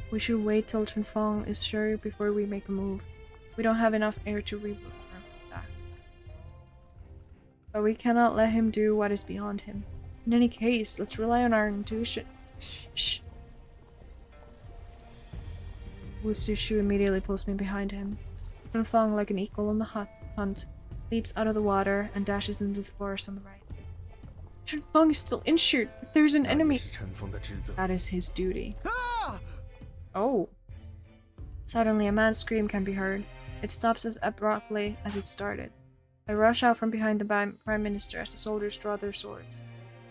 A: we should wait till Chunfeng is sure before we make a move. We don't have enough air to reroute back. But we cannot let him do what is beyond him. In any case, let's rely on our intuition. Shh. Wu Shu immediately pulls me behind him. Chunfeng, like an eagle on the hunt, leaps out of the water and dashes into the forest on the right. Chunfeng is still injured. If there's an
E: 那也
A: enemy,
E: 是陈峰的职责。
A: that is his duty. Oh. Suddenly, a man's scream can be heard. It stops as abruptly as it started. I rush out from behind the Prime Minister as the soldiers draw their swords.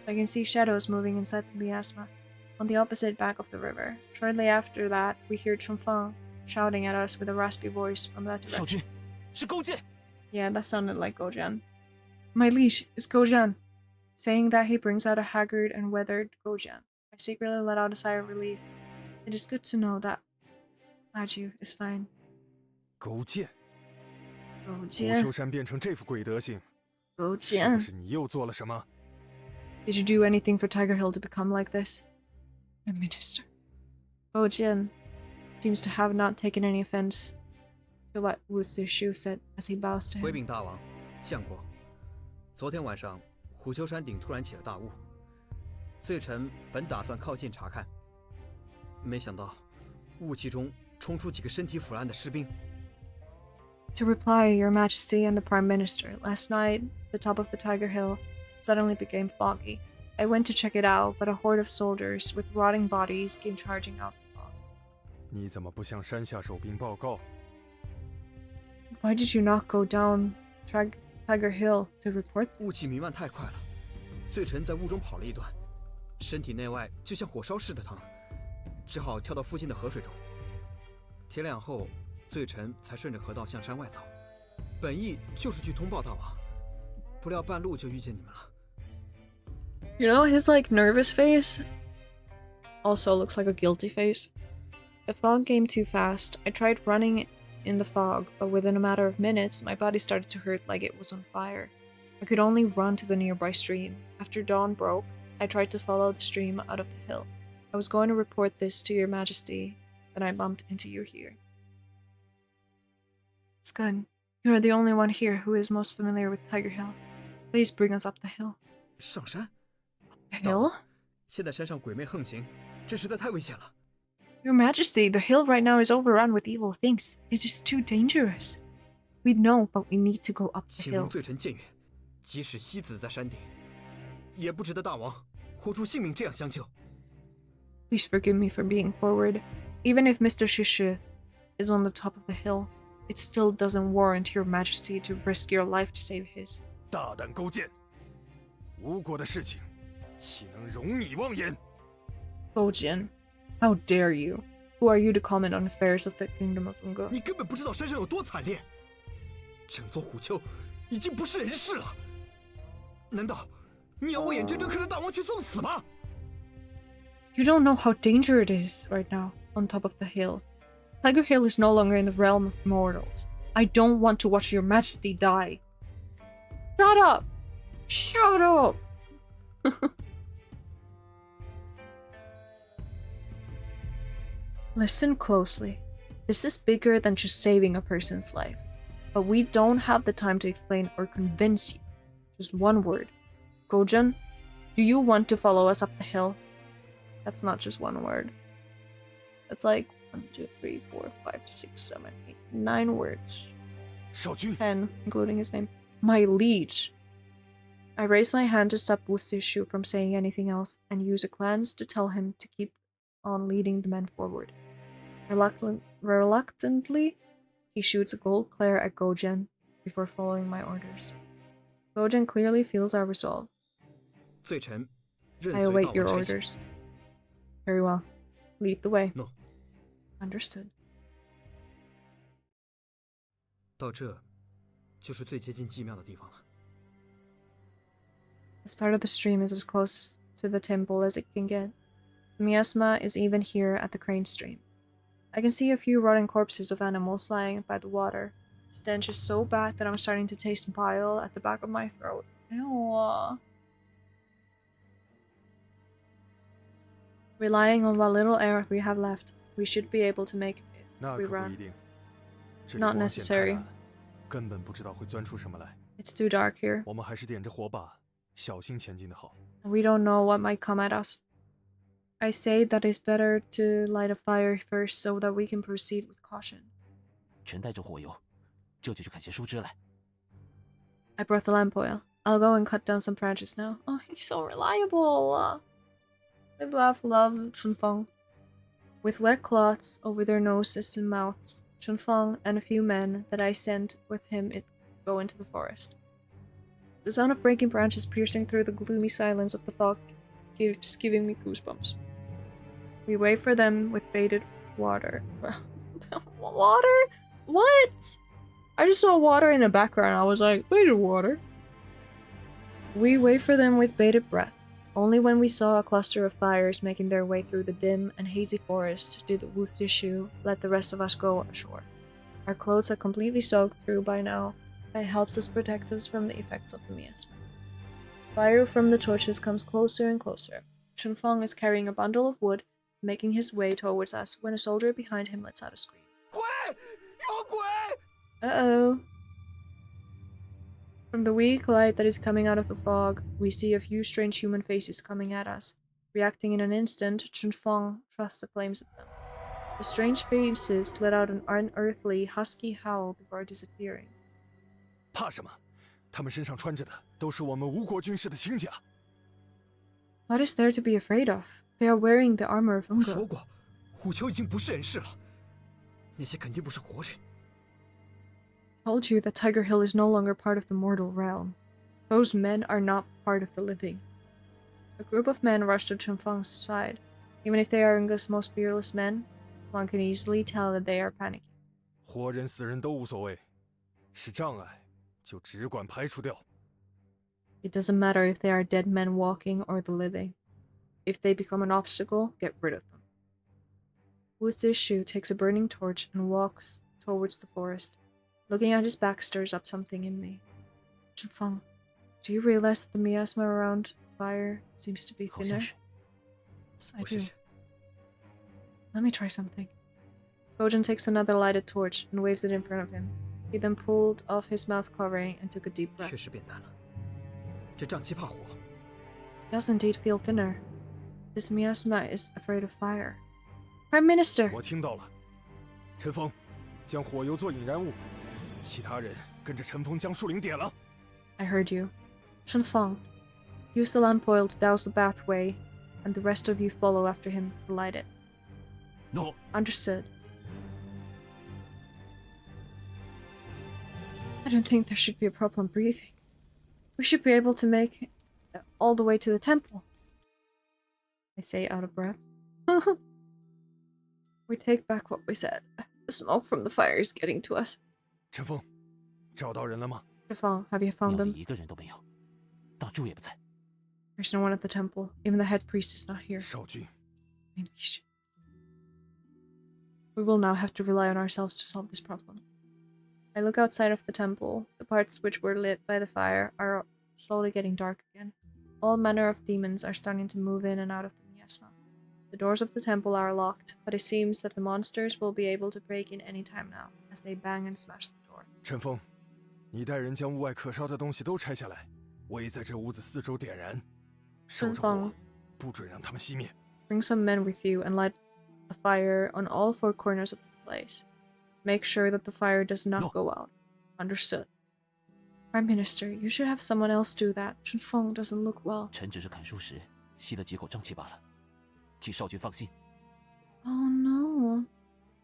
A: I can see shadows moving inside the miasma, on the opposite bank of the river. Shortly after that, we hear Chunfeng shouting at us with a raspy voice from that
B: 少
A: direction.
B: 君，是勾践。
A: Yeah, that sounded like Gojian. My liege, it's Gojian. Saying that, he brings out a haggard and weathered Gojian. I secretly let out a sigh of relief. It is good to know that Aju is fine.
E: 勾践，虎
A: Gojian.
E: 丘山变成这副鬼德行，是不
A: Gojian.
E: 是你又做了什么？
A: Did you do anything for Tiger Hill to become like this? My minister. Gojian seems to have not taken any offense to what Wu Shu said as he bows to
G: 回
A: him.
G: 禀大王、相国，昨天晚上虎丘山顶突然起了大雾，罪臣本打算靠近查看，没想到雾气中冲出几个身体腐烂的士兵。
A: To reply, Your Majesty and the Prime Minister. Last night, the top of the Tiger Hill suddenly became foggy. I went to check it out, but a horde of soldiers with rotting bodies came charging out the fog.
E: 你怎么不向山下守兵报告？
A: Why did you not go down Tiger Hill to report
G: 雾气
A: this?
G: 弥漫太快了，罪臣在雾中跑了一段，身体内外就像火烧似的疼，只好跳到附近的河水中。天亮后，罪臣才顺着河道向山外走，本意就是去通报大王，不料半路就遇见你们了。
A: You know, his like nervous face also looks like a guilty face. The fog came too fast. I tried running in the fog, but within a matter of minutes, my body started to hurt like it was on fire. I could only run to the nearby stream. After dawn broke, I tried to follow the stream out of the hill. I was going to report this to Your Majesty, then I bumped into you here. It's good. You are the only one here who is most familiar with Tiger Hill. Please bring us up the hill.
G: 上山？
A: Hill?
G: 现在山上鬼魅横行，这实在太危险了。
A: Your Majesty, the hill right now is overrun with evil things. It is too dangerous. We know, but we need to go up the
G: 请容
A: hill.
G: 罪臣僭越，即使西子在山顶，也不值得大王豁出性命这样相救。
A: Please forgive me for being forward. Even if Mr. Shishu is on the top of the hill, it still doesn't warrant Your Majesty to risk your life to save his.
E: 大胆勾践，吴国的事情，岂能容你妄言？
A: Gojin, how dare you? Who are you to comment on affairs of the Kingdom of Ungo?
G: 你根本不知道山上有多惨烈，整座虎丘已经不是人事了。难道你要我眼睁睁看着大王去送死吗？
A: You don't know how dangerous it is right now on top of the hill. Tiger Hill is no longer in the realm of mortals. I don't want to watch Your Majesty die. Shut up! Shut up! Listen closely. This is bigger than just saving a person's life. But we don't have the time to explain or convince you. Just one word. Gojun, do you want to follow us up the hill? That's not just one word. That's like 1, 2, 3, 4, 5, 6, 7, 8, 9 words.
E: 少君，
A: 10, including his name. My liege. I raise my hand to stop Wu Sishu from saying anything else and use a glance to tell him to keep on leading the men forward. Reluctantly, he shoots a gold glare at Gojen before following my orders. Gojen clearly feels our resolve.
G: 罪臣任
A: I
G: 随大
A: await
G: 王
A: your
G: 差遣。
A: orders. Very well. Lead the way.
G: No.
A: Understood.
G: 到这，就是最接近祭庙的地方了。
A: This part of the stream is as close to the temple as it can get. The miasma is even here at the crane stream. I can see a few rotting corpses of animals lying by the water. The stench is so bad that I'm starting to taste bile at the back of my throat. Ew. Relying on what little air we have left, we should be able to make it
E: 那
A: if we
E: 可不一
A: run.
E: 定。这里
A: Not
E: 光线太
A: necessary.
E: 暗了，根本不知道会钻出什么来。
A: It's too dark here.
E: 我们还是点着火把，小心前进的好。
A: We don't know what might come at us. I say that it's better to light a fire first so that we can proceed with caution.
B: 臣带着火油，这就去砍些树枝来。
A: I brought the lamp oil. I'll go and cut down some branches now. Oh, he's so reliable. I love Chunfeng. With wet cloths over their noses and mouths, Chunfeng and a few men that I sent with him go into the forest. The sound of breaking branches piercing through the gloomy silence of the fog keeps giving me goosebumps. We wait for them with baited water. Water? What? I just saw water in the background. I was like, baited water. We wait for them with bated breath. Only when we saw a cluster of fires making their way through the dim and hazy forest did Wu Sishu let the rest of us go ashore. Our clothes are completely soaked through by now. It helps us protect us from the effects of the miasma. Fire from the torches comes closer and closer. Chunfeng is carrying a bundle of wood, making his way towards us when a soldier behind him lets out a scream.
E: 鬼！有鬼！
A: Uh-oh. From the weak light that is coming out of the fog, we see a few strange human faces coming at us. Reacting in an instant, Chunfeng thrusts the flames at them. The strange faces let out an unearthly, husky howl before disappearing.
E: 怕什么？他们身上穿着的都是我们吴国军士的轻甲。
A: What is there to be afraid of? They are wearing the armor of
G: 我说
A: Ungo.
G: 过，虎丘已经不是人世了，那些肯定不是活人。
A: Told you that Tiger Hill is no longer part of the mortal realm. Those men are not part of the living. A group of men rushed to Chunfeng's side. Even if they are Unga's most fearless men, one can easily tell that they are panicking.
E: 活人死人都无所谓，是障碍就只管排除掉。
A: It doesn't matter if they are dead men walking or the living. If they become an obstacle, get rid of them. Wu Zishu takes a burning torch and walks towards the forest. Looking at his back stirs up something in me. Chunfeng, do you realize that the miasma around the fire seems to be
B: 好像
A: thinner?
B: 是。
A: Yes, I
G: 我试
A: do.
G: 试。
A: Let me try something. Bojan takes another lighted torch and waves it in front of him. He then pulled off his mouth covering and took a deep breath.
G: 确实变淡了。这瘴气怕火，
A: It does indeed feel thinner. This miasma is afraid of fire. Prime Minister!
E: 我听到了，陈峰，将火油做引燃物，其他人跟着陈峰将树林点了。
A: I heard you. Chunfeng, use the lamp oil to douse the pathway, and the rest of you follow after him to light it.
F: No.
A: Understood. I don't think there should be a problem breathing. We should be able to make it all the way to the temple. I say out of breath. We take back what we said. The smoke from the fire is getting to us.
E: 陈峰，找到人了吗？
A: Chunfeng, have you found
B: 庙里
A: them?
B: 一个人都没有，大柱也不在。
A: There's no one at the temple. Even the head priest is not here.
E: 少君，
A: Liege. We will now have to rely on ourselves to solve this problem. I look outside of the temple. The parts which were lit by the fire are slowly getting dark again. All manner of demons are starting to move in and out of the miasma. The doors of the temple are locked, but it seems that the monsters will be able to break in any time now, as they bang and smash the door.
E: 陈峰，你带人将屋外可烧的东西都拆下来，围在这屋子四周点燃，守着火，不准让他们熄灭。
A: Bring some men with you and light a fire on all four corners of the place. Make sure that the fire does not
B: No.
A: go out. Understood. Prime Minister, you should have someone else do that. Chunfeng doesn't look well.
B: 臣只是砍树时吸了几口瘴气罢了，请少君放心。
A: Oh no.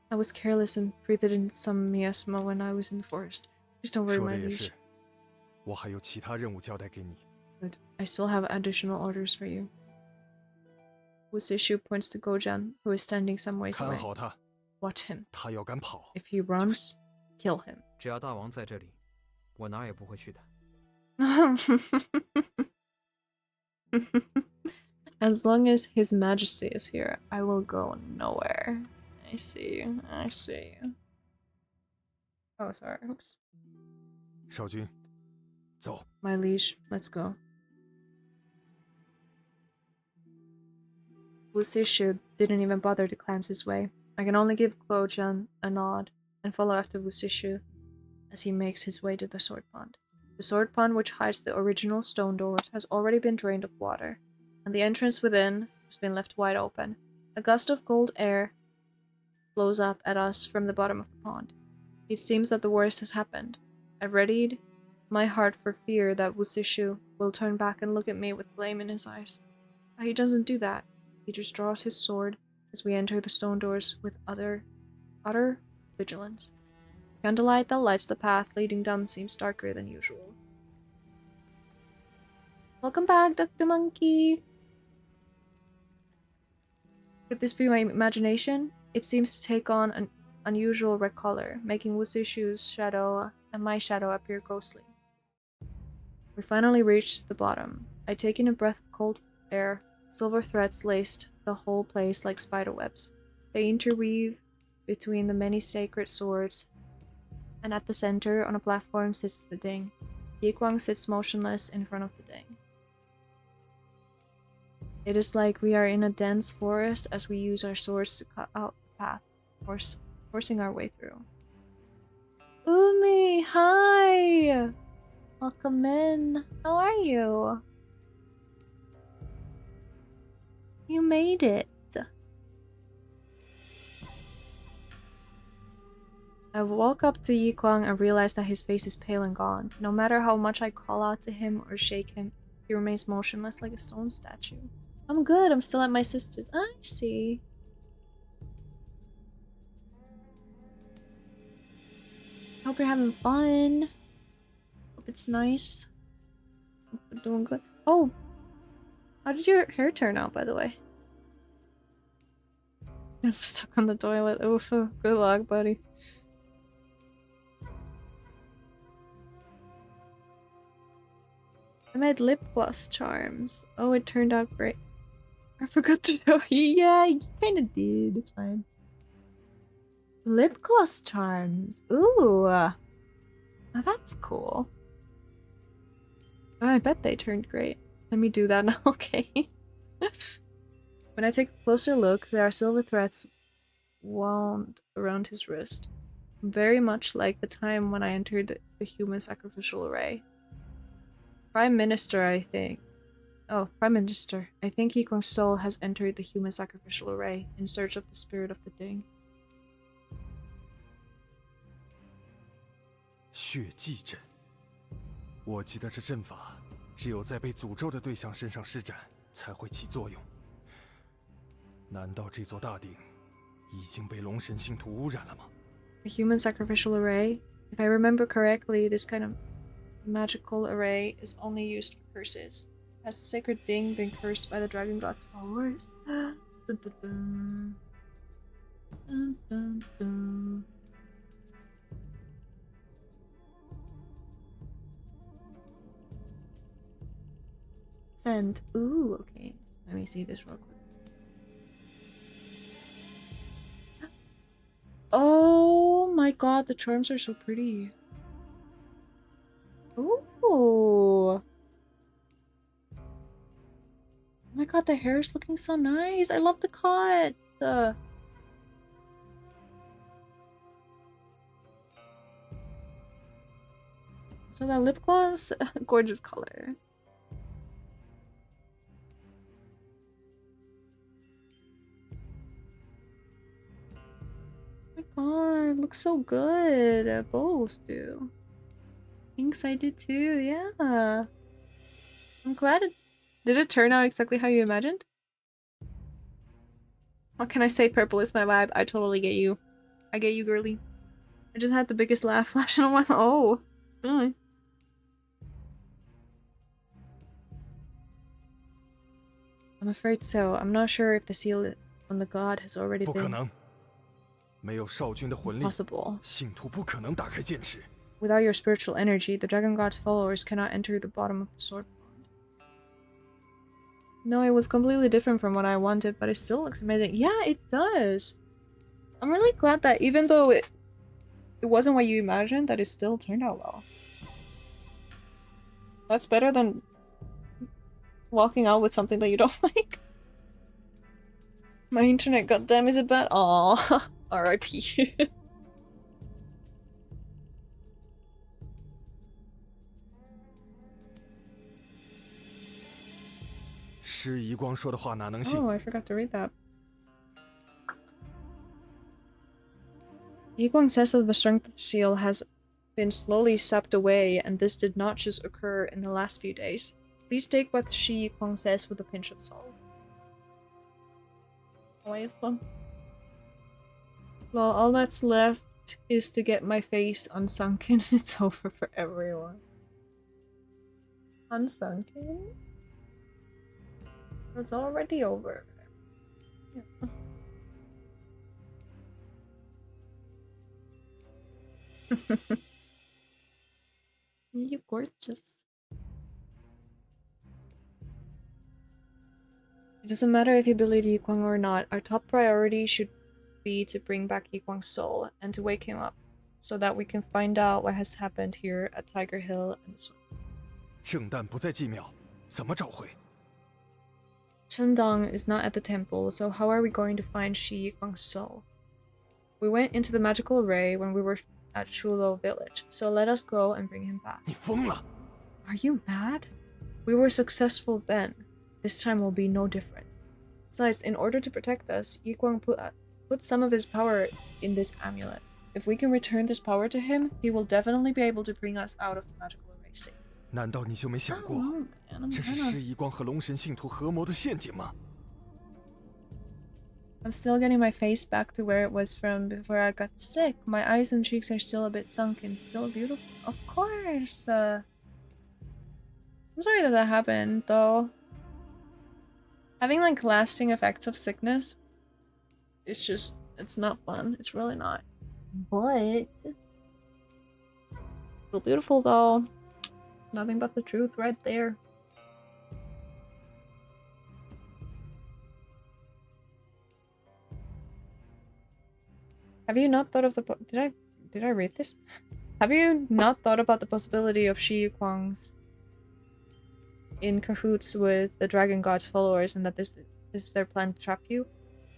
A: I was careless and breathed in some miasma when I was in the forest. Please don't worry,
E: 说
A: my
E: 的也
A: liege.
E: 是，我还有其他任务交代给你。
A: Good. I still have additional orders for you. Wu Zishu points to Gojan, who is standing some ways
E: 看
A: away.
E: 好他，
A: Watch him.
E: 他要敢跑，
A: If he runs, kill him.
G: 只要大王在这里，我哪儿也不会去的。
A: As long as His Majesty is here, I will go nowhere. I see you. I see you. Oh, sorry. Oops.
E: 少君，走。
A: My liege, let's go. Wu Zishu didn't even bother to glance his way. I can only give Gojan a nod and follow after Wu Zishu as he makes his way to the sword pond. The sword pond, which hides the original stone doors, has already been drained of water, and the entrance within has been left wide open. A gust of cold air blows up at us from the bottom of the pond. It seems that the worst has happened. I've readied my heart for fear that Wu Zishu will turn back and look at me with blame in his eyes. But he doesn't do that. He just draws his sword as we enter the stone doors with utter vigilance. The candlelight that lights the path leading down seems darker than usual. Welcome back, Dr. Monkey! Could this be my imagination? It seems to take on an unusual red color, making Wu Zishu's shadow and my shadow appear ghostly. We finally reached the bottom. I take in a breath of cold air. Silver threads laced the whole place like spider webs. They interweave between the many sacred swords, and at the center, on a platform, sits the Ding. Yiguang sits motionless in front of the Ding. It is like we are in a dense forest as we use our swords to cut out the path, forcing our way through. Umi, hi! Welcome in. How are you? You made it. I walk up to Yi Kwang and realize that his face is pale and gaunt. No matter how much I call out to him or shake him, he remains motionless like a stone statue. I'm good, I'm still at my sister's. I see. Hope you're having fun. Hope it's nice. Hope you're doing good. Oh! How did your hair turn out, by the way? I'm stuck on the toilet. Oof. Good luck, buddy. I made lip gloss charms. Oh, it turned out great. I forgot to show you. Yeah, you kinda did. It's fine. Lip gloss charms. Ooh. Now that's cool. Oh, I bet they turned great. Let me do that now, okay? When I take a closer look, there are silver threads wound around his wrist. Very much like the time when I entered the human sacrificial array. Prime Minister, I think. Oh, Prime Minister. I think Yi Kwang's soul has entered the human sacrificial array in search of the spirit of the Ding.
E: 血祭阵，我记得这阵法只有在被诅咒的对象身上施展才会起作用。难道这座大鼎已经被龙神信徒污染了吗？
A: The human sacrificial array? If I remember correctly, this kind of magical array is only used for curses. Has the sacred Ding been cursed by the Dragon God's followers? Dun, dun, dun. Dun, dun, dun. Send. Ooh, okay. Let me see this real quick. Oh my god, the charms are so pretty. Ooh. Oh my god, the hair is looking so nice. I love the cut. So that lip gloss, gorgeous color. Oh, it looks so good. Both do. Thanks, I did too. Yeah. I'm glad it did it turn out exactly how you imagined? What can I say? Purple is my vibe. I totally get you. I get you, girly. I just had the biggest laugh flashing on my. Oh, really? I'm afraid so. I'm not sure if the seal on the god has already
E: 不可
A: been
E: 能，没有少君的魂力，
A: possible.
E: 信徒不可能打开剑池。
A: Without your spiritual energy, the Dragon God's followers cannot enter the bottom of the sword pond. No, it was completely different from what I wanted, but it still looks amazing. Yeah, it does. I'm really glad that even though it wasn't what you imagined, that it still turned out well. That's better than walking out with something that you don't like. My internet, goddamn, is it bad? Aww. R.I.P.
E: 施遗光说的话哪能信？
A: Oh, I forgot to read that. Yi Kwang says that the strength of the seal has been slowly sapped away, and this did not just occur in the last few days. Please take what Yi Kwang says with a pinch of salt. Well, all that's left is to get my face unsunken. It's over for everyone. Unsunken? It's already over. Yeah. You're gorgeous. It doesn't matter if you believe Yi Kwang or not, our top priority should be to bring back Yi Kwang's soul and to wake him up, so that we can find out what has happened here at Tiger Hill and so on.
E: 正旦不在祭庙，怎么找回？
A: Chendong is not at the temple, so how are we going to find Yi Kwang's soul? We went into the magical array when we were at Shulo village, so let us go and bring him back.
E: 你疯了！
A: Are you mad? We were successful then. This time will be no different. Besides, in order to protect us, Yi Kwang put some of his power in this amulet. If we can return this power to him, he will definitely be able to bring us out of the magical erasing.
E: 难道你就没想过，这是施遗光和龙神信徒合谋的陷阱吗？
A: I'm still getting my face back to where it was from before I got sick. My eyes and cheeks are still a bit sunken, still beautiful. Of course. I'm sorry that happened, though. Having like lasting effects of sickness, it's not fun. It's really not. But still beautiful though. Nothing but the truth right there. Have you not thought of the did I read this? Have you not thought about the possibility of Shi Kuang's in cahoots with the Dragon God's followers and that this is their plan to trap you?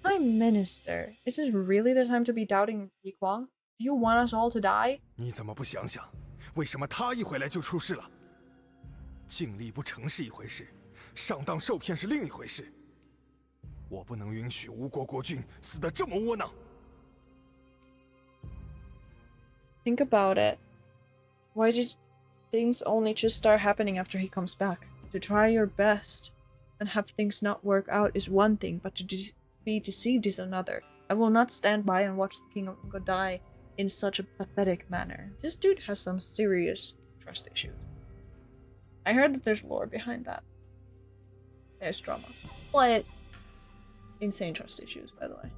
A: Prime Minister, is this really the time to be doubting Yi Kuang? Do you want us all to die?
E: 你怎么不想想，为什么他一回来就出事了？尽力不成是一回事，上当受骗是另一回事。我不能允许吴国国君死得这么窝囊。
A: Think about it. Why did things only just start happening after he comes back? To try your best and have things not work out is one thing, but to be deceived is another. I will not stand by and watch the King of Mungo die in such a pathetic manner. This dude has some serious trust issues. I heard that there's lore behind that. There's drama. But insane trust issues, by the way.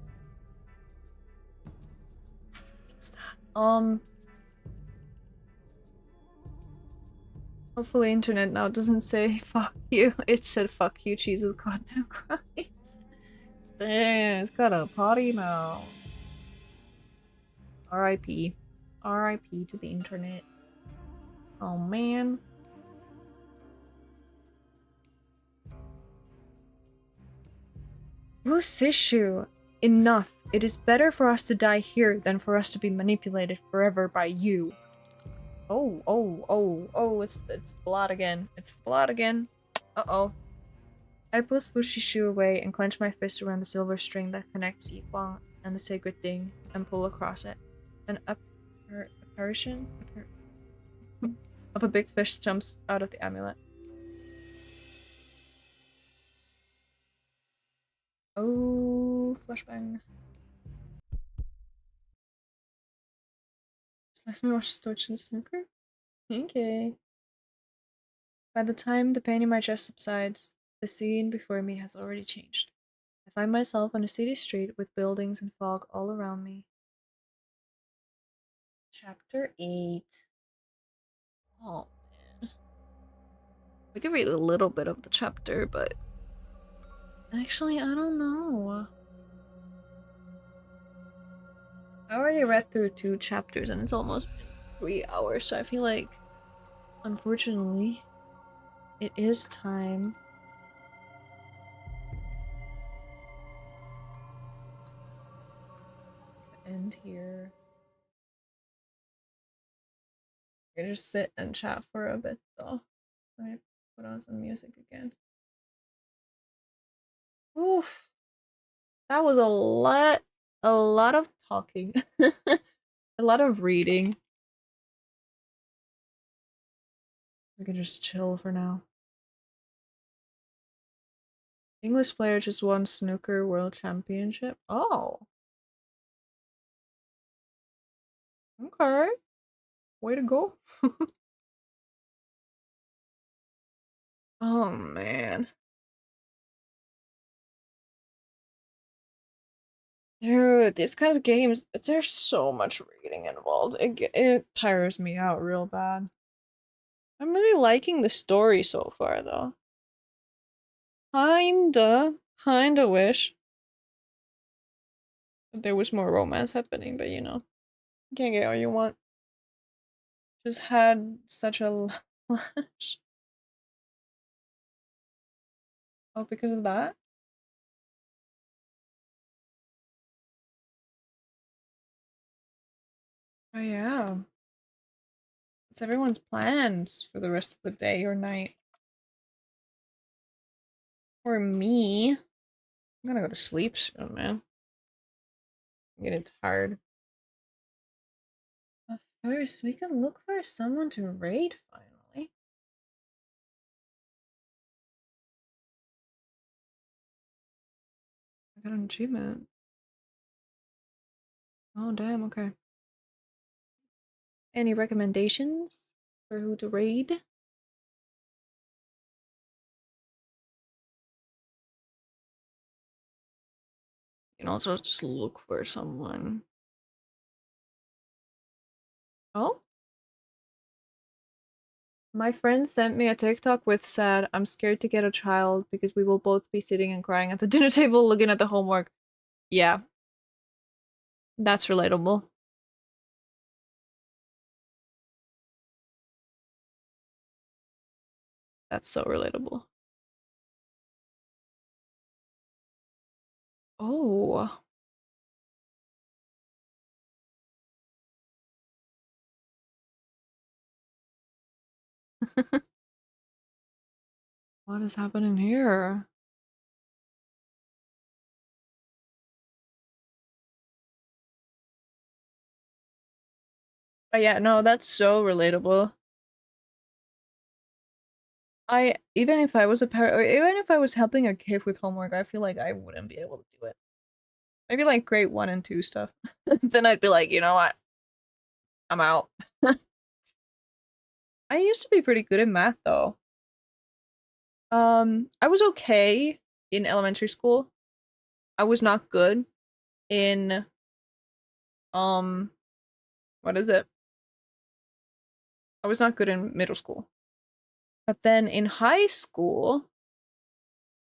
A: What's that? Hopefully internet now doesn't say fuck you. It said fuck you, Jesus goddamn Christ. Damn, it's got a potty mouth. R.I.P. R.I.P. to the internet. Oh man. Who's issue? Enough. It is better for us to die here than for us to be manipulated forever by you. Oh, it's the blood again. It's the blood again. Uh-oh. I pull Swooshishu away and clench my fist around the silver string that connects Yihuang and the sacred thing and pull across it. An apparition of a big fish jumps out of the amulet. Oh, flashbang. Just let me watch Storch and Snooker? Okay. By the time the pain in my chest subsides, the scene before me has already changed. I find myself on a city street with buildings and fog all around me. Chapter 8. Oh, man. We could read a little bit of the chapter, but... Actually, I don't know. I already read through 2 chapters and it's almost been 3 hours, so I feel like, unfortunately, it is time to end here. I can just sit and chat for a bit though. Let me put on some music again. Oof. That was a lot of talking. A lot of reading. We can just chill for now. English player just won snooker world championship. Oh. Okay. Way to go. Oh man. Dude, these kinds of games, there's so much reading involved. It tires me out real bad. I'm really liking the story so far, though. Kinda wish that there was more romance happening, but you know, you can't get all you want. Just had such a lash. Oh, because of that? Oh yeah. It's everyone's plans for the rest of the day or night. For me, I'm gonna go to sleep soon, man. I'm getting tired. First, we can look for someone to raid finally. I got an achievement. Oh, damn, okay. Any recommendations for who to raid? You can also just look for someone. Oh? My friend sent me a TikTok with said, I'm scared to get a child because we will both be sitting and crying at the dinner table looking at the homework. Yeah. That's relatable. That's so relatable. Oh. What is happening here? Oh yeah, no, that's so relatable. Even if I was a parent, or even if I was helping a kid with homework, I feel like I wouldn't be able to do it. Maybe like grade 1 and 2 stuff. Then I'd be like, you know what? I'm out. I used to be pretty good at math though. I was okay in elementary school. I was not good in um what is it? I was not good in middle school. But then in high school,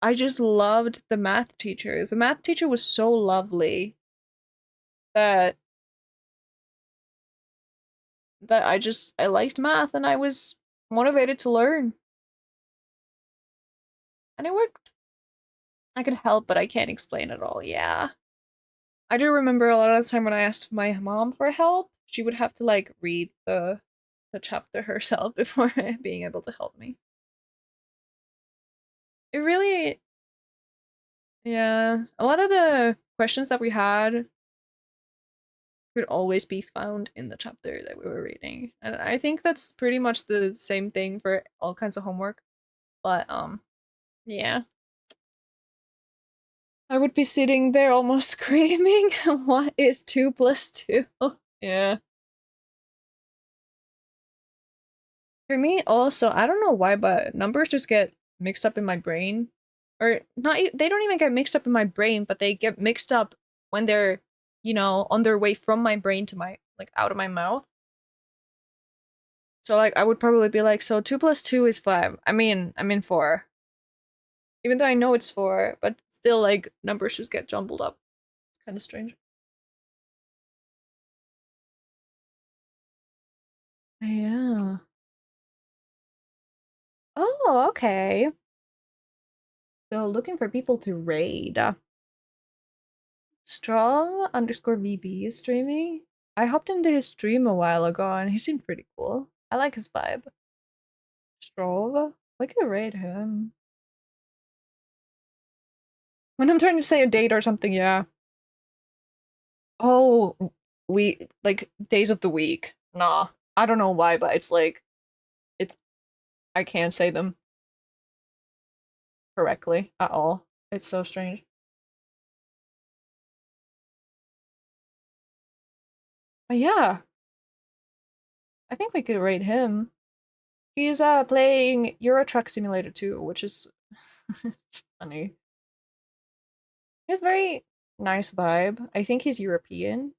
A: I just loved the math teacher. The math teacher was so lovely that I liked math and I was motivated to learn. And it worked. I could help, but I can't explain it all. Yeah. I do remember a lot of the time when I asked my mom for help, she would have to like read the chapter herself before being able to help me. It really, yeah, a lot of the questions that we had could always be found in the chapter that we were reading. And I think that's pretty much the same thing for all kinds of homework. But yeah. I would be sitting there almost screaming, what is 2 plus 2? Yeah. For me also, I don't know why, but numbers just get mixed up in my brain. Or not they don't even get mixed up in my brain, but they get mixed up when they're, you know, on their way from my brain to my like out of my mouth. So like I would probably be like, so 2 plus 2 is 5. I mean 4. Even though I know it's 4, but still like numbers just get jumbled up. It's kind of strange. Yeah. Oh, okay. So looking for people to raid. Straw underscore VB is streaming. I hopped into his stream a while ago and he seemed pretty cool. I like his vibe. Straw? We could raid him. When I'm trying to say a date or something, yeah. Oh, we like days of the week. Nah. I don't know why, but it's like it's I can't say them correctly at all. It's so strange. But yeah, I think we could rate him. He's playing Euro Truck Simulator 2, which is it's funny. He has very nice vibe. I think he's European.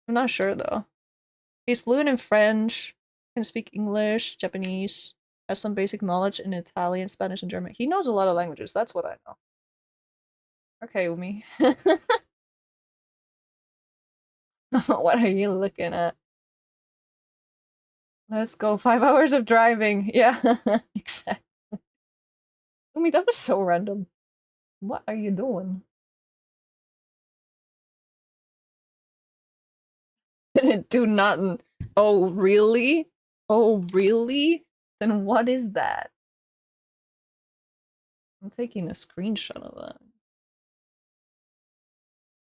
A: I'm not sure though. He's fluent in French, can speak English, Japanese, has some basic knowledge in Italian, Spanish, and German. He knows a lot of languages, that's what I know. Okay, Umi. What are you looking at? Let's go. 5 hours of driving. Yeah, exactly. Umi, that was so random. What are you doing? Do nothing. Oh, really? Oh, really? Then what is that? I'm taking a screenshot of that.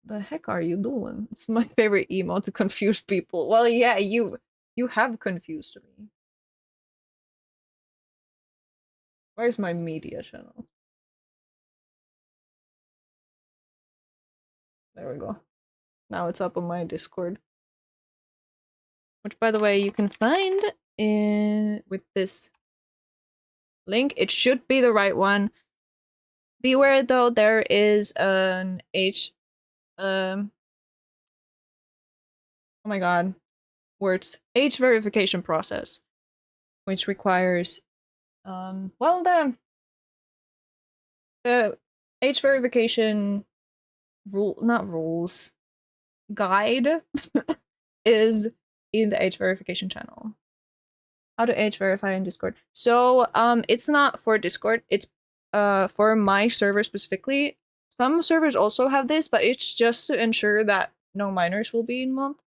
A: The heck are you doing? It's my favorite emo to confuse people. Well, yeah, you have confused me. Where's my media channel? There we go. Now it's up on my Discord. Which, by the way, you can find in with this link. It should be the right one. Beware though, there is an oh my god, words. Age verification process, which requires well, the age verification not rules, guide is in the age verification channel. How to age verify in Discord. So it's not for Discord, it's for my server specifically. Some servers also have this, but it's just to ensure that no minors will be involved.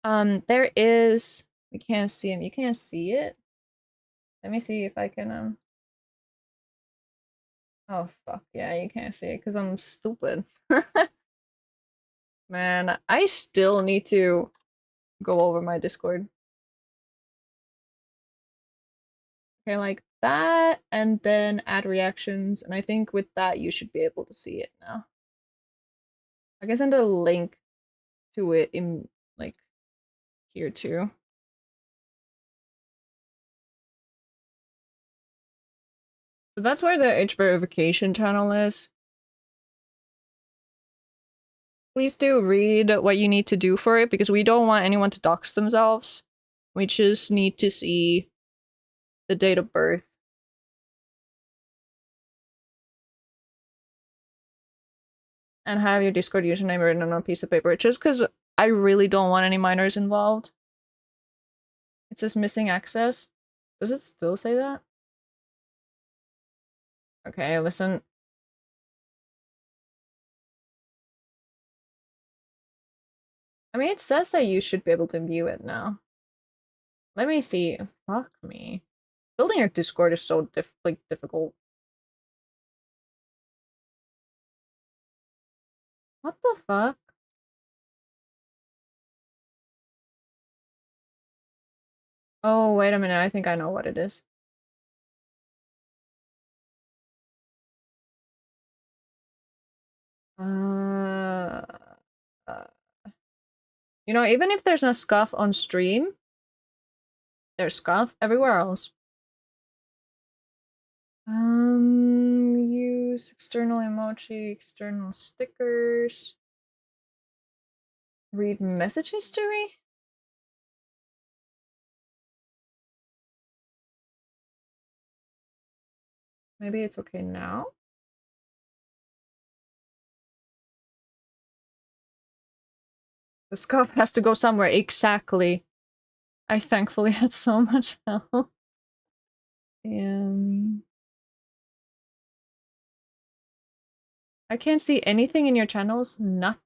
A: There is, we can't see him. You can't see it. Let me see if I can oh fuck, yeah, you can't see it because I'm stupid. Man, I still need to go over my Discord. Okay, like that, and then add reactions, and I think with that you should be able to see it now. I can send a link to it in, like, here too. So that's where the age verification channel is. Please do read what you need to do for it, because we don't want anyone to dox themselves. We just need to see the date of birth. And have your Discord username written on a piece of paper, just because I really don't want any minors involved. It says missing access. Does it still say that? Okay, listen. I mean, it says that you should be able to view it now. Let me see. Fuck me. Building a Discord is so difficult. What the fuck? Oh, wait a minute. I think I know what it is. Uh, you know, even if there's no scuff on stream, there's scuff everywhere else. Use external emoji, external stickers. Read message history? Maybe it's okay now? The scuff has to go somewhere, exactly. I thankfully had so much help. I can't see anything in your channels? Nothing?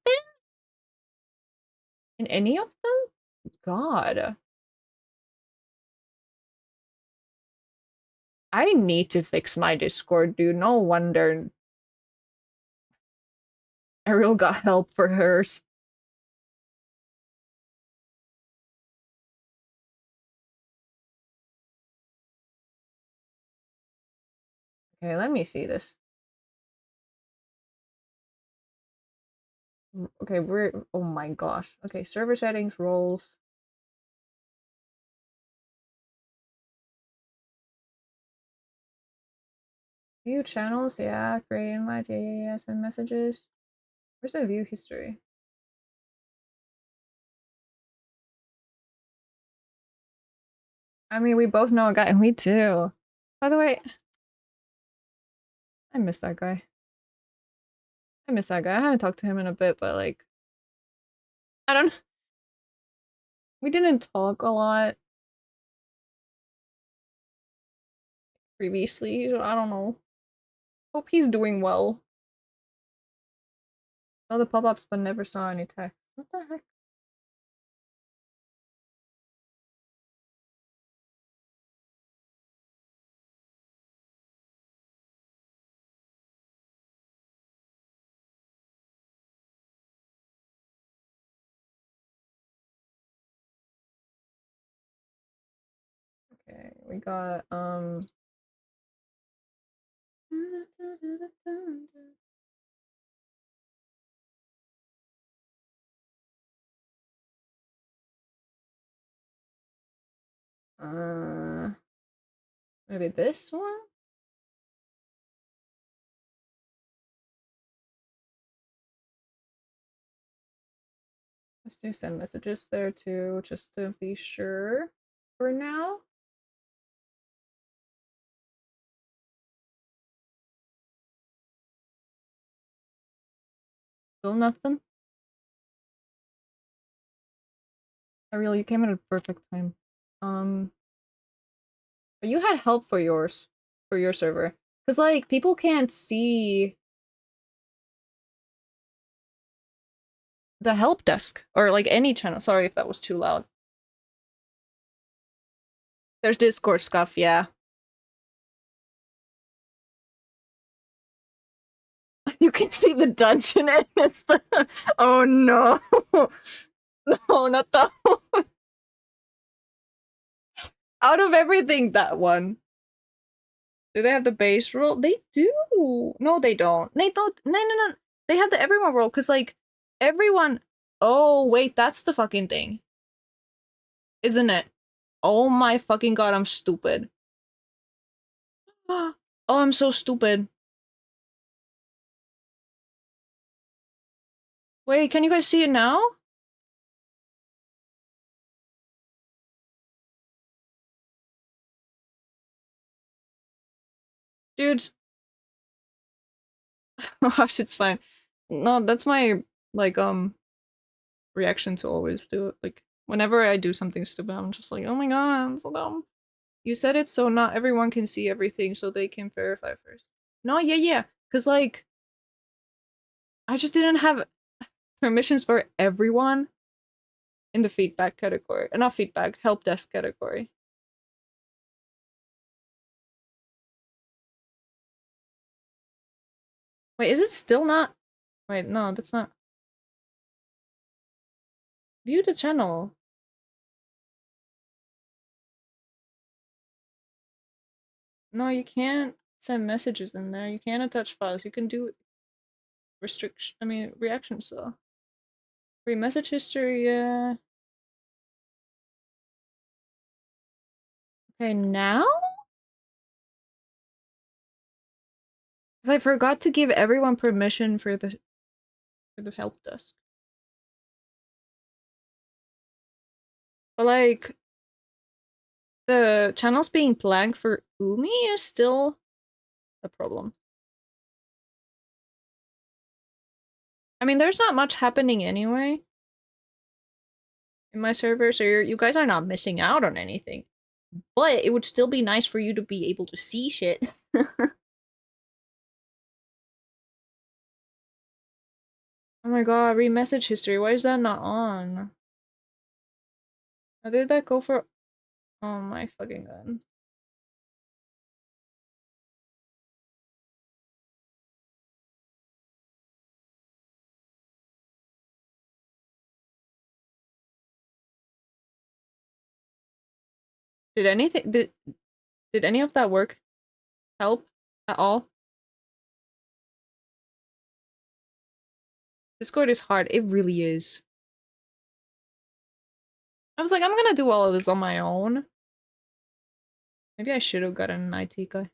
A: In any of them? God. I need to fix my Discord, dude. No wonder Ariel got help for hers. Okay, let me see this. Okay, we're... oh my gosh. Okay, server settings, roles. View channels, yeah. Create invite, yeah. Send messages. Where's the view history? I mean, we both know a guy, and we do. By the way, I miss that guy. I miss that guy. I haven't talked to him in a bit, but like, I don't. We didn't talk a lot previously, so I don't know. Hope he's doing well. Saw the pop-ups, but never saw any text. What the heck? Okay, we got maybe this one? Let's do send messages there too, just to be sure for now. Still nothing? Ariel, you came at a perfect time. But you had help for yours, for your server. Because, like, people can't see the help desk or, like, any channel. Sorry if that was too loud. There's Discord stuff, yeah. You can see the dungeon and it's the... Oh no. No, not that one. Out of everything, that one. Do they have the base rule? They do. No, they don't. They don't. No, no, no. They have the everyone rule because, like, everyone. Oh, wait, that's the fucking thing. Isn't it? Oh my fucking god, I'm stupid. Oh, I'm so stupid. Wait, can you guys see it now? Dude. Gosh, it's fine. No, that's my, like, reaction to always do it. Like, whenever I do something stupid, I'm just like, oh my god, I'm so dumb. You said it so not everyone can see everything, so they can verify first. No, yeah, yeah. Because, like, I just didn't have permissions for everyone in the feedback category. Not feedback, help desk category. Wait, is it still not? Wait, no, that's not. View the channel. No, you can't send messages in there. You can't attach files. You can do restriction. I mean, reactions though. Free message history, yeah. Okay, now? Because I forgot to give everyone permission for the help desk. But like, the channels being flagged for Umi is still a problem. I mean, there's not much happening anyway in my server, so you guys are not missing out on anything. But it would still be nice for you to be able to see shit. Oh my god, read message history. Why is that not on? How did that go for? Oh my fucking god. Did anything did any of that work? Help at all? Discord is hard. It really is. I was like, I'm gonna do all of this on my own. Maybe I should have gotten an IT guy.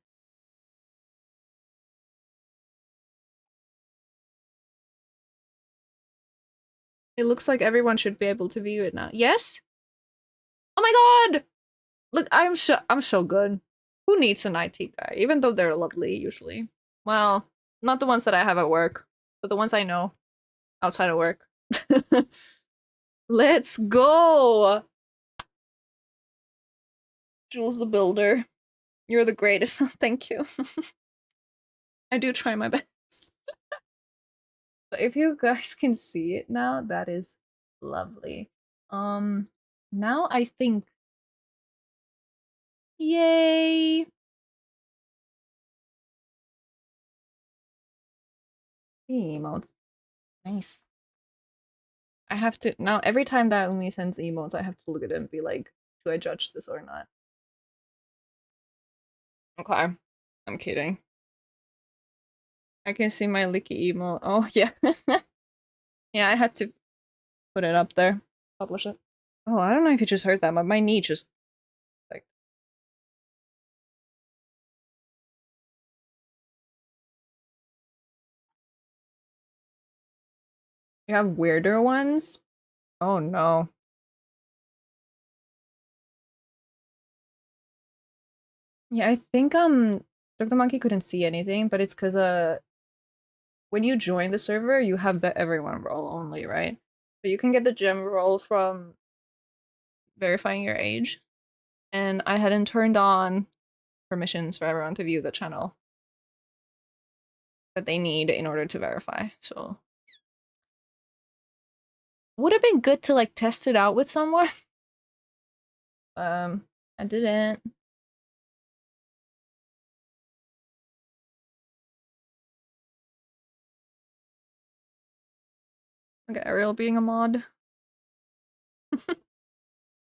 A: It looks like everyone should be able to view it now. Yes? Oh my god! Look, I'm so good. Who needs an IT guy? Even though they're lovely, usually. Well, not the ones that I have at work, but the ones I know outside of work. Let's go! Jules the Builder. You're the greatest. Thank you. I do try my best. But if you guys can see it now, that is lovely. Now I think... Yay! Emotes. Nice. I have to now every time that Umi sends emotes, I have to look at it and be like, do I judge this or not? Okay. I'm kidding. I can see my Licky emo. Oh, yeah. Yeah, I had to put it up there. Publish it. Oh, I don't know if you just heard that, but my knee just like you have weirder ones? Oh no. Yeah, I think the monkey couldn't see anything, but it's because when you join the server, you have the everyone role only, right? But you can get the gem role from verifying your age. And I hadn't turned on permissions for everyone to view the channel that they need in order to verify. So would have been good to like test it out with someone. I didn't. Okay, Ariel being a mod.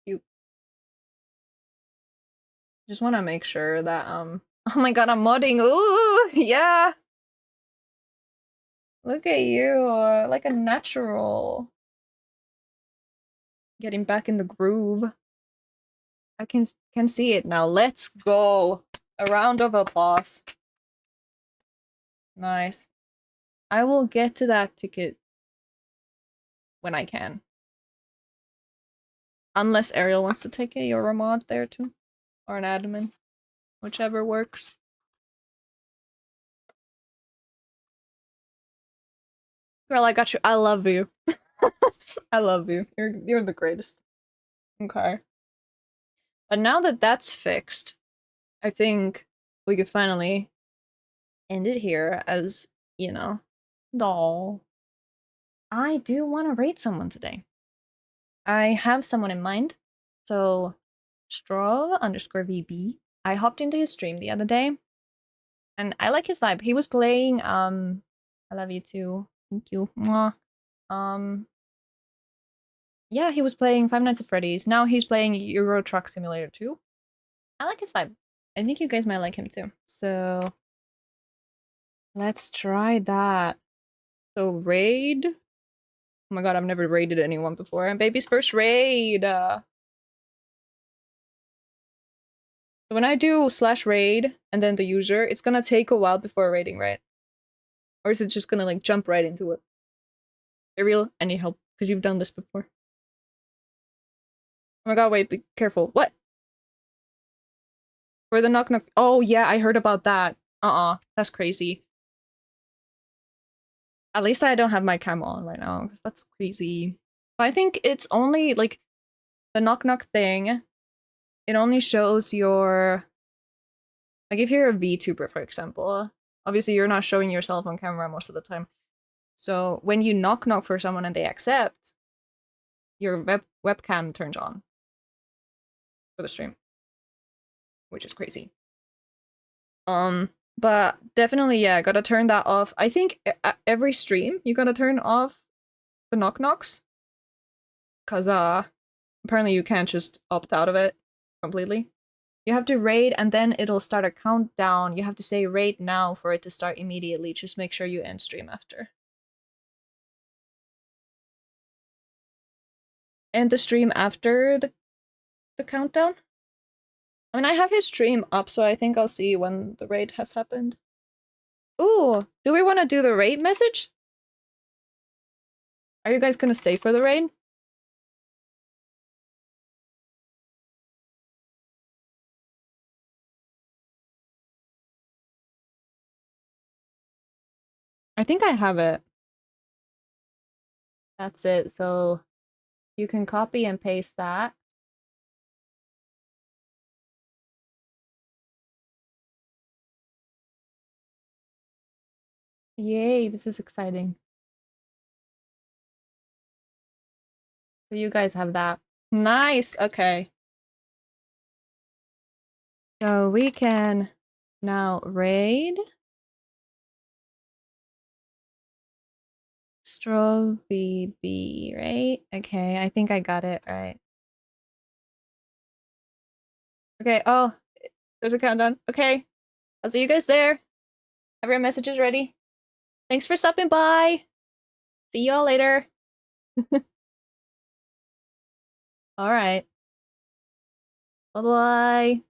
A: You just want to make sure that oh my god, I'm modding. Ooh, yeah. Look at you, like a natural. Getting back in the groove. I can see it now. Let's go. A round of applause. Nice. I will get to that ticket when I can. Unless Ariel wants to take it, you're a mod there too. Or an admin. Whichever works. Girl, I got you. I love you. I love you. You're the greatest. Okay. But now that that's fixed, I think we could finally end it here as, you know, doll. I do want to rate someone today. I have someone in mind. So, Straw_VB. I hopped into his stream the other day, and I like his vibe. He was playing, I love you too. Thank you. Mwah. Yeah, he was playing Five Nights at Freddy's. Now he's playing Euro Truck Simulator 2. I like his vibe. I think you guys might like him too. So, let's try that. So, raid. Oh my god, I've never raided anyone before. And baby's first raid. So when I do /raid and then the user, it's gonna take a while before raiding, right? Or is it just gonna like jump right into it? Ariel, any help? Because you've done this before. Oh my god, wait, be careful. What? For the knock knock. Oh yeah, I heard about that. That's crazy. At least I don't have my cam on right now, because that's crazy. But I think it's only like the knock knock thing. It only shows your like if you're a VTuber, for example. Obviously, you're not showing yourself on camera most of the time. So when you knock knock for someone and they accept, your webcam turns on for the stream, which is crazy. But definitely, yeah, gotta turn that off. I think every stream you gotta turn off the knock knocks, cause apparently you can't just opt out of it completely. You have to raid and then it'll start a countdown. You have to say raid now for it to start immediately. Just make sure you end stream after. End the stream after the countdown. I mean, I have his stream up, so I think I'll see when the raid has happened. Ooh, do we want to do the raid message? Are you guys gonna stay for the raid? I think I have it. That's it, so you can copy and paste that. Yay, this is exciting. So you guys have that. Nice, okay. So we can now raid. StroVB, right? Okay, I think I got it right. Okay, oh, there's a countdown. Okay, I'll see you guys there. Have your messages ready. Thanks for stopping by. See y'all later. All right. Bye-bye.